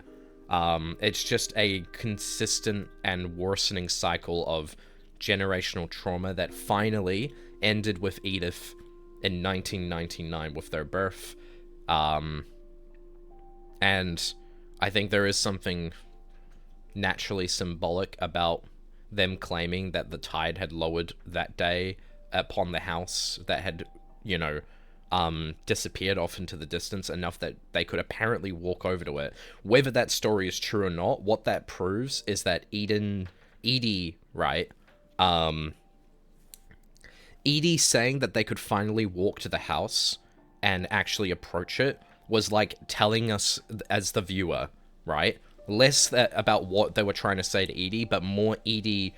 It's just a consistent and worsening cycle of generational trauma that finally ended with Edith in 1999 with their birth. And I think there is something naturally symbolic about them claiming that the tide had lowered that day upon the house that had, you know, disappeared off into the distance enough that they could apparently walk over to it. Whether that story is true or not, what that proves is that Edie, right? Edie saying that they could finally walk to the house and actually approach it was like telling us as the viewer, right? Less that about what they were trying to say to Edie, but more Edie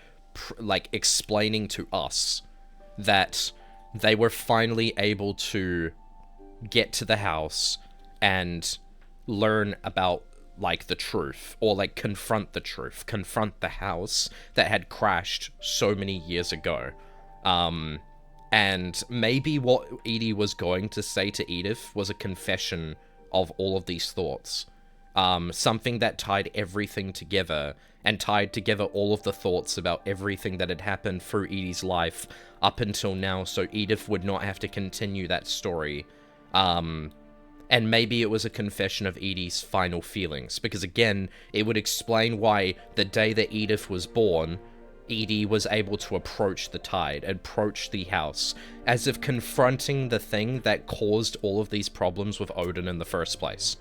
like explaining to us that they were finally able to get to the house and learn about like the truth, or like confront the truth, confront the house that had crashed so many years ago. And maybe what Edie was going to say to Edith was a confession of all of these thoughts. Something that tied everything together, and tied together all of the thoughts about everything that had happened through Edie's life up until now, so Edith would not have to continue that story. And maybe it was a confession of Edie's final feelings, because again, it would explain why the day that Edith was born, Edie was able to approach the tide, approach the house, as if confronting the thing that caused all of these problems with Odin in the first place.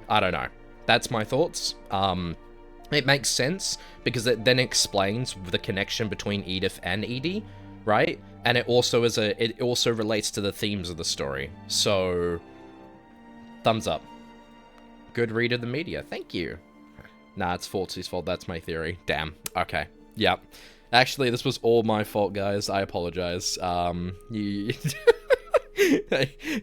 I don't know. That's my thoughts. It makes sense, because it then explains the connection between Edith and Edie, right? And it also relates to the themes of the story. So, thumbs up. Good read of the media. Thank you. Nah, it's Fortsy's fault. That's my theory. Damn. Okay. Yep. Actually, this was all my fault, guys. I apologize. It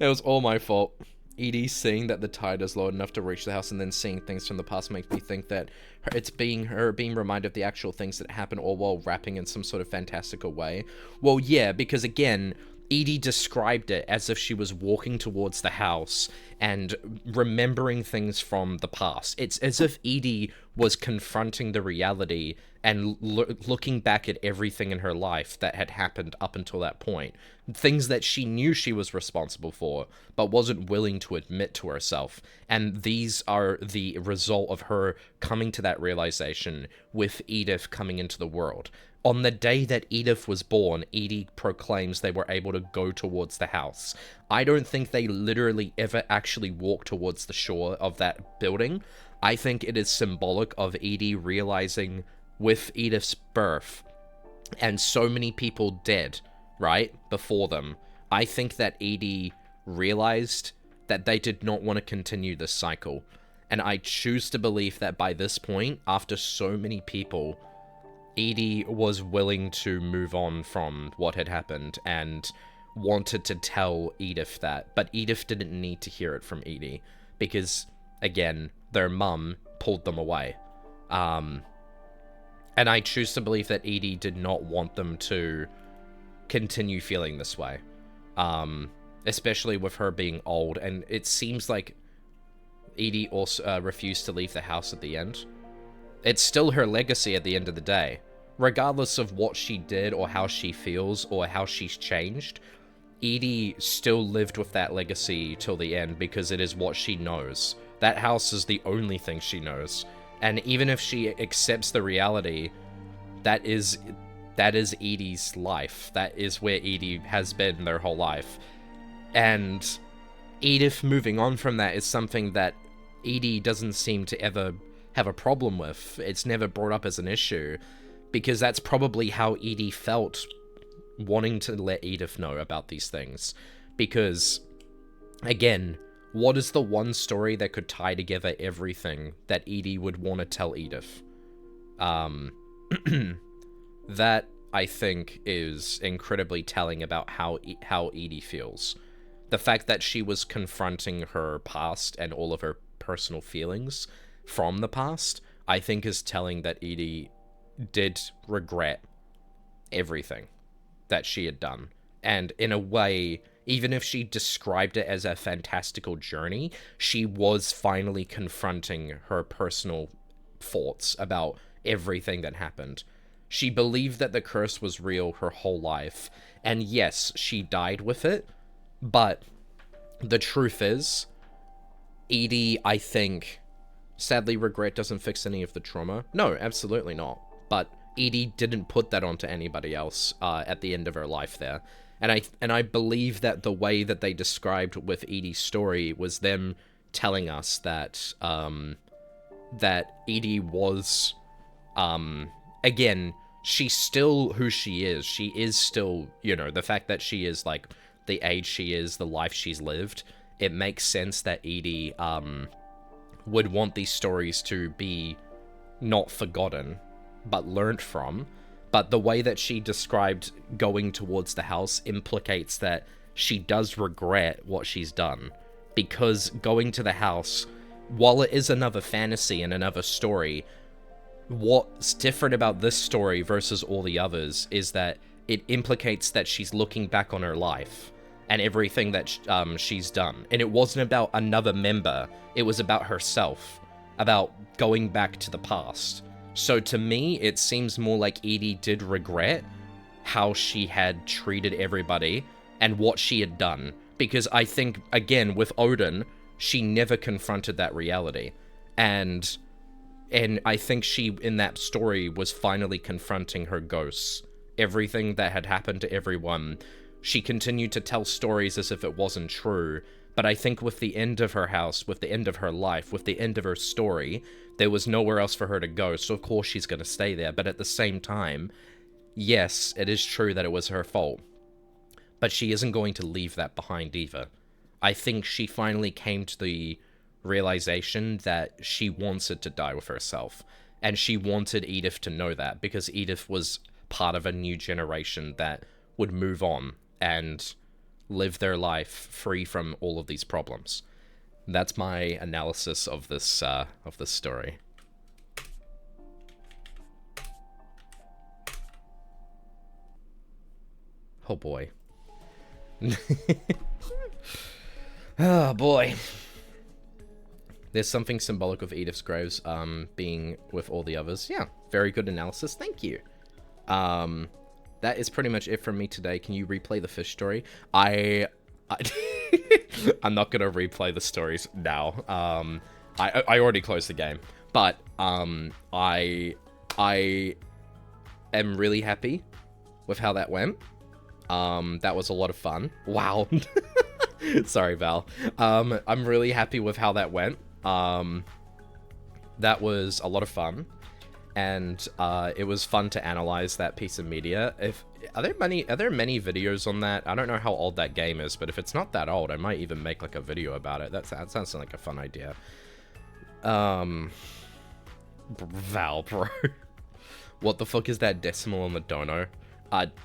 was all my fault. Edie seeing that the tide is low enough to reach the house and then seeing things from the past makes me think that her being reminded of the actual things that happen, all while rapping in some sort of fantastical way. Well, yeah, because again, Edie described it as if she was walking towards the house and remembering things from the past. It's as if Edie was confronting the reality and looking back at everything in her life that had happened up until that point. Things that she knew she was responsible for, but wasn't willing to admit to herself. And these are the result of her coming to that realization with Edith coming into the world. On the day that Edith was born, Edie proclaims they were able to go towards the house. I don't think they literally ever actually walked towards the shore of that building. I think it is symbolic of Edie realizing with Edith's birth and so many people dead, right, before them, I think that Edie realized that they did not want to continue this cycle. And I choose to believe that by this point, after so many people, Edie was willing to move on from what had happened and wanted to tell Edith that, but Edith didn't need to hear it from Edie, because, again, their mum pulled them away. And I choose to believe that Edie did not want them to continue feeling this way. Especially with her being old, and it seems like Edie also refused to leave the house at the end. It's still her legacy at the end of the day. Regardless of what she did or how she feels or how she's changed, Edie still lived with that legacy till the end because it is what she knows. That house is the only thing she knows. And even if she accepts the reality, that is Edie's life. That is where Edie has been their whole life. And Edith moving on from that is something that Edie doesn't seem to ever have a problem with. It's never brought up as an issue, because that's probably how Edie felt wanting to let Edith know about these things. Because, again, what is the one story that could tie together everything that Edie would want to tell Edith? That, I think, is incredibly telling about how Edie feels. The fact that she was confronting her past and all of her personal feelings from the past, I think is telling that Edie did regret everything that she had done. And in a way, even if she described it as a fantastical journey, she was finally confronting her personal thoughts about everything that happened. She believed that the curse was real her whole life, and yes, she died with it, but the truth is, Edie, I think, sadly, regret doesn't fix any of the trauma. No, absolutely not. But Edie didn't put that onto anybody else at the end of her life there. And I believe that the way that they described with Edie's story was them telling us that that Edie was, again, she's still who she is. She is still, you know, the fact that she is, like, the age she is, the life she's lived, it makes sense that Edie would want these stories to be not forgotten, but learnt from. But the way that she described going towards the house implicates that she does regret what she's done. Because going to the house, while it is another fantasy and another story, what's different about this story versus all the others is that it implicates that she's looking back on her life and everything that she's done. And it wasn't about another member, it was about herself, about going back to the past. So to me, it seems more like Edie did regret how she had treated everybody and what she had done. Because I think, again, with Odin, she never confronted that reality. And I think she, in that story, was finally confronting her ghosts. Everything that had happened to everyone. She continued to tell stories as if it wasn't true. But I think with the end of her house, with the end of her life, with the end of her story, there was nowhere else for her to go, so of course she's going to stay there. But at the same time, yes, it is true that it was her fault. But she isn't going to leave that behind either. I think she finally came to the realization that she wanted to die with herself. And she wanted Edith to know that, because Edith was part of a new generation that would move on and live their life free from all of these problems. That's my analysis of this story. Oh boy. Oh boy. There's something symbolic of Edith's graves being with all the others. Yeah, very good analysis. Thank you. That is pretty much it from me today. Can you replay the fish story? I'm not gonna replay the stories now. I already closed the game, but I am really happy with how that went. That was a lot of fun. Wow. Sorry, Val. I'm really happy with how that went. That was a lot of fun. And it was fun to analyze that piece of media. Are there many videos on that? I don't know how old that game is, but if it's not that old, I might even make like a video about it. That sounds like a fun idea. Val, bro. What the fuck is that decimal on the dono?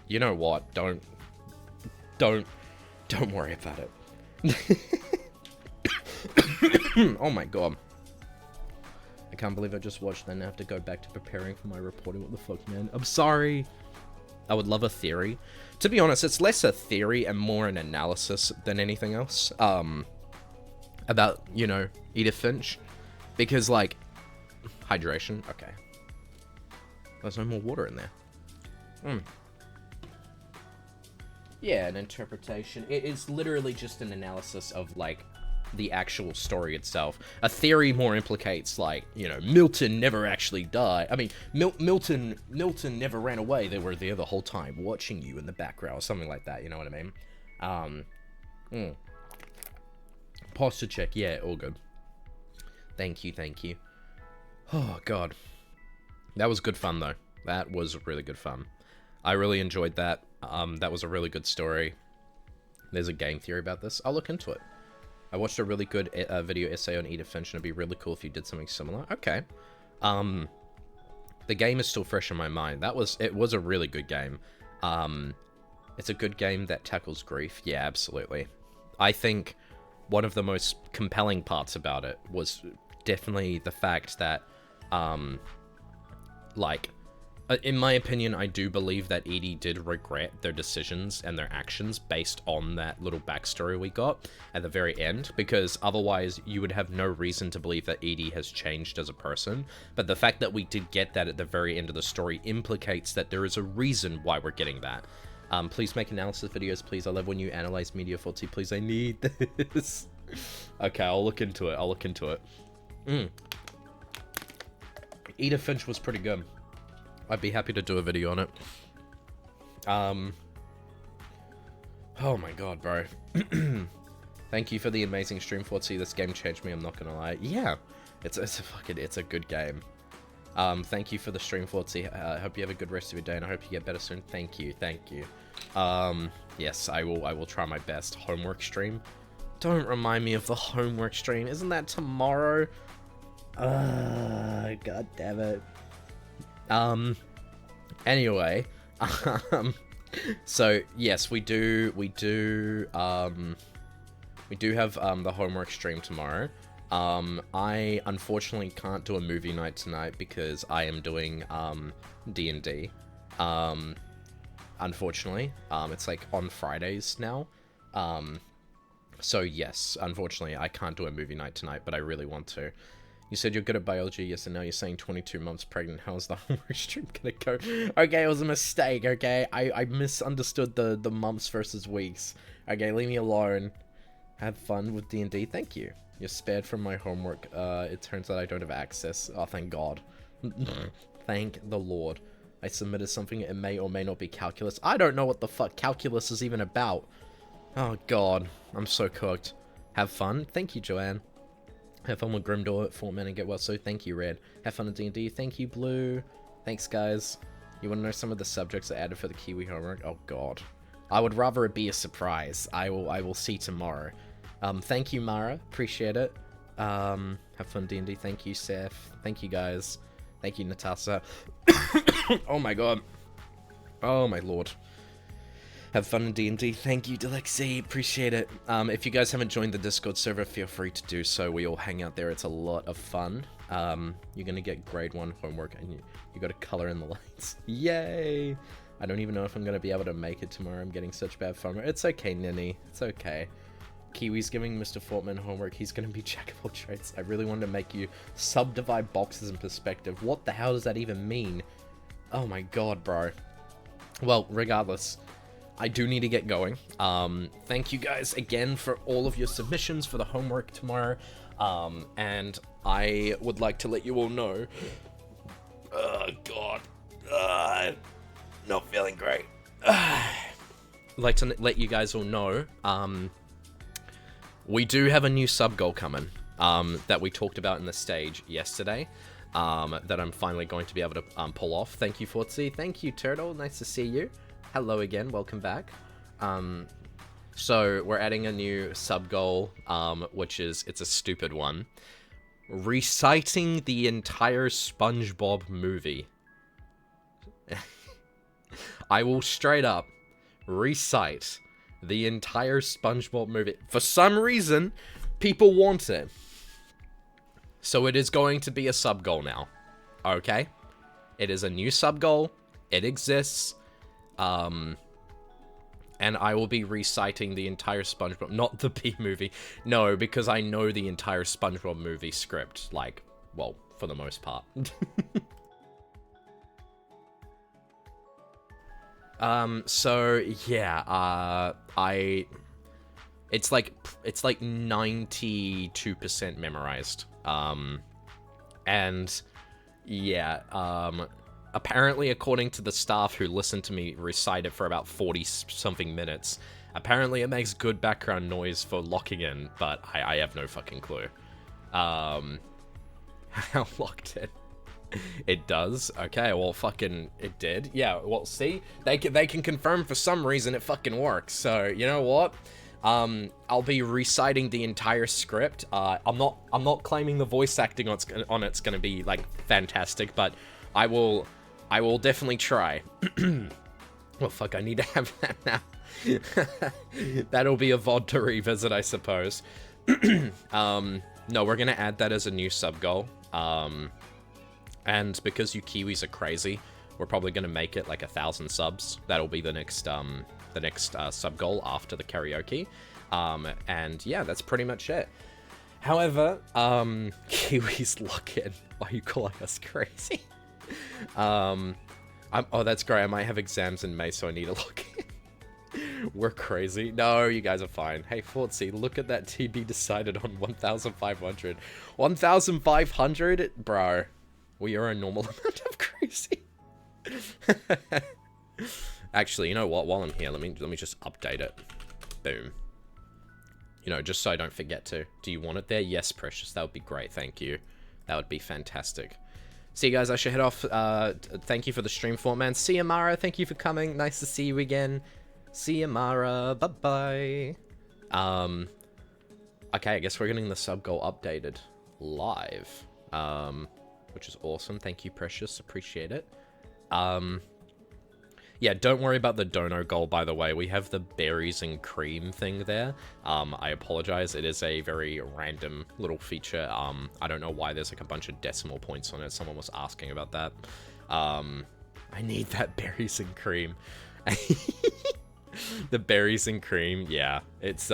You know what? Don't Don't worry about it. Oh my god. I can't believe I just watched that and I have to go back to preparing for my reporting. What the fuck, man? I'm sorry. I would love a theory. To be honest, it's less a theory and more an analysis than anything else. About, you know, Edith Finch. Because, like, hydration. Okay. There's no more water in there. Yeah, an interpretation. It is literally just an analysis of, like, the actual story itself. A theory more implicates, like, you know, Milton never actually died. I mean, Milton never ran away. They were there the whole time, watching you in the background, or something like that, you know what I mean? Posture check, yeah, all good. Thank you, thank you. Oh, God. That was good fun, though. That was really good fun. I really enjoyed that. That was a really good story. There's a game theory about this. I'll look into it. I watched a really good video essay on Edith Finch, and it'd be really cool if you did something similar. Okay. The game is still fresh in my mind. It was a really good game. It's a good game that tackles grief. Yeah, absolutely. I think one of the most compelling parts about it was definitely the fact that, like, in my opinion, I do believe that Edie did regret their decisions and their actions based on that little backstory we got at the very end, because otherwise you would have no reason to believe that Edie has changed as a person. But the fact that we did get that at the very end of the story implicates that there is a reason why we're getting that. Please make analysis videos, please. I love when you analyze media, Fortsy. Please, I need this. Okay, I'll look into it. Edith Finch was pretty good. I'd be happy to do a video on it. Oh my god, bro. Thank you for the amazing stream, Fortsy. This game changed me, I'm not gonna lie. Yeah, it's a good game. Thank you for the stream, Fortsy. I hope you have a good rest of your day, and I hope you get better soon. Thank you. Yes, I will try my best. Homework stream? Don't remind me of the homework stream. Isn't that tomorrow? God damn it. Anyway, so yes, we do have, the homework stream tomorrow. I unfortunately can't do a movie night tonight because I am doing, D&D. Unfortunately, it's like on Fridays now. So yes, unfortunately, I can't do a movie night tonight, but I really want to. You said you're good at biology, yes, and now you're saying 22 months pregnant. How's the homework stream gonna go? Okay, it was a mistake, okay? I misunderstood the months versus weeks. Okay, leave me alone. Have fun with D&D. Thank you. You're spared from my homework. It turns out I don't have access. Oh, thank God. Thank the Lord. I submitted something. It may or may not be calculus. I don't know what the fuck calculus is even about. Oh, God. I'm so cooked. Have fun. Thank you, Joanne. Have fun with Grimdor, Fortman, and get well. So thank you, Red. Have fun at D&D. Thank you, Blue. Thanks, guys. You want to know some of the subjects I added for the Kiwi homework? Oh, God. I would rather it be a surprise. I will see tomorrow. Thank you, Mara. Appreciate it. Have fun, D&D. Thank you, Seth. Thank you, guys. Thank you, Natasha. Oh, my God. Oh, my Lord. Have fun in D&D. Thank you, Delexi. Appreciate it. If you guys haven't joined the Discord server, feel free to do so. We all hang out there. It's a lot of fun. You're going to get grade 1 homework, and you got to color in the lines. Yay! I don't even know if I'm going to be able to make it tomorrow. I'm getting such bad FOMO. It's okay, Ninny. It's okay. Kiwi's giving Mr. Fortman homework. He's going to be jack of all trades. I really wanted to make you subdivide boxes in perspective. What the hell does that even mean? Oh my god, bro. Well, regardless, I do need to get going. Thank you guys again for all of your submissions for the homework tomorrow. And I would like to let you all know... Oh, God. Not feeling great. I'd like to let you guys all know, we do have a new sub-goal coming, that we talked about in the stage yesterday, that I'm finally going to be able to pull off. Thank you, Fortsy. Thank you, Turtle. Nice to see you. Hello again. Welcome back. So we're adding a new sub-goal, which is, it's a stupid one. Reciting the entire SpongeBob movie. I will straight up recite the entire SpongeBob movie. For some reason, people want it. So it is going to be a sub-goal now. Okay? It is a new sub-goal. It exists. And I will be reciting the entire SpongeBob... Not the B movie. No, because I know the entire SpongeBob movie script. Like, well, for the most part. So, yeah, it's like 92% memorized. And, yeah, apparently, according to the staff who listened to me recite it for about 40-something minutes, apparently it makes good background noise for locking in, but I have no fucking clue. How locked in? It does? Okay, well, fucking, it did. Yeah, well, see? They can confirm for some reason it fucking works. So, you know what? I'll be reciting the entire script. I'm not claiming the voice acting on it's gonna be, like, fantastic, but I will definitely try. Well, fuck, I need to have that now. That'll be a VOD to revisit, I suppose. No, we're gonna add that as a new sub-goal. And because you Kiwis are crazy, we're probably gonna make it like 1,000 subs. That'll be the next sub-goal after the karaoke. And yeah, that's pretty much it. However, Kiwis lock in. Why are you calling us crazy? Oh, that's great. I might have exams in May, so I need to look in. We're crazy. No, you guys are fine. Hey, Fortsy, look at that TB decided on 1,500. 1,500? Bro, we are a normal amount of crazy. Actually, you know what? While I'm here, let me just update it. Boom. You know, just so I don't forget to. Do you want it there? Yes, Precious. That would be great. Thank you. That would be fantastic. See you guys. I should head off. Thank you for the stream, Fortman. See you, Mara. Thank you for coming. Nice to see you again. See you, Mara. Bye-bye. Okay, I guess we're getting the sub-goal updated live. Which is awesome. Thank you, Precious. Appreciate it. Yeah, don't worry about the dono goal, by the way. We have the berries and cream thing there. I apologize. It is a very random little feature. I don't know why there's like a bunch of decimal points on it. Someone was asking about that. I need that berries and cream. The berries and cream, yeah. It's,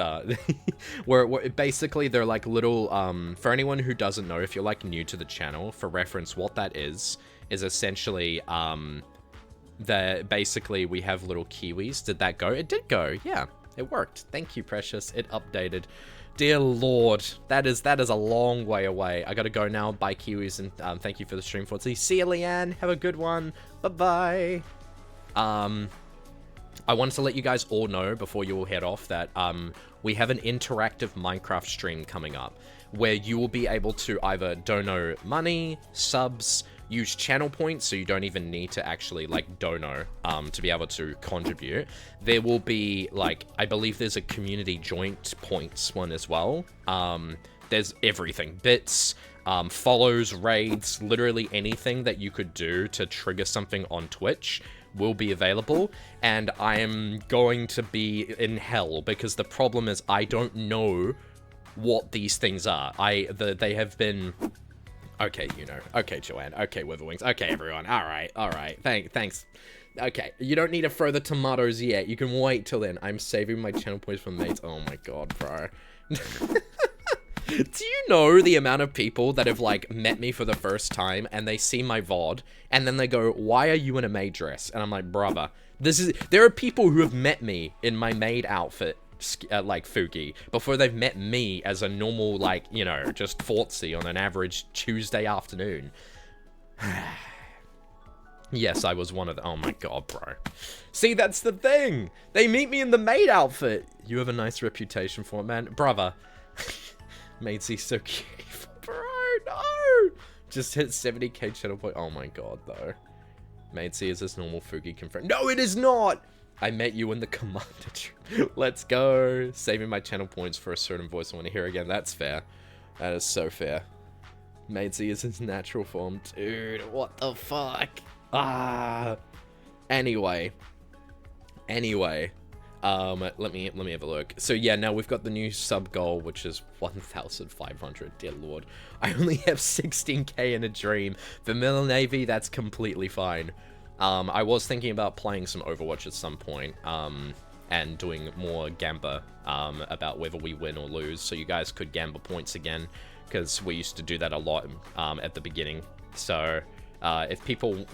basically, they're like little, for anyone who doesn't know, if you're like new to the channel, for reference, what that is essentially, basically we have little kiwis. Did that go? It did go, yeah. It worked. Thank you, Precious. It updated. Dear Lord, that is a long way away. I gotta go now, buy kiwis, and thank you for the stream, Fortsy. See you, Leanne. Have a good one. Bye-bye. I wanted to let you guys all know before you all head off that we have an interactive Minecraft stream coming up where you will be able to either dono money, subs, use channel points, so you don't even need to actually like dono to be able to contribute. There will be like, I believe there's a community joint points one as well. There's everything, bits, follows, raids, literally anything that you could do to trigger something on Twitch will be available, and I am going to be in hell because the problem is I don't know what these things are. They have been... Okay, you know. Okay, Joanne. Okay, Witherwings. Okay, everyone. Alright, alright. Thanks. Okay, you don't need to throw the tomatoes yet. You can wait till then. I'm saving my channel points for mates. Oh my god, bro. Do you know the amount of people that have, like, met me for the first time, and they see my VOD, and then they go, why are you in a maid dress? And I'm like, brother, there are people who have met me in my maid outfit, like, Fuki, before they've met me as a normal, like, you know, just Fortsy on an average Tuesday afternoon. Yes, I was one of the... Oh my god, bro. See, that's the thing! They meet me in the maid outfit! You have a nice reputation for it, man. Brother. Maidsy's so cute. Bro, no! Just hit 70k channel point. Oh my god, though. Maidsy is this normal Fuki confirmed. No, it is not! I met you in the commander trip. Let's go. Saving my channel points for a certain voice I want to hear again. That's fair. That is so fair. Maidsy is his natural form. Dude, what the fuck? Ah. Anyway. Let me have a look. So yeah, now we've got the new sub goal, which is 1,500. Dear Lord, I only have 16k in a dream. Vanilla Navy, that's completely fine. I was thinking about playing some Overwatch at some point, and doing more Gamba, about whether we win or lose, so you guys could Gamba points again, because we used to do that a lot, at the beginning. So, if people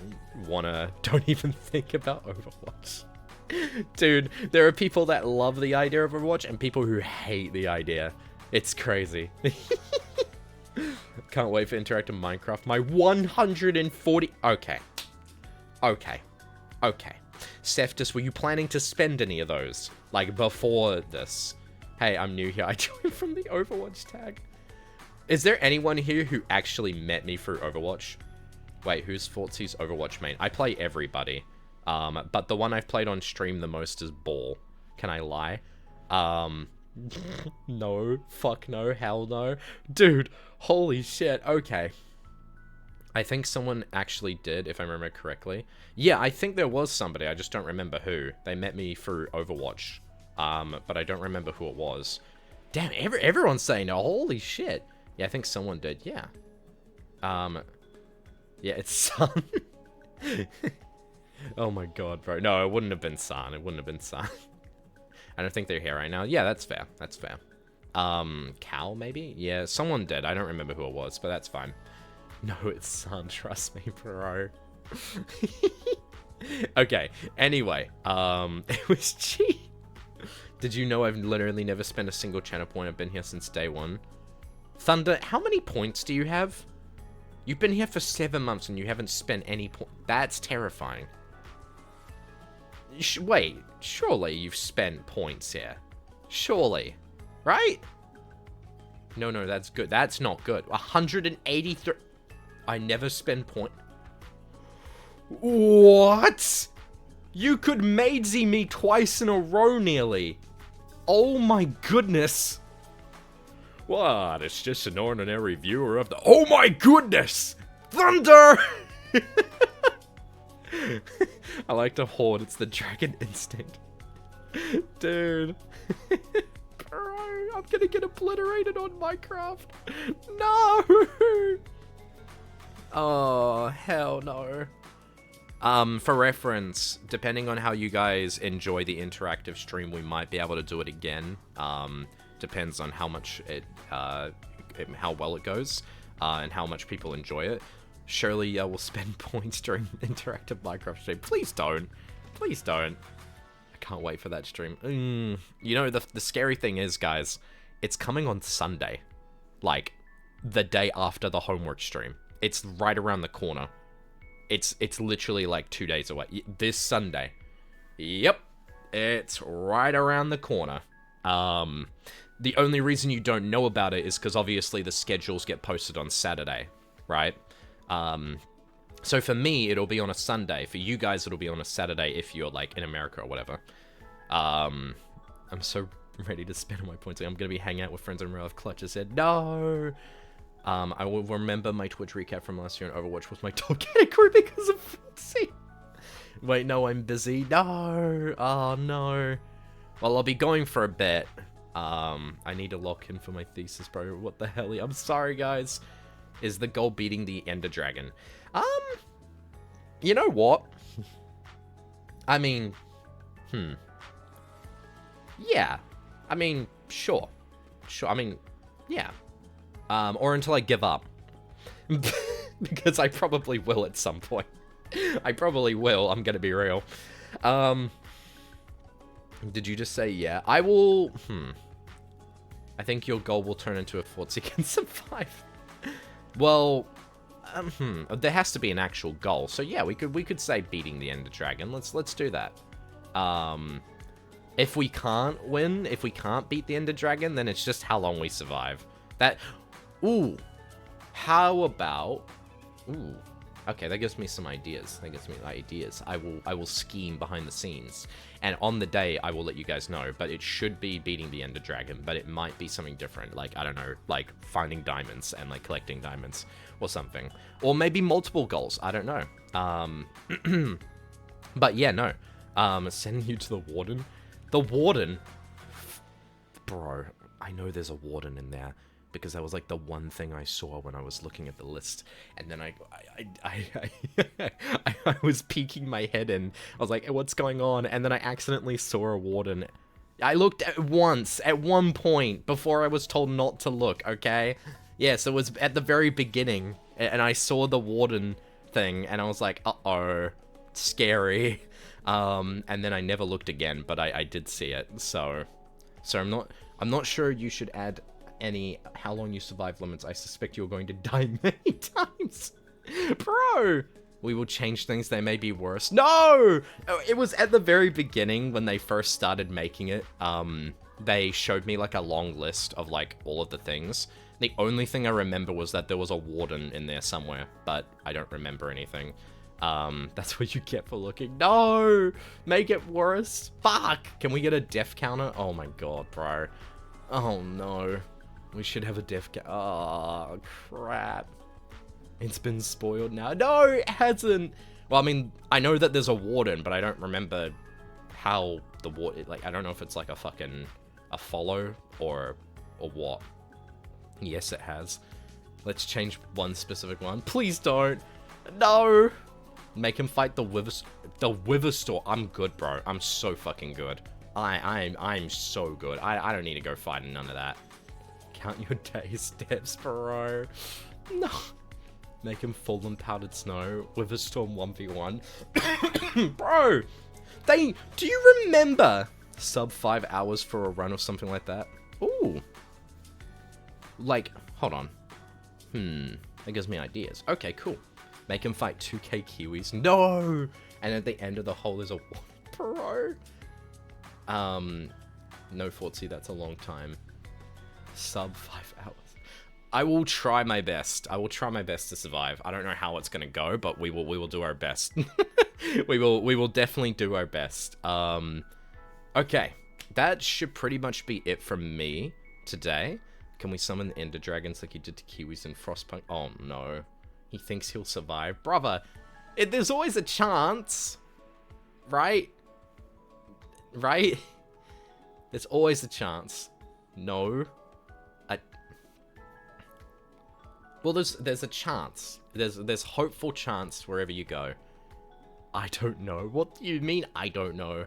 wanna, don't even think about Overwatch. Dude, there are people that love the idea of Overwatch and people who hate the idea. It's crazy. Can't wait for interactive Minecraft. My 140... Okay. Seftus, were you planning to spend any of those? Like, before this? Hey, I'm new here. I joined from the Overwatch tag. Is there anyone here who actually met me through Overwatch? Wait, who's Fortsy's Overwatch main? I play everybody. But the one I've played on stream the most is Ball. Can I lie? No. Fuck no. Hell no. Dude, holy shit. Okay. I think someone actually did, if I remember correctly. Yeah, I think there was somebody. I just don't remember who. They met me through Overwatch. But I don't remember who it was. Damn, everyone's saying, oh, holy shit. Yeah, I think someone did. Yeah. Yeah, it's Sun. Oh my god, bro. No, it wouldn't have been San. It wouldn't have been San. I don't think they're here right now. Yeah, that's fair. That's fair. Cal, maybe? Yeah, someone did. I don't remember who it was, but that's fine. No, it's San. Trust me, bro. Okay, anyway. It was cheap. Did you know I've literally never spent a single channel point? I've been here since day one. Thunder, how many points do you have? You've been here for 7 months and you haven't spent any point. That's terrifying. Wait, surely you've spent points here. Surely. Right? No, that's good. That's not good. 183. I never spend point. What? You could Maidsy me twice in a row nearly. Oh my goodness. What? It's just an ordinary viewer of the... Oh my goodness! Thunder! I like to hoard. It's the dragon instinct. Dude. Bro, I'm gonna get obliterated on Minecraft. No! Oh, hell no. For reference, depending on how you guys enjoy the interactive stream, we might be able to do it again. Depends on how much how well it goes, and how much people enjoy it. Surely will spend points during interactive Minecraft stream. Please don't. Please don't. I can't wait for that stream. You know, the scary thing is, guys, it's coming on Sunday. Like, the day after the homework stream. It's right around the corner. It's literally like 2 days away. This Sunday. Yep. It's right around the corner. The only reason you don't know about it is because obviously the schedules get posted on Saturday, right? So for me, it'll be on a Sunday. For you guys, it'll be on a Saturday if you're like in America or whatever. I'm so ready to spend all my points. I'm gonna be hanging out with friends in real life. Clutch has said no. I will remember my Twitch recap from last year on Overwatch was my top category because of Fortsy. Wait, no, I'm busy. No. Oh, no. Well, I'll be going for a bit. I need to lock in for my thesis, bro. What the hell? I'm sorry, guys. Is the goal beating the Ender Dragon? You know what? I mean, yeah. I mean, sure. Sure, I mean, yeah. Or until I give up. Because I probably will at some point. I probably will, I'm gonna be real. Did you just say yeah? I will, I think your goal will turn into a Fortsy can survive. Well, there has to be an actual goal. So yeah, we could say beating the Ender Dragon. Let's do that. If we can't win, if we can't beat the Ender Dragon, then it's just how long we survive. Ooh. How about... Ooh. Okay, that gives me some ideas. I will scheme behind the scenes. And on the day, I will let you guys know. But it should be beating the Ender Dragon. But it might be something different. Like, I don't know, like finding diamonds and like collecting diamonds or something. Or maybe multiple goals. I don't know. But yeah, no. Sending you to the warden. The warden. Bro, I know there's a warden in there. Because that was like the one thing I saw when I was looking at the list, and then I was peeking my head in. I was like, hey, "What's going on?" And then I accidentally saw a warden. I looked at one point before I was told not to look. Okay, yes, it was at the very beginning, and I saw the warden thing, and I was like, "Uh-oh, scary." And then I never looked again, but I did see it. So I'm not sure you should add any how long you survive limits. I suspect you're going to die many times. Bro! We will change things, they may be worse. No! It was at the very beginning when they first started making it. They showed me like a long list of like all of the things. The only thing I remember was that there was a warden in there somewhere, but I don't remember anything. That's what you get for looking. No! Make it worse. Fuck! Can we get a death counter? Oh my god, bro. Oh no. We should have a death counter. Oh, crap. It's been spoiled now. No, it hasn't! Well, I mean, I know that there's a warden, but I don't remember how the warden... Like, I don't know if it's like a fucking... a follow or what. Yes, it has. Let's change one specific one. Please don't! No! Make him fight the Witherstorm. I'm good, bro. I'm so fucking good. I'm so good. I don't need to go fighting none of that. Count your day steps, bro. No. Make him fall in powdered snow. Witherstorm 1v1. Bro! Do you remember sub 5 hours for a run or something like that? Ooh. Like, hold on. That gives me ideas. Okay, cool. Make him fight 2k Kiwis. No! And at the end of the hole is a... Bro! No, Fortsy, that's a long time. Sub 5 hours. I will try my best. I will try my best to survive. I don't know how it's gonna go, but we will do our best. we will definitely do our best. Okay. That should pretty much be it from me today. Can we summon the Ender Dragons like you did to Kiwis and Frostpunk? Oh no. He thinks he'll survive. Brother, there's always a chance. Right? Right? There's always a chance. No. Well, there's a chance. There's hopeful chance wherever you go. I don't know. What do you mean, I don't know?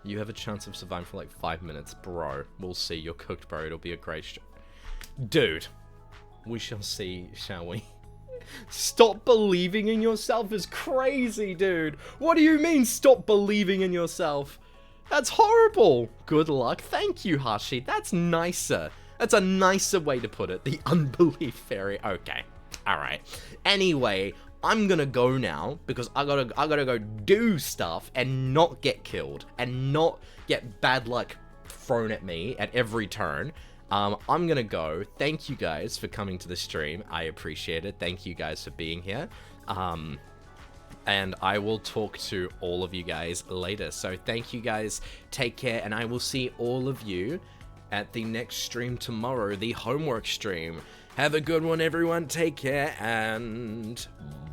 You have a chance of surviving for like 5 minutes. Bro, we'll see. You're cooked, bro. It'll be a great show. Dude. We shall see, shall we? Stop believing in yourself is crazy, dude. What do you mean, stop believing in yourself? That's horrible. Good luck. Thank you, Hashi. That's nicer. That's a nicer way to put it. The unbelief fairy. Okay. Alright. Anyway, I'm gonna go now because I gotta go do stuff and not get killed and not get bad luck thrown at me at every turn. I'm gonna go. Thank you guys for coming to the stream. I appreciate it. Thank you guys for being here. And I will talk to all of you guys later. So thank you guys. Take care. And I will see all of you at the next stream tomorrow, the homework stream. Have a good one, everyone. Take care and bye.